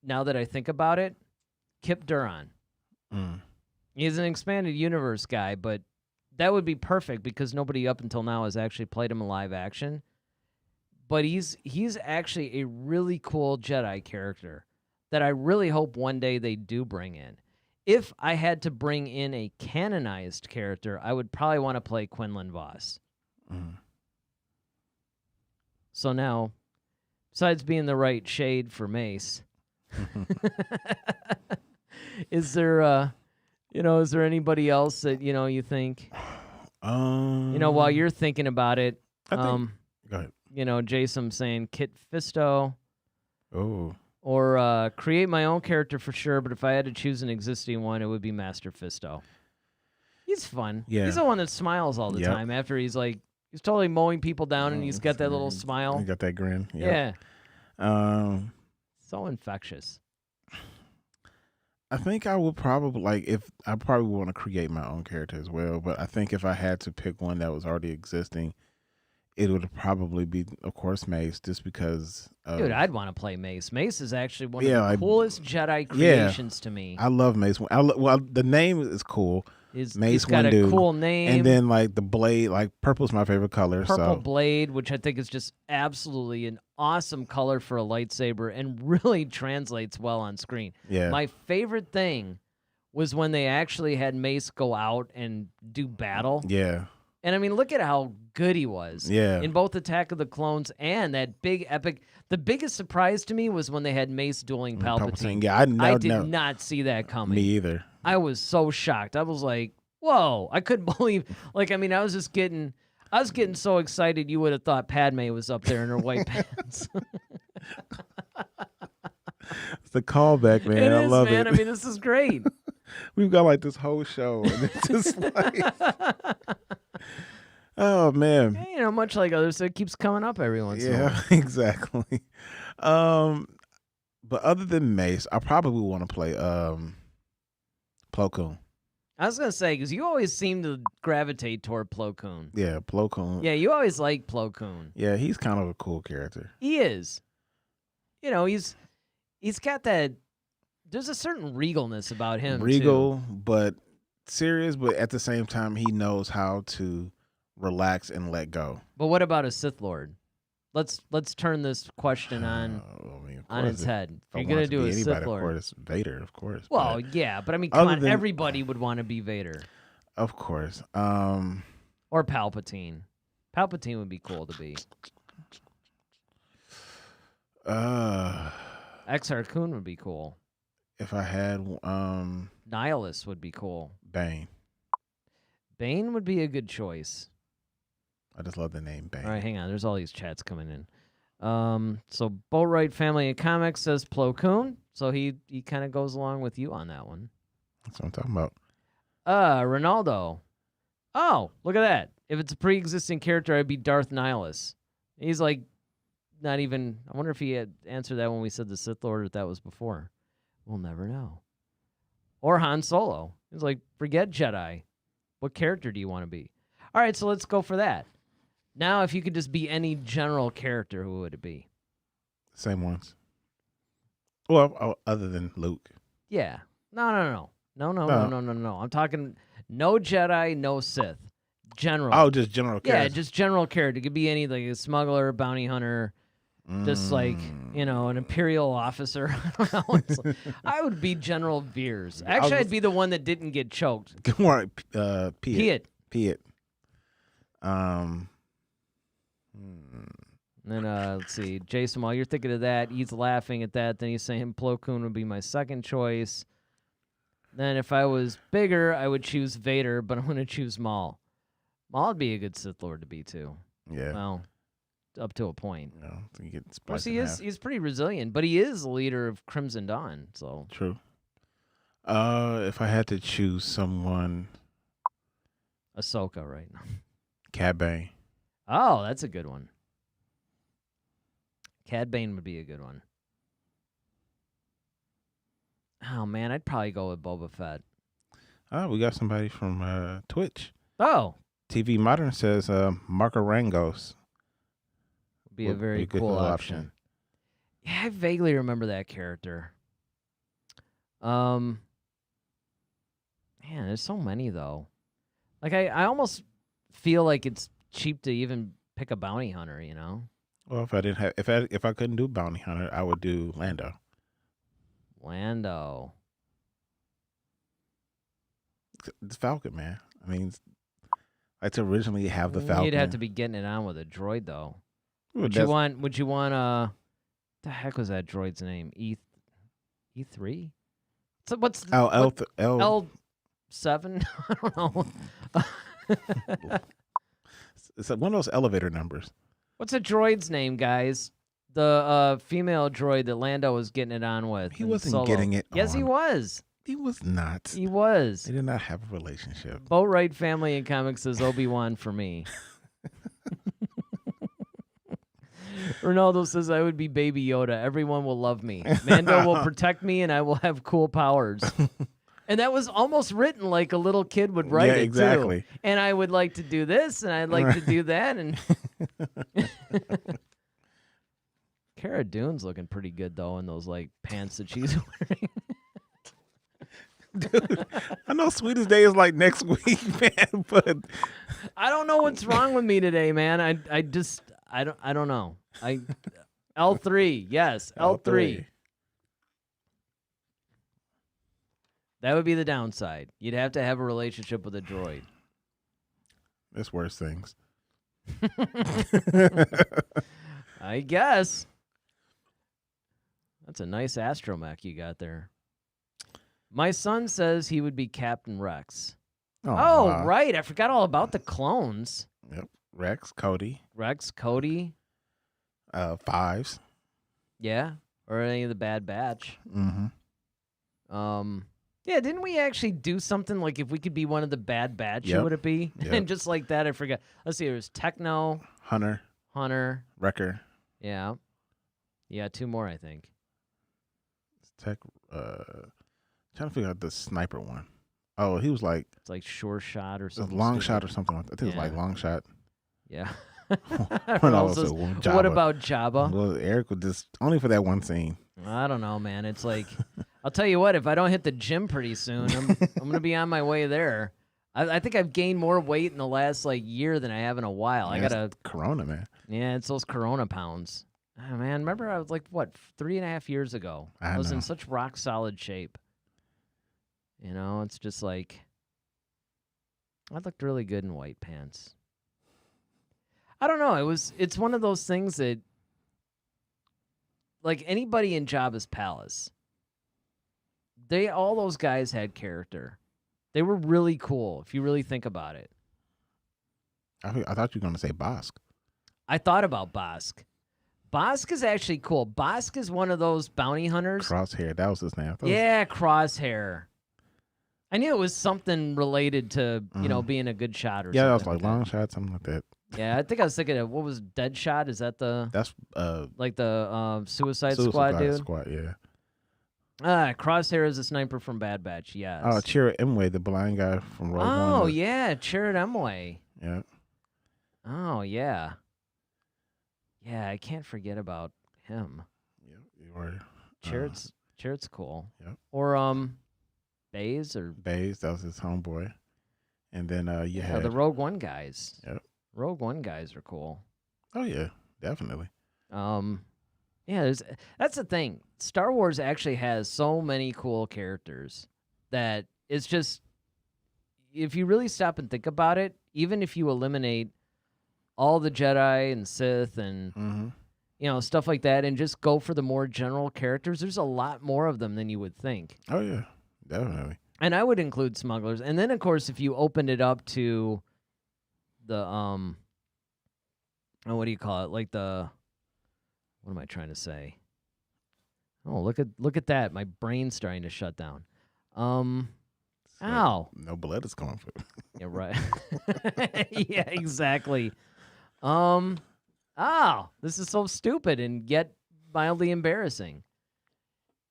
now that I think about it? Kip Duran. He's an expanded universe guy, but that would be perfect because nobody up until now has actually played him in live action. But he's actually a really cool Jedi character that I really hope one day they do bring in. If I had to bring in a canonized character, I would probably want to play Quinlan Vos. So now, besides being the right shade for Mace, is there anybody else that, you think, while you're thinking about it, go ahead. Jason saying Kit Fisto. Oh. Or create my own character for sure, but if I had to choose an existing one, it would be Master Fisto. He's fun. Yeah. He's the one that smiles all the time after he's totally mowing people down and he's got that little smile. He got that grin. Yep. Yeah. So infectious. I think I would probably, I probably want to create my own character as well, but I think if I had to pick one that was already existing, it would probably be, of course, Mace, just because. Dude, I'd want to play Mace. Mace is actually one of the coolest Jedi creations to me. I love Mace. Well, the name is cool. He's got a cool name. And then, the blade, purple's my favorite color. Purple blade, which I think is just absolutely an awesome color for a lightsaber and really translates well on screen. Yeah. My favorite thing was when they actually had Mace go out and do battle. Yeah. And, I mean, look at how good he was. Yeah. In both Attack of the Clones and that big epic. The biggest surprise to me was when they had Mace dueling Palpatine. Yeah, I did not see that coming. Me either. I was so shocked. I was like, whoa. I couldn't believe. I was getting so excited you would have thought Padme was up there in her white pants. It's the callback, man. I love it. I mean, this is great. We've got this whole show. And it's just oh, man. Yeah, much like others, it keeps coming up every once in a while. Yeah, exactly. But other than Mace, I probably want to play Plo Koon. I was going to say, because you always seem to gravitate toward Plo Koon. Yeah, Plo Koon. Yeah, you always like Plo Koon. Yeah, he's kind of a cool character. He is. He's got that. There's a certain regalness about him. Regal, but serious, but at the same time, he knows how to relax and let go. But what about a Sith Lord? Let's turn this question on its head. If you're gonna do a Sith Lord, of course, Vader, of course. Well, yeah, but I mean, come on, everybody would want to be Vader. Of course. Or Palpatine. Palpatine would be cool to be. Exar Kun would be cool. If I had Nihilus would be cool. Bane. Bane would be a good choice. I just love the name Bane. All right, hang on. There's all these chats coming in. So Boatwright Family of Comics says Plo Koon. So he kind of goes along with you on that one. That's what I'm talking about. Ronaldo. Oh, look at that. If it's a pre-existing character, I'd be Darth Nihilus. He's not even. I wonder if he had answered that when we said the Sith Lord, or if that was before. We'll never know. Or Han Solo. He's like, forget Jedi. What character do you want to be? All right, so let's go for that. Now, if you could just be any general character, who would it be? Same ones. Well, other than Luke. Yeah. No. I'm talking no Jedi, no Sith. General. Oh, just general character. Yeah, just general character. It could be any, like a smuggler, bounty hunter, Just like, an Imperial officer. I don't know. It's like, I would be General Veers. Actually, I'd be the one that didn't get choked. Good morning, Piet. Piet. And then, let's see. Jason, while you're thinking of that, he's laughing at that. Then he's saying Plo Koon would be my second choice. Then if I was bigger, I would choose Vader, but I'm going to choose Maul. Maul would be a good Sith Lord to be, too. Yeah. Well, up to a point. So you get of course, he's pretty resilient, but he is the leader of Crimson Dawn. So true. If I had to choose someone, Ahsoka right now. Cad Bane. Oh, that's a good one. Cad Bane would be a good one. Oh man, I'd probably go with Boba Fett. Oh, we got somebody from Twitch. Oh, TV Modern says Marco Rangos. Be a very cool option. Yeah, I vaguely remember that character. Man, there's so many though. Like I almost feel like it's cheap to even pick a bounty hunter, Well, if I didn't have, if I couldn't do bounty hunter, I would do Lando. It's Falcon, man. I mean, like to originally have the Falcon. You'd have to be getting it on with a droid though. Would you want the heck was that droid's name? E3? So what's L7? I don't know. It's one of those elevator numbers. What's a droid's name, guys? The female droid that Lando was getting it on with. He wasn't getting it on. Yes, he was. He was not. He was. They did not have a relationship. Boatwright family in comics says Obi-Wan for me. Ronaldo says I would be Baby Yoda. Everyone will love me. Mando will protect me, and I will have cool powers. And that was almost written like a little kid would write it, exactly. too. And I would like to do this, and I'd like to do that. And Cara Dune's looking pretty good, though, in those like pants that she's wearing. Dude, I know Sweetest Day is like next week, man, but I don't know what's wrong with me today, man. I don't know. L3, yes, L3. That would be the downside. You'd have to have a relationship with a droid. There's worse things. I guess. That's a nice astromech you got there. My son says he would be Captain Rex. Oh, right. I forgot all about the clones. Yep. Rex, Cody. Fives. Yeah. Or any of the Bad Batch. Mm-hmm. Yeah, didn't we actually do something like if we could be one of the Bad Batch, who would it be? Yep. And just like that, I forgot. Let's see, there's Techno. Hunter. Wrecker. Yeah. Yeah, two more, I think. Trying to figure out the sniper one. Oh, he was like... It's like Sure Shot or something. Long Shot or something. I think it was like Long Shot. Yeah. What about Jabba? Well, Eric would just... Only for that one scene. I don't know, man. It's like... I'll tell you what, if I don't hit the gym pretty soon, I'm going to be on my way there. I think I've gained more weight in the last year than I have in a while. Man, I got Corona, man. Yeah, it's those Corona pounds. Oh, man, remember I was 3.5 years ago? I was in such rock solid shape. It's just like I looked really good in white pants. I don't know. It's one of those things that like anybody in Jabba's palace, all those guys had character. They were really cool if you really think about it. I thought you were going to say Bosk. I thought about Bosk. Bosk is actually cool. Bosk is one of those bounty hunters. Crosshair, that was his name. Crosshair. I knew it was something related to, being a good shot or something. Yeah, that was like Long Shot, something like that. Yeah, I think I was thinking of, what was Dead Shot? Is that the... That's... the Suicide Squad dude? Squad, yeah. Crosshair is a sniper from Bad Batch, yes. Oh, Chirrut Imwe, the blind guy from Rogue One. Oh, yeah, Chirrut Imwe. Yeah. Oh, yeah. Yeah, I can't forget about him. Yep, you were. Chirrut's cool. Yep. Or, Baze, that was his homeboy. And then you had the Rogue One guys. Yep. Rogue One guys are cool. Oh yeah, definitely. Yeah, that's the thing. Star Wars actually has so many cool characters that it's just, if you really stop and think about it, even if you eliminate all the Jedi and Sith and stuff like that, and just go for the more general characters, there's a lot more of them than you would think. Oh yeah, definitely. And I would include smugglers. And then, of course, if you opened it up to the what do you call it? Like the, what am I trying to say? Oh, look at that. My brain's starting to shut down. Ow. No blood is coming for. Yeah, right. Yeah, exactly. This is so stupid and yet mildly embarrassing.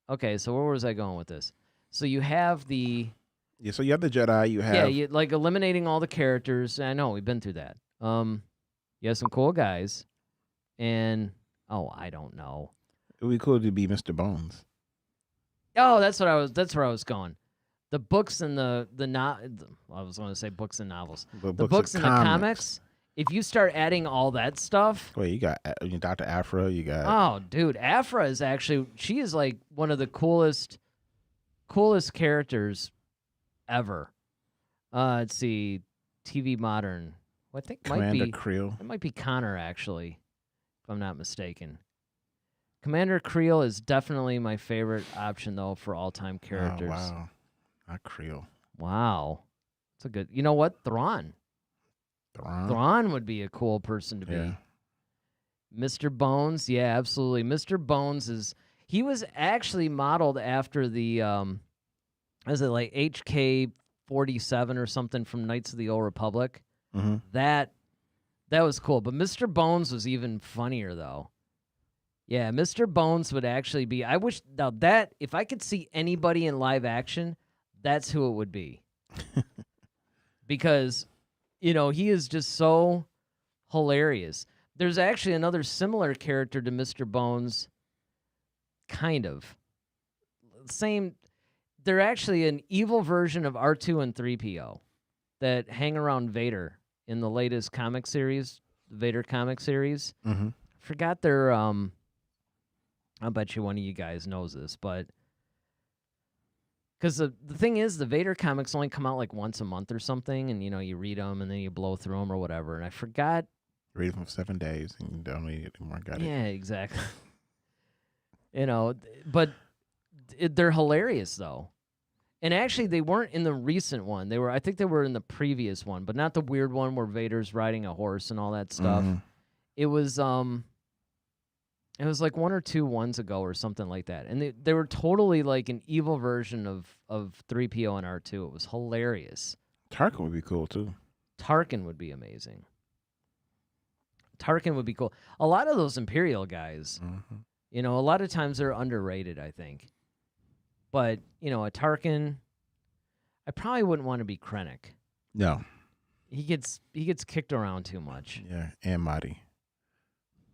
Okay, so where was I going with this? So you have the... Yeah, so you have the Jedi, you have... Yeah, you, like eliminating all the characters. I know, we've been through that. You have some cool guys. And, I don't know. It would be cool to be Mr. Bones. Oh, that's where I was going. The books and I was going to say books and novels. The books and the comics. If you start adding all that stuff... Wait, you got Dr. Aphra, you got... Oh, dude, Aphra is actually... She is like one of the coolest characters ever. Let's see. TV Modern. Well, I think Commander Creel. It might be Connor, actually, if I'm not mistaken. Commander Creel is definitely my favorite option, though, for all-time characters. Oh, wow. Not Creel. Wow. That's a good... You know what? Thrawn. Thrawn would be a cool person to be. Yeah. Mr. Bones, yeah, absolutely. Mr. Bones he was actually modeled after the is it like HK-47 or something from Knights of the Old Republic? Mm-hmm. That was cool. But Mr. Bones was even funnier though. Yeah, Mr. Bones would actually be, if I could see anybody in live action, that's who it would be. Because he is just so hilarious. There's actually another similar character to Mr. Bones, kind of. Same. They're actually an evil version of R2 and 3PO that hang around Vader in the latest comic series, the Vader comic series. Mm-hmm. Forgot their, I'll bet you one of you guys knows this, but... Because the thing is, the Vader comics only come out like once a month or something, and, you read them, and then you blow through them or whatever. And I forgot... Read them for 7 days, and you don't need it anymore. Got it. Yeah, exactly. But they're hilarious, though. And actually, they weren't in the recent one. I think they were in the previous one, but not the weird one where Vader's riding a horse and all that stuff. Mm-hmm. It was like 1 or 2 ones ago or something like that. And they were totally like an evil version of 3PO and R2. It was hilarious. Tarkin would be cool, too. Tarkin would be amazing. Tarkin would be cool. A lot of those Imperial guys, a lot of times they're underrated, I think. But, a Tarkin, I probably wouldn't want to be Krennic. No. He gets kicked around too much. Yeah, and Marty.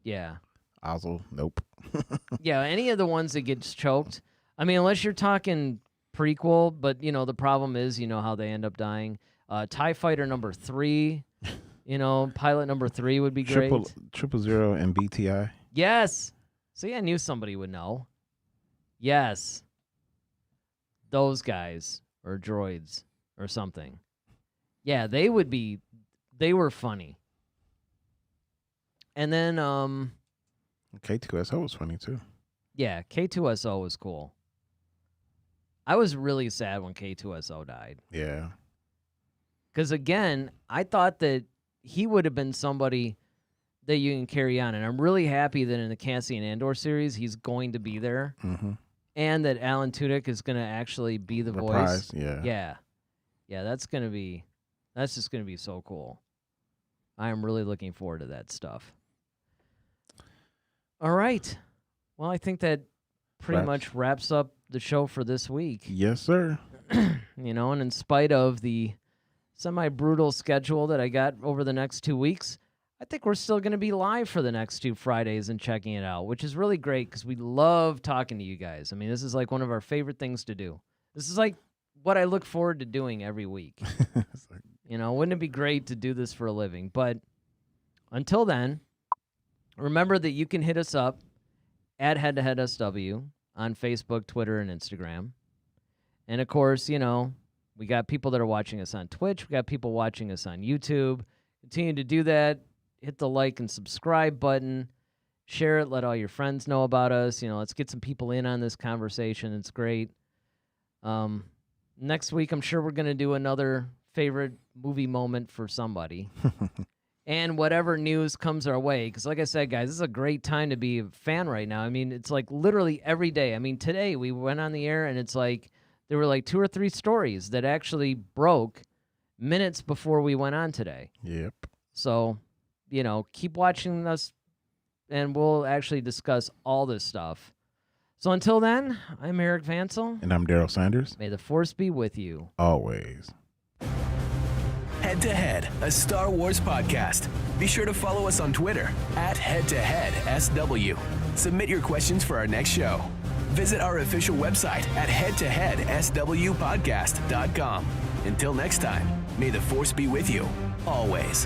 Yeah. Ozzel, nope. Yeah, any of the ones that gets choked. I mean, unless you're talking prequel, but, the problem is, how they end up dying. TIE Fighter number 3, pilot number 3 would be great. 000 and BTI. Yes. See, I knew somebody would know. Yes. Those guys, or droids, or something. Yeah, they were funny. And then, K2SO was funny, too. Yeah, K2SO was cool. I was really sad when K2SO died. Yeah. Because, again, I thought that he would have been somebody that you can carry on. And I'm really happy that in the Cassian Andor series, he's going to be there. Mm-hmm. And that Alan Tudyk is going to actually be the voice. Yeah. Yeah, that's just going to be so cool. I am really looking forward to that stuff. All right. Well, I think that pretty much wraps up the show for this week. Yes, sir. And in spite of the semi-brutal schedule that I got over the next 2 weeks, I think we're still going to be live for the next 2 Fridays and checking it out, which is really great because we love talking to you guys. I mean, this is like one of our favorite things to do. This is like what I look forward to doing every week. Wouldn't it be great to do this for a living? But until then, remember that you can hit us up at Head to Head SW on Facebook, Twitter, and Instagram. And of course, you know, we got people that are watching us on Twitch. We got people watching us on YouTube. Continue to do that. Hit the like and subscribe button. Share it. Let all your friends know about us. You know, let's get some people in on this conversation. It's great. Next week, I'm sure we're going to do another favorite movie moment for somebody. And whatever news comes our way. Because like I said, guys, this is a great time to be a fan right now. I mean, it's like literally every day. I mean, today we went on the air and it's like there were like 2 or 3 stories that actually broke minutes before we went on today. Yep. So, you know, keep watching us and we'll actually discuss all this stuff. So until then, I'm Eric Vansel. And I'm Daryl Sanders. May the Force be with you. Always. Head to Head, a Star Wars podcast. Be sure to follow us on Twitter at HeadToHeadSW. Submit your questions for our next show. Visit our official website at headtoheadswpodcast.com. Until next time, may the Force be with you, always.